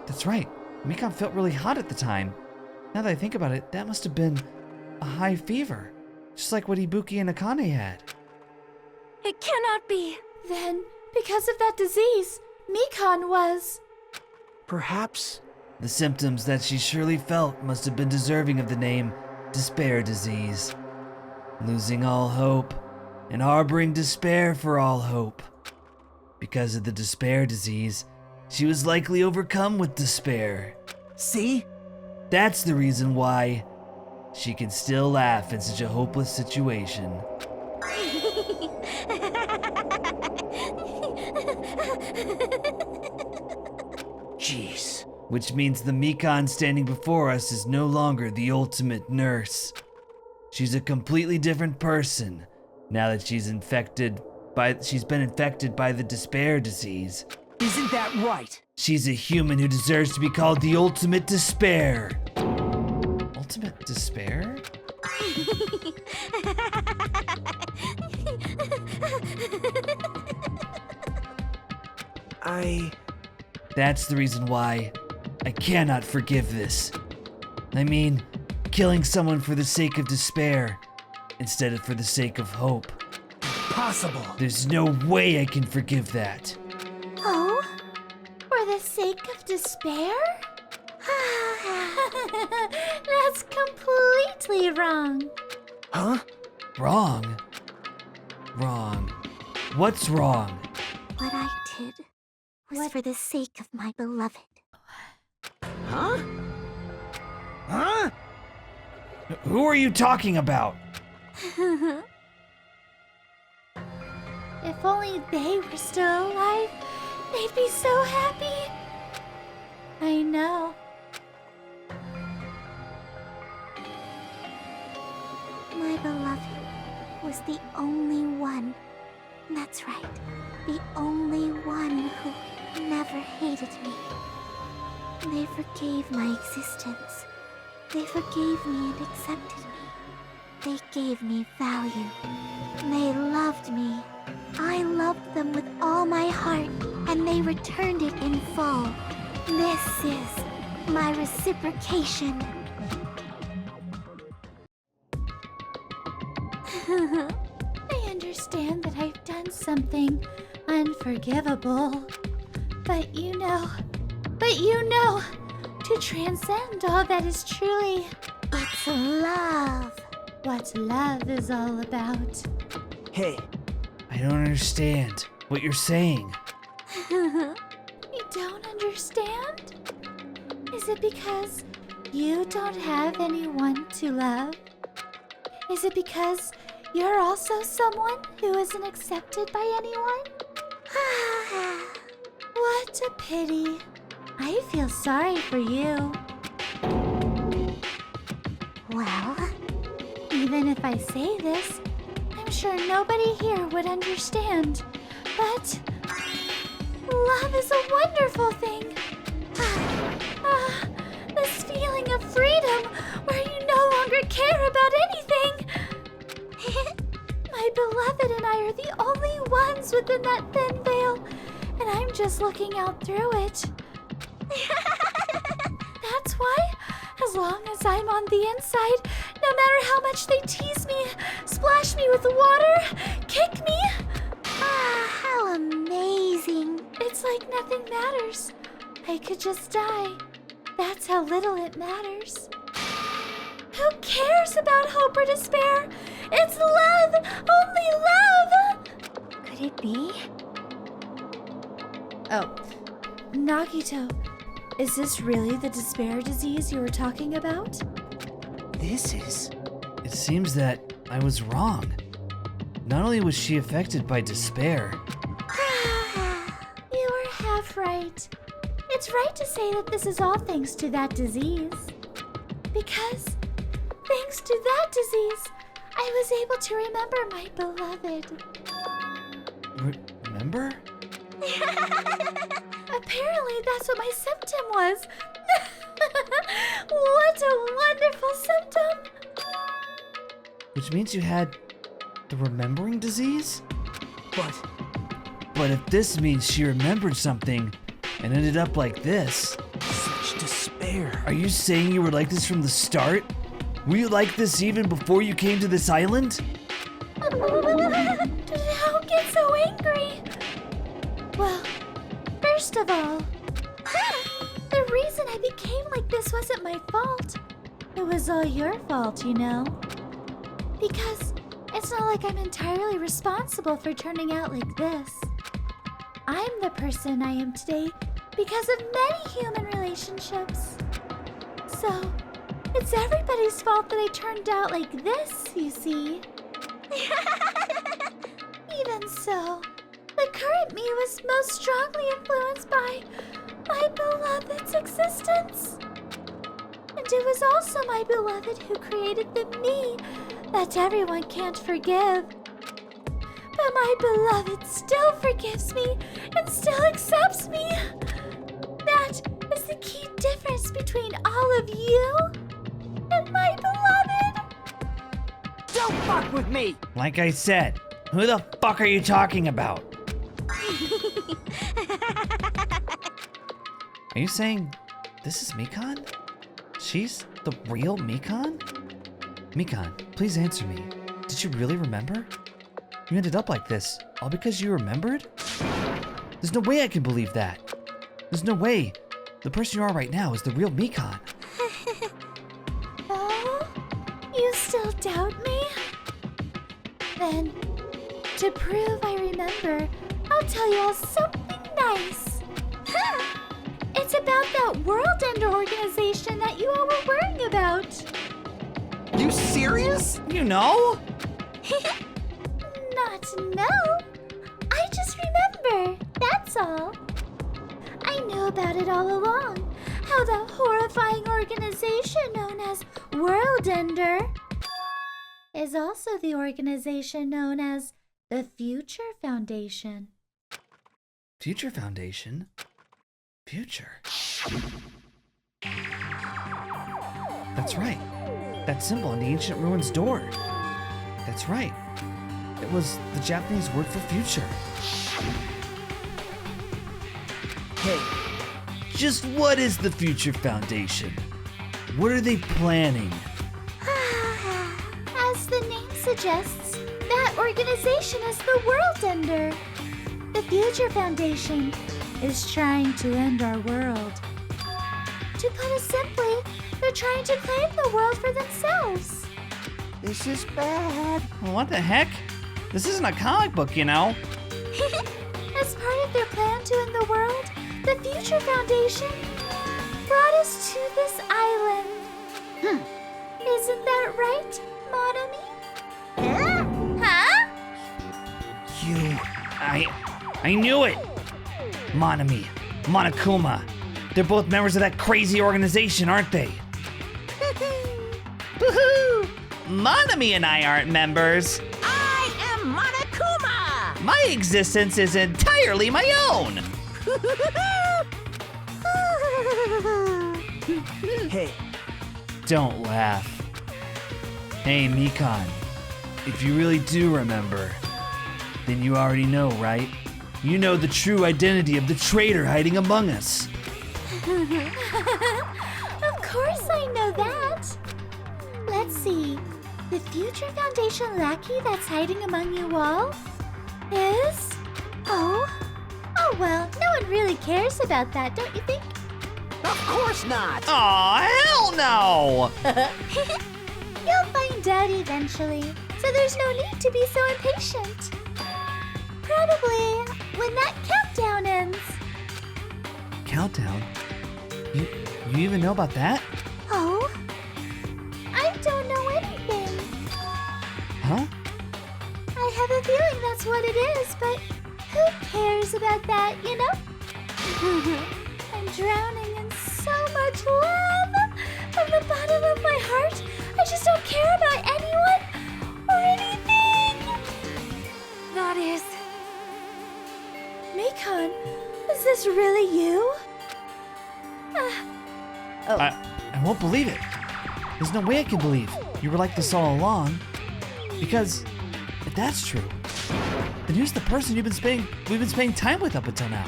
That's right. Mikan felt really hot at the time. Now that I think about it, that must have been a high fever. Just like what Ibuki and Akane had. It cannot be. Then, because of that disease, Mikan was... Perhaps. The symptoms that she surely felt must have been deserving of the name despair disease. Losing all hope and harboring despair for all hope. Because of the despair disease, she was likely overcome with despair. See? That's the reason why she can still laugh in such a hopeless situation. Jeez. Which means the Mikan standing before us is no longer the ultimate nurse. She's a completely different person now that she's been infected by the despair disease. Isn't that right? She's a human who deserves to be called the ultimate despair. Ultimate despair? That's the reason why I cannot forgive this. I mean, killing someone for the sake of despair instead of for the sake of hope. Possible. There's no way I can forgive that. Oh? For the sake of despair? That's completely wrong. Huh? Wrong? Wrong. What's wrong? What I did was for the sake of my beloved. Huh? Huh? Who are you talking about? If only they were still alive, they'd be so happy. I know. My beloved was the only one. That's right. The only one who never hated me. They forgave my existence. They forgave me and accepted me. They gave me value. They loved me. I loved them with all my heart, and they returned it in full. This is my reciprocation. I understand that I've done something unforgivable. But you know, to transcend all that is truly... It's love. What love is all about. Hey. I don't understand what you're saying. You don't understand? Is it because you don't have anyone to love? Is it because you're also someone who isn't accepted by anyone? What a pity. I feel sorry for you. Well, even if I say this, I'm sure nobody here would understand. But love is a wonderful thing. This feeling of freedom where you no longer care about anything. My beloved and I are the only ones within that thin veil, and I'm just looking out through it. That's why, as long as I'm on the inside, no matter how much they tease me, splash me with water, kick me... how amazing. It's like nothing matters. I could just die. That's how little it matters. Who cares about hope or despair? It's love! Only love! Could it be? Oh, Nagito, is this really the despair disease you were talking about? This is... It seems that I was wrong. Not only was she affected by despair... You were half right. It's right to say that this is all thanks to that disease. Because, thanks to that disease, I was able to remember my beloved. Remember? Apparently, that's what my symptom was. What a wonderful symptom! Which means you had the remembering disease? But if this means she remembered something and ended up like this... Such despair. Are you saying you were like this from the start? Were you like this even before you came to this island? Don't get so angry. Well, first of all, the reason I became like this wasn't my fault. It was all your fault, you know. Because it's not like I'm entirely responsible for turning out like this. I'm the person I am today because of many human relationships. So, it's everybody's fault that I turned out like this, you see. Even so, the current me was most strongly influenced by my beloved's existence. And it was also my beloved who created the me that everyone can't forgive. But my beloved still forgives me and still accepts me. That is the key difference between all of you and my beloved. Don't fuck with me! Like I said, who the fuck are you talking about? Are you saying this is Mikan? She's the real Mikan? Mikan, please answer me. Did you really remember? You ended up like this, all because you remembered? There's no way I can believe that. There's no way the person you are right now is the real Mikan. Oh? You still doubt me? Then, to prove I remember, I'll tell you all something nice. It's It's about that World Ender organization that you all were worrying about. You serious? You know? Not know. I just remember, that's all. I knew about it all along. How the horrifying organization known as World Ender is also the organization known as the Future Foundation. Future Foundation? Future? That's right. That symbol on the ancient ruins door. That's right. It was the Japanese word for future. Hey, just what is the Future Foundation? What are they planning? As the name suggests, that organization is the World Ender. The Future Foundation is trying to end our world. To put it simply, they're trying to claim the world for themselves. This is bad. Well, what the heck? This isn't a comic book, you know. As part of their plan to end the world, the Future Foundation brought us to this island. Isn't that right, Monomi? Huh? I knew it! Monami, Monokuma. They're both members of that crazy organization, aren't they? Woohoo! Monami and I aren't members. I am Monokuma! My existence is entirely my own. Hey, Don't laugh. Hey, Mikan. If you really do remember, then you already know, right? You know the true identity of the traitor hiding among us. Of course I know that. Let's see. The Future Foundation lackey that's hiding among you all is... Oh well, no one really cares about that, don't you think? of course not. Aw, hell no! You'll find out eventually, so there's no need to be so impatient. Probably when that countdown ends. Countdown? You even know about that? Oh? I don't know anything. Huh? I have a feeling that's what it is, but who cares about that, you know? I'm drowning in so much love. From the bottom of my heart, I just don't care about anyone or anything. That is... Mikan, is this really you? I won't believe it. There's no way I can believe you were like this all along. Because if that's true, then who's the person we've been spending time with up until now?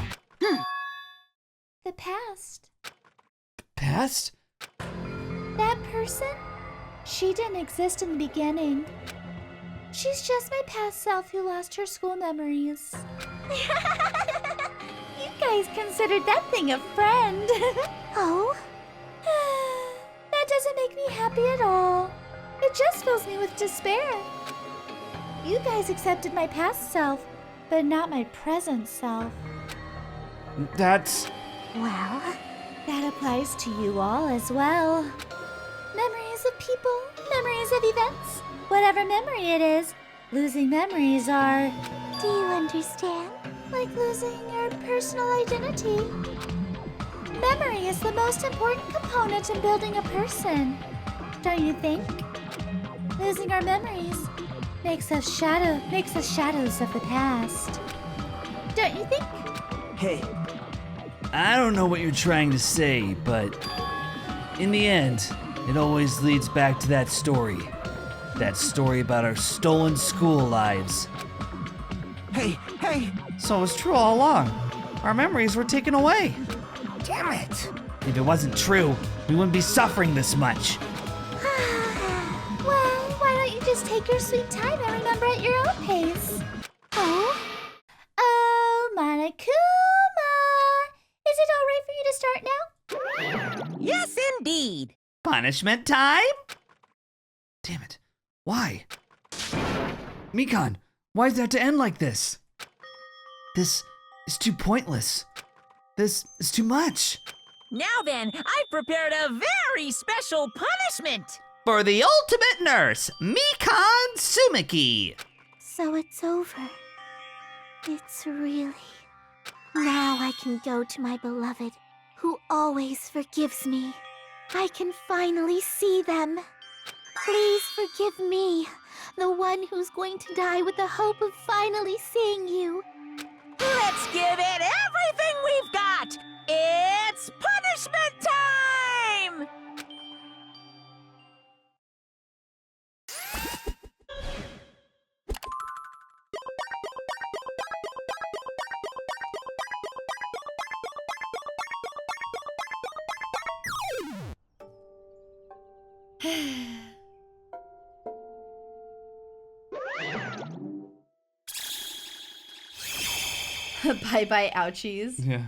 The past. Past? That person? She didn't exist in the beginning. She's just my past self who lost her school memories. You guys considered that thing a friend. Oh? That doesn't make me happy at all. It just fills me with despair. You guys accepted my past self, but not my present self. That's... Well, that applies to you all as well. Memories of people, memories of events, whatever memory it is, losing memories are... Do you understand? Like losing your personal identity. Memory is the most important component in building a person. Don't you think? Losing our memories makes us shadows of the past. Don't you think? Hey, I don't know what you're trying to say, but in the end, it always leads back to that story. That story about our stolen school lives. hey! So it was true all along. Our memories were taken away. Damn it! If it wasn't true, we wouldn't be suffering this much. Well, why don't you just take your sweet time and remember at your own pace? Oh, Monokuma! Is it all right for you to start now? Yes, indeed. Punishment time? Damn it. Why? Mikan, why is that to end like this? This is too pointless. This is too much. Now then, I've prepared a very special punishment. For the ultimate nurse, Mikan Sumiki. So it's over. It's really... Now I can go to my beloved, who always forgives me. I can finally see them. Please forgive me, the one who's going to die with the hope of finally seeing you. Let's give it everything we've got. It's punishment time! Bye-bye, ouchies. Yeah.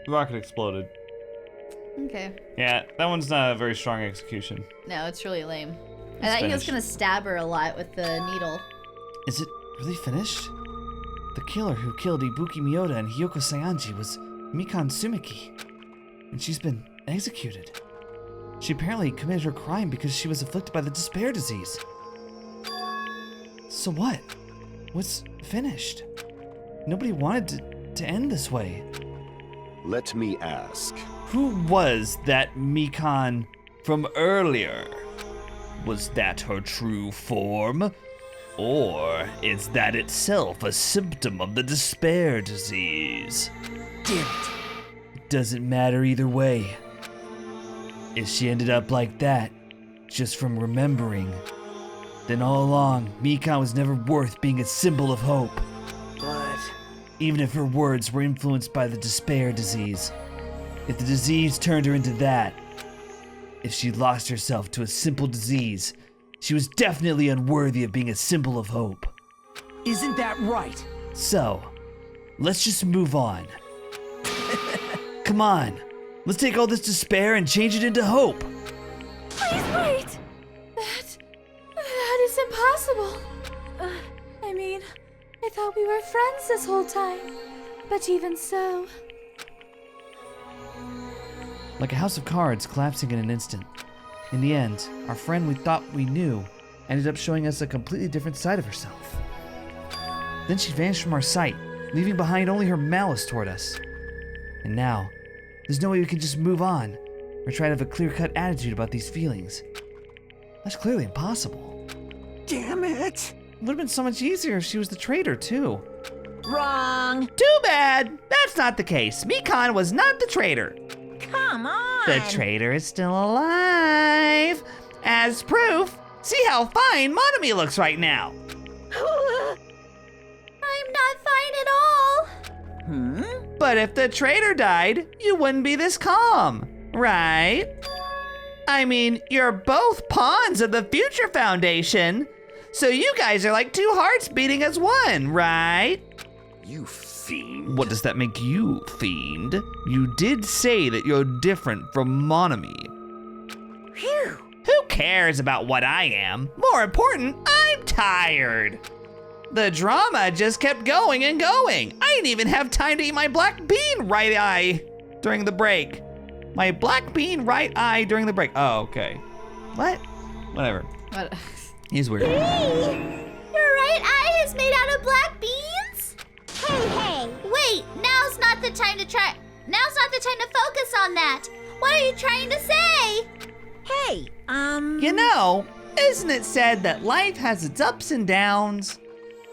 The rocket exploded. Okay. Yeah, that one's not a very strong execution. No, it's really lame. I It's thought he was finished. gonna stab her a lot with the needle. Is it really finished? The killer who killed Ibuki Miyoda and Kyoko Saionji was Mikan Sumiki, and she's been executed. She apparently committed her crime because she was afflicted by the despair disease. So what? What's finished? Nobody wanted to end this way. Let me ask. Who was that Mikan from earlier? Was that her true form? Or is that itself a symptom of the despair disease? Damn it. It doesn't matter either way. If she ended up like that, just from remembering, then all along, Mikan was never worth being a symbol of hope. But... Even if her words were influenced by the despair disease, if the disease turned her into that, if she lost herself to a simple disease, she was definitely unworthy of being a symbol of hope. Isn't that right? So, let's just move on. Come on, let's take all this despair and change it into hope. Please wait! That is impossible. I mean, I thought we were friends this whole time. But even so... Like a house of cards collapsing in an instant. In the end, our friend we thought we knew ended up showing us a completely different side of herself. Then she vanished from our sight, leaving behind only her malice toward us. And now, there's no way we can just move on, or try to have a clear-cut attitude about these feelings. That's clearly impossible. Damn it! It would have been so much easier if she was the traitor, too. Wrong. Too bad. That's not the case. Mikan was not the traitor. Come on. The traitor is still alive. As proof, see how fine Monami looks right now. I'm not fine at all. But if the traitor died, you wouldn't be this calm, right? I mean, you're both pawns of the Future Foundation, so you guys are like two hearts beating as one, right? You fiend. What does that make you, fiend? You did say that you're different from Monami. Phew. Who cares about what I am? More important, I'm tired. The drama just kept going and going. I didn't even have time to eat my black bean right eye during the break. My black bean right eye during the break. Oh, okay. What? Whatever. What? He's weird. Hey! Your right eye is made out of black beans? Hey! Wait, now's not the time to focus on that. What are you trying to say? Hey, You know, isn't it said that life has its ups and downs?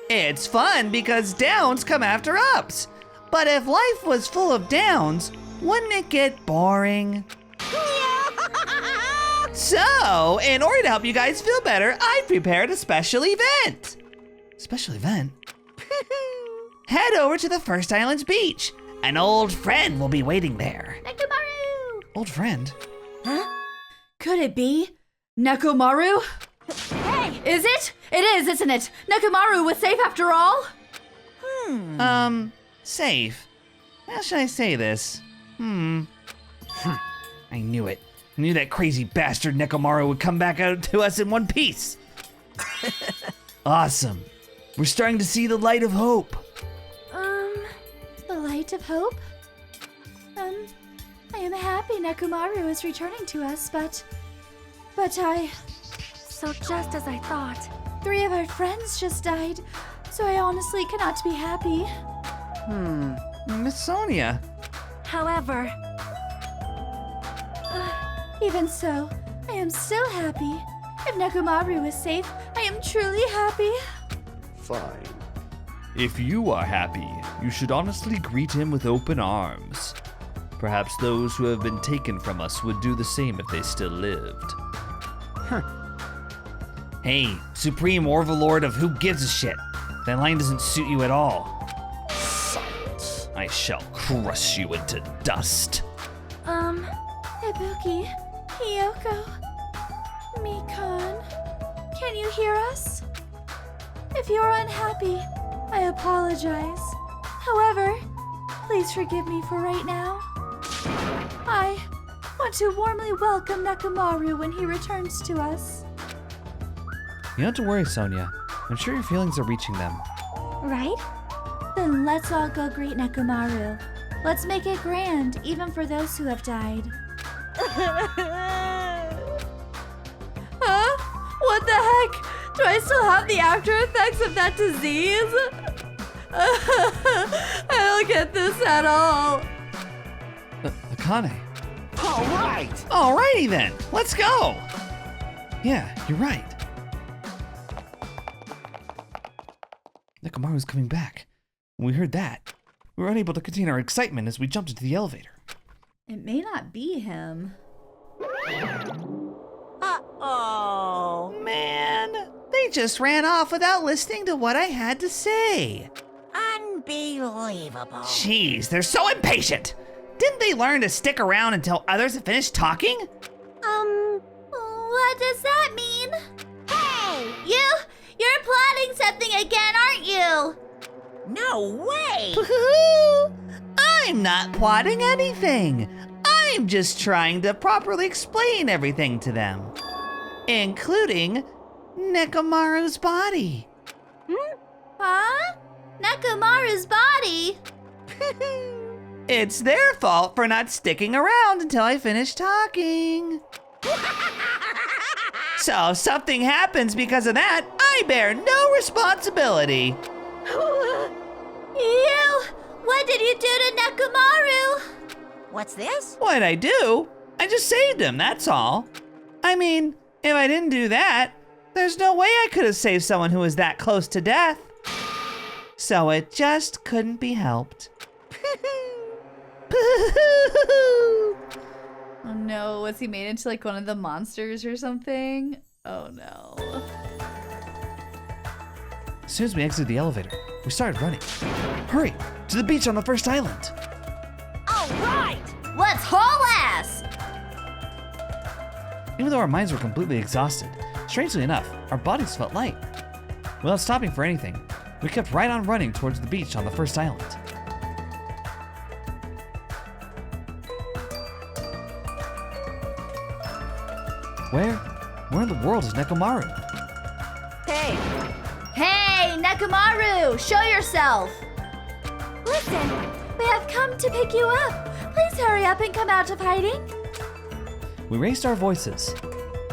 It's fun because downs come after ups. But if life was full of downs, wouldn't it get boring? So, in order to help you guys feel better, I prepared a special event. Special event? Head over to the First Island's beach. An old friend will be waiting there. Nekomaru! Old friend? Huh? Could it be Nekomaru? Hey! Is it? It is, isn't it? Nekomaru was safe after all? Safe. How should I say this? I knew it. I knew that crazy bastard Nekomaru would come back out to us in one piece. Awesome. We're starting to see the light of hope. The light of hope? I am happy Nekomaru is returning to us, but I... So just as I thought. 3 of our friends just died, so I honestly cannot be happy. Miss Sonia. However, Even so, I am still happy. If Nekomaru is safe, I am truly happy. Fine. If you are happy, you should honestly greet him with open arms. Perhaps those who have been taken from us would do the same if they still lived. Hey, Supreme Overlord of Who Gives a Shit. That line doesn't suit you at all. Silence. I shall crush you into dust. Ibuki, Kyoko, Mikan, can you hear us? If you're unhappy, I apologize. However, please forgive me for right now. I want to warmly welcome Nekomaru when he returns to us. You don't have to worry, Sonia. I'm sure your feelings are reaching them. Right? Then let's all go greet Nekomaru. Let's make it grand, even for those who have died. Huh? What the heck? Do I still have the after effects of that disease? I don't get this at all. Akane. All right! Alrighty then, let's go. Yeah, you're right. Nekomaru's coming back. When we heard that, we were unable to contain our excitement as we jumped into the elevator. It may not be him. Uh-oh. Man, they just ran off without listening to what I had to say. Unbelievable. Jeez, they're so impatient. Didn't they learn to stick around until others have finished talking? What does that mean? Hey, you're plotting something again, aren't you? No way. I'm not plotting anything. I'm just trying to properly explain everything to them, including Nekomaru's body. Huh? Nekomaru's body? It's their fault for not sticking around until I finish talking. So if something happens because of that, I bear no responsibility. What did you do to Nekomaru? What's this? What'd I do? I just saved him, that's all. I mean, if I didn't do that, there's no way I could have saved someone who was that close to death. So it just couldn't be helped. Oh no, was he made into like one of the monsters or something? Oh no. As soon as we exited the elevator, we started running. Hurry, to the beach on the first island. All right. Let's haul ass! Even though our minds were completely exhausted, strangely enough, our bodies felt light. Without stopping for anything, we kept right on running towards the beach on the first island. Where in the world is Nekomaru? Hey. Hey, Nekomaru, show yourself! Listen, we have come to pick you up. Please hurry up and come out of hiding. We raised our voices.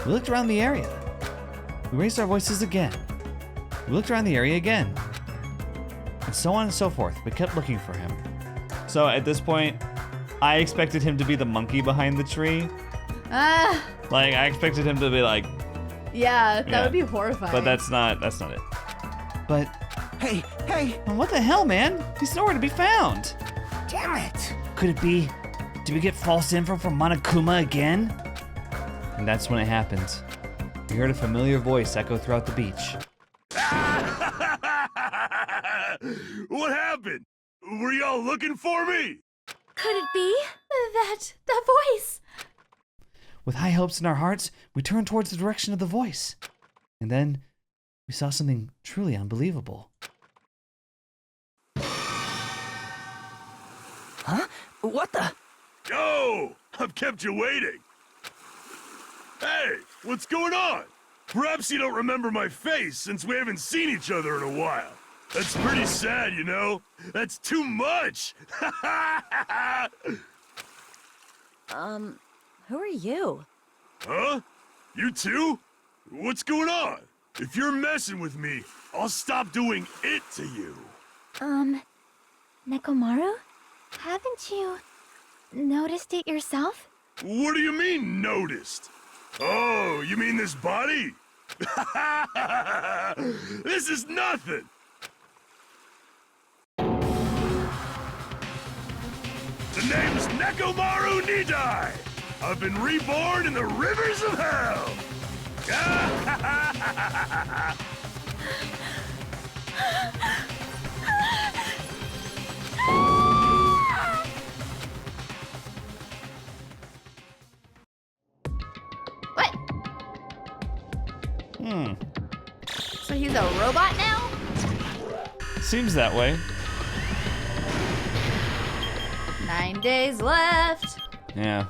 We looked around the area. We raised our voices again. We looked around the area again. And so on and so forth. We kept looking for him. So at this point, I expected him to be the monkey behind the tree. Like, I expected him to be like... Yeah, that would be horrifying. But that's not it. But... Hey! What the hell, man? He's nowhere to be found. Damn it! Could it be? Did we get false info from Monokuma again? And that's when it happened. We heard a familiar voice echo throughout the beach. What happened? Were y'all looking for me? Could it be? That voice. With high hopes in our hearts, we turned towards the direction of the voice. And then we saw something truly unbelievable. Huh? What the? Yo! I've kept you waiting. Hey, what's going on? Perhaps you don't remember my face since we haven't seen each other in a while. That's pretty sad, you know? That's too much! Who are you? Huh? You too? What's going on? If you're messing with me, I'll stop doing it to you. Nekomaru? Haven't you noticed it yourself? What do you mean, noticed? Oh, you mean this body? This is nothing! The name's Nekomaru Nidai! I've been reborn in the rivers of hell! What? So he's a robot now? Seems that way. 9 days left. Yeah.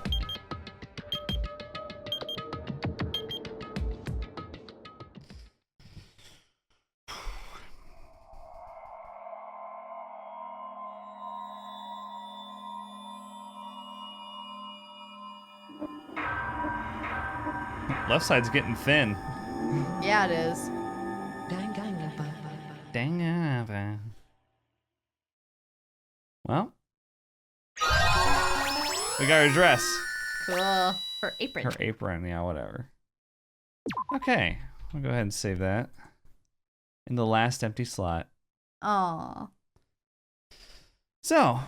Left side's getting thin. Yeah, it is. Danganronpa. Well, we got her dress. Cool. Her apron. Her apron, yeah, whatever. Okay, we'll go ahead and save that in the last empty slot. Aw. So,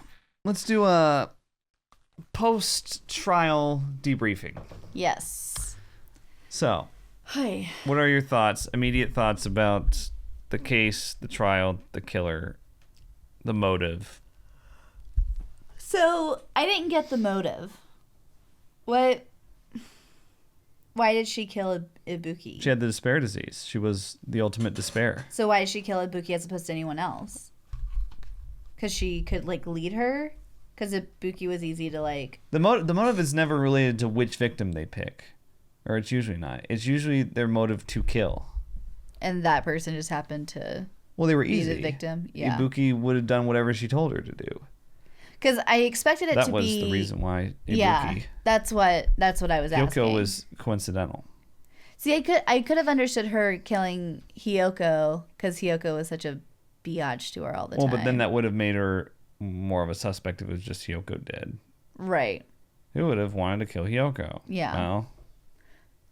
let's do a post-trial debriefing. Yes. So, Hi. what are your thoughts, immediate thoughts about the case, the trial, the killer, the motive? So, I didn't get the motive. What? Why did she kill Ibuki? She had the despair disease. She was the ultimate despair. So why did she kill Ibuki as opposed to anyone else? Because she could, like, lead her? Because Ibuki was easy to, like... The motive is never related to which victim they pick. Or it's usually not. It's usually their motive to kill. And that person just happened to... Well, they were be easy. the victim. Yeah. Ibuki would have done whatever she told her to do. Because I expected it to be... That was the reason why Ibuki... Yeah, that's what I was asking. Hyoko was coincidental. See, I could have understood her killing Hyoko because Hyoko was such a biatch to her all the time. Well, but then that would have made her more of a suspect if it was just Hyoko dead. Right. Who would have wanted to kill Hyoko? Yeah. Well,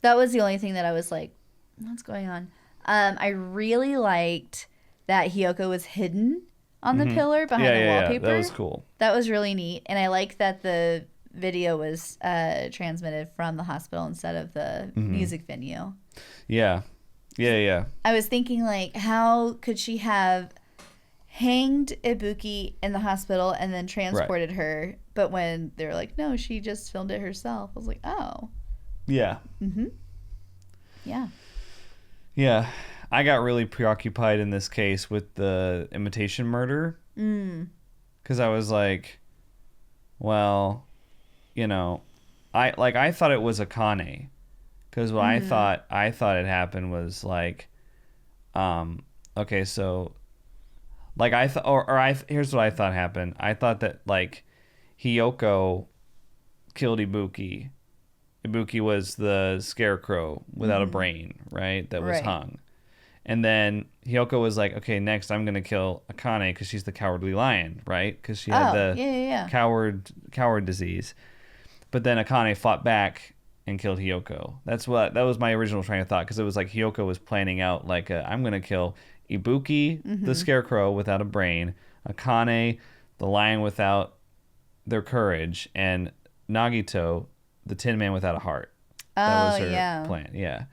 that was the only thing that I was like, what's going on? I really liked that Hyoko was hidden on the pillar behind the wallpaper. Yeah, that was cool. That was really neat. And I like that the video was transmitted from the hospital instead of the music venue. Yeah. Yeah. I was thinking, like, how could she have hanged Ibuki in the hospital and then transported her? But when they were like, no, she just filmed it herself. I was like, oh. Yeah. Yeah. Yeah. I got really preoccupied in this case with the imitation murder. Because I was like, well, you know, I thought it was Akane. Because what I thought it happened was like, okay, so, like here's what I thought happened. I thought that, like, Hyoko killed Ibuki. Ibuki was the scarecrow without a brain, right? That was hung. And then Hyoko was like, okay, next I'm going to kill Akane because she's the cowardly lion, right? Because she had the coward disease. But then Akane fought back and killed Hyoko. That was my original train of thought, because it was like Hyoko was planning out like I'm going to kill Ibuki, the scarecrow without a brain, Akane, the lion without their courage, and Nagito, the Tin Man without a heart. That was Oh, her yeah. plan. Yeah.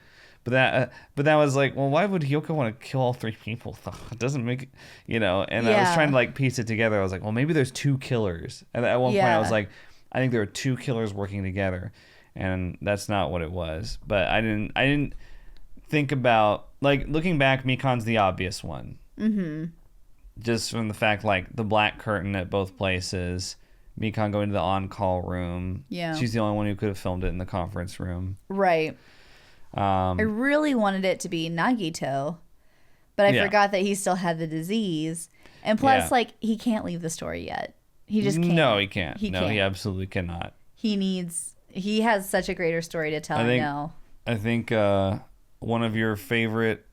But that was like, well, why would Kyoko want to kill all 3 people? It doesn't make, and I was Yeah. trying to like piece it together. I was like, well, maybe there's 2 killers. And at one point I was Yeah. like, I think there were 2 killers working together, and that's not what it was. But I didn't think about, like, looking back, Mikan's the obvious one. Mm-hmm. Just from the fact, like, the black curtain at both places, Mikan going to the on-call room. Yeah. She's the only one who could have filmed it in the conference room. Right. I really wanted it to be Nagito, but I Yeah. forgot that he still had the disease. And plus, Yeah. like, he can't leave the story yet. He just can't. No, he can't. He No, can't. he absolutely cannot. He has such a greater story to tell now. I think one of your favorite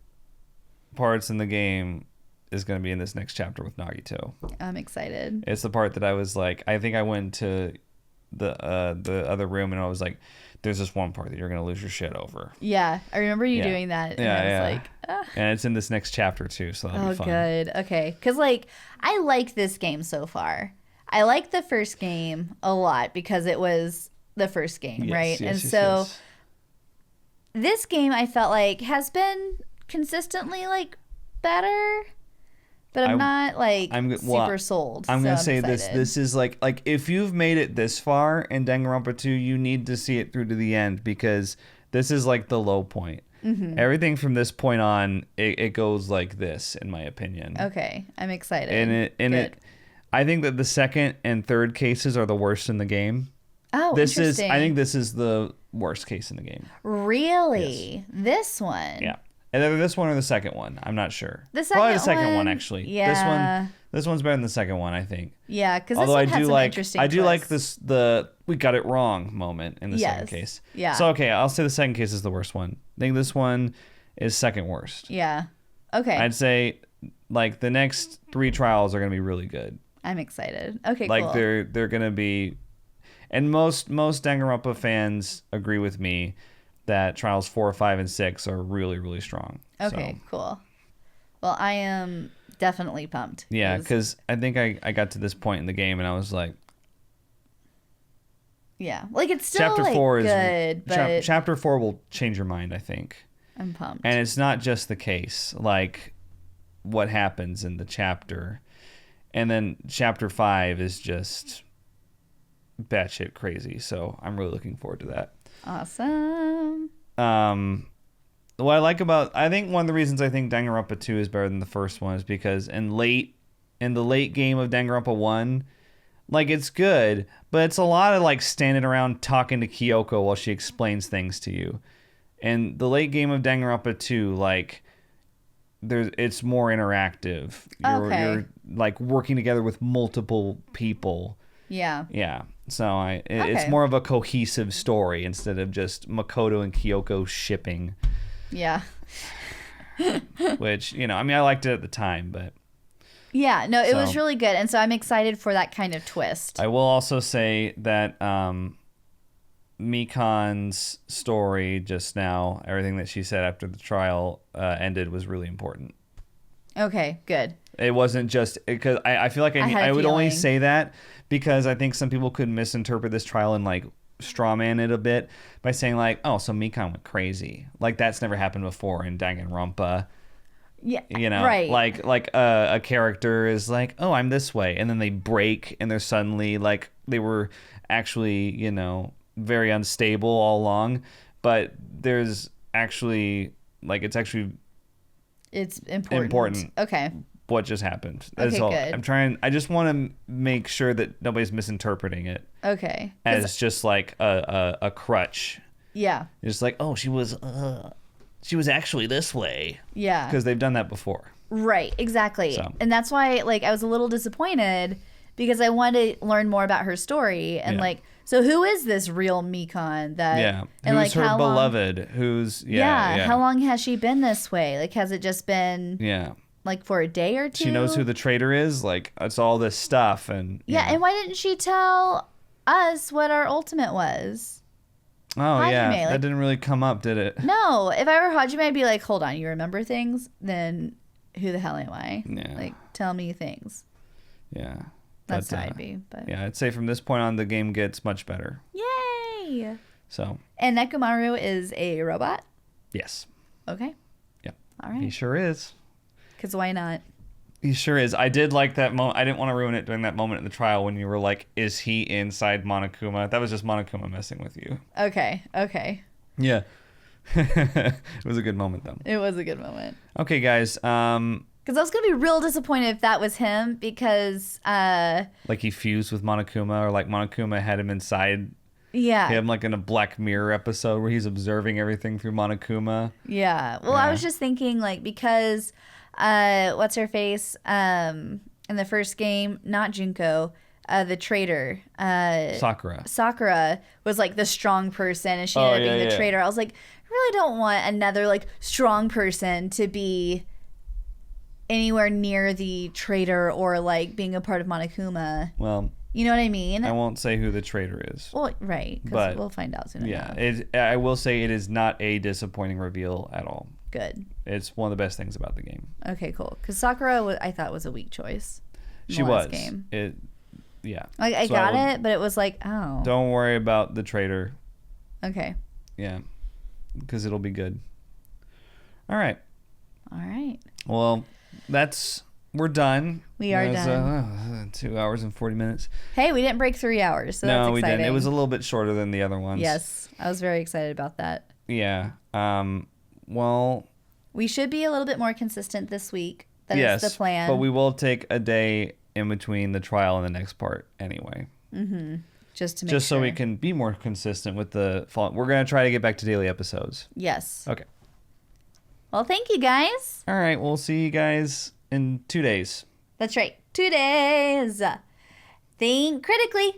parts in the game is going to be in this next chapter with Nagito. I'm excited. It's the part that I was like, I think I went to the other room and I was like, there's this one part that you're going to lose your shit over. Yeah, I remember you Yeah. doing that. And Yeah, I was yeah. like, ah. And it's in this next chapter too, so that'll be fun. Good. Okay. Because, like, I like this game so far. I like the first game a lot because it was the first game, right? And so this game, I felt like, has been consistently, like, better. But I'm not, like, super sold. I'm so going to say this. excited. This is like if you've made it this far in Danganronpa 2, you need to see it through to the end because this is like the low point. Mhm. Everything from this point on, it goes like this, in my opinion. Okay. I'm excited. And I think that the second and third cases are the worst in the game. Oh, interesting. I think this is the worst case in the game. Really? This one? Yeah. Either this one or the second one. I'm not sure. The Probably the second second one, one, actually. yeah. This one's better than the second one, I think. Yeah, because this Although one had some like interesting I do like twists. the we got it wrong moment in the second Yes. case. Yeah. So okay, I'll say the second case is the worst one. I think this one is second worst. Yeah. Okay. I'd say like the next 3 trials are gonna be really good. I'm excited. Okay, Like cool. they're gonna be, and most Danganronpa fans agree with me that trials 4, 5, and 6 are really, really strong. Okay, So, cool. Well, I am definitely pumped. yeah, because I think I got to this point in the game and I was like, Yeah, like it's still chapter like 4 is good, but chapter 4 will change your mind, I think. I'm pumped. And it's not just the case, like what happens in the chapter. And then chapter 5 is just batshit crazy. So I'm really looking forward to that. Awesome. What I like about, I think one of the reasons I think Danganronpa 2 is better than the first one is because in the late game of Danganronpa 1, like it's good, but it's a lot of like standing around talking to Kyoko while she explains things to you. And the late game of Danganronpa 2, like it's more interactive. You're like working together with multiple people. Yeah. Yeah. So it's Okay. more of a cohesive story instead of just Makoto and Kyoko shipping. Yeah. Which, I mean, I liked it at the time, but Yeah, no, it was So- really good. And so I'm excited for that kind of twist. I will also say that Mikan's story just now, everything that she said after the trial ended was really important. Okay, good. It wasn't just because I feel like I had a I would only feeling. say that because I think some people could misinterpret this trial and like strawman it a bit by saying like, oh, so Mikan went crazy. Like that's never happened before in Danganronpa. Yeah, Right. right. Like a character is like, oh, I'm this way, and then they break and they're suddenly like they were actually, very unstable all along, but there's actually like it's important. Okay. What just happened? That's Okay, all. good. I just want to make sure that nobody's misinterpreting it Okay. 'Cause- as just like a crutch. Yeah. It's like, oh, she was actually this way. Yeah. Because they've done that before. Right, exactly. So. And that's why like I was a little disappointed because I wanted to learn more about her story and Yeah. like so who is this real Mikan that Yeah. and Who's like her how long, beloved? Who's yeah. how long has she been this way? Like has it just been Yeah. like for a day or two? She knows who the traitor is. Like it's all this stuff and Yeah, and why didn't she tell us what our ultimate was? oh Hajime, yeah, like- that didn't really come up, did it? No, if I were Hajime, I'd be like, hold on, you remember things? Then who the hell am I? Yeah. Like, tell me things. Yeah. That's But, how I'd be. But yeah, I'd say from this point on, the game gets much better. yay! So. And Nekomaru is a robot? Yes. Okay. Yep. All right. He sure is. Because why not? He sure is. I did like that moment. I didn't want to ruin it during that moment in the trial when you were like, is he inside Monokuma? That was just Monokuma messing with you. Okay. Yeah. It was a good moment, though. It was a good moment. Okay, guys. Because I was going to be real disappointed if that was him because... like he fused with Monokuma, or like Monokuma had him inside him, like in a Black Mirror episode where he's observing everything through Monokuma. Yeah. Well, I was just thinking, like, because what's her face in the first game, not Junko, the traitor, Sakura was like the strong person, and she ended up being the traitor. I was like, I really don't want another like strong person to be anywhere near the traitor or like being a part of Monokuma. Well, you know what I mean? I won't say who the traitor is. Well, right, because we'll find out soon enough. I will say it is not a disappointing reveal at all. Good. It's one of the best things about the game. Okay, cool. Because Sakura, I thought was a weak choice. She was. Game. Yeah. Like I got it, but it was like, oh. Don't worry about the traitor. Okay. Yeah, because it'll be good. All right. Well, we're done. We are done. 2 hours and 40 minutes. Hey, we didn't break 3 hours, so that's exciting. No, we didn't. It was a little bit shorter than the other ones. Yes, I was very excited about that. Yeah. Well, we should be a little bit more consistent this week. That is the plan. But we will take a day in between the trial and the next part anyway. Mm-hmm. Just to make so we can be more consistent with the fall. We're going to try to get back to daily episodes. Yes. Okay. Well, thank you guys. All right. We'll see you guys in 2 days. That's right. 2 days. Think critically.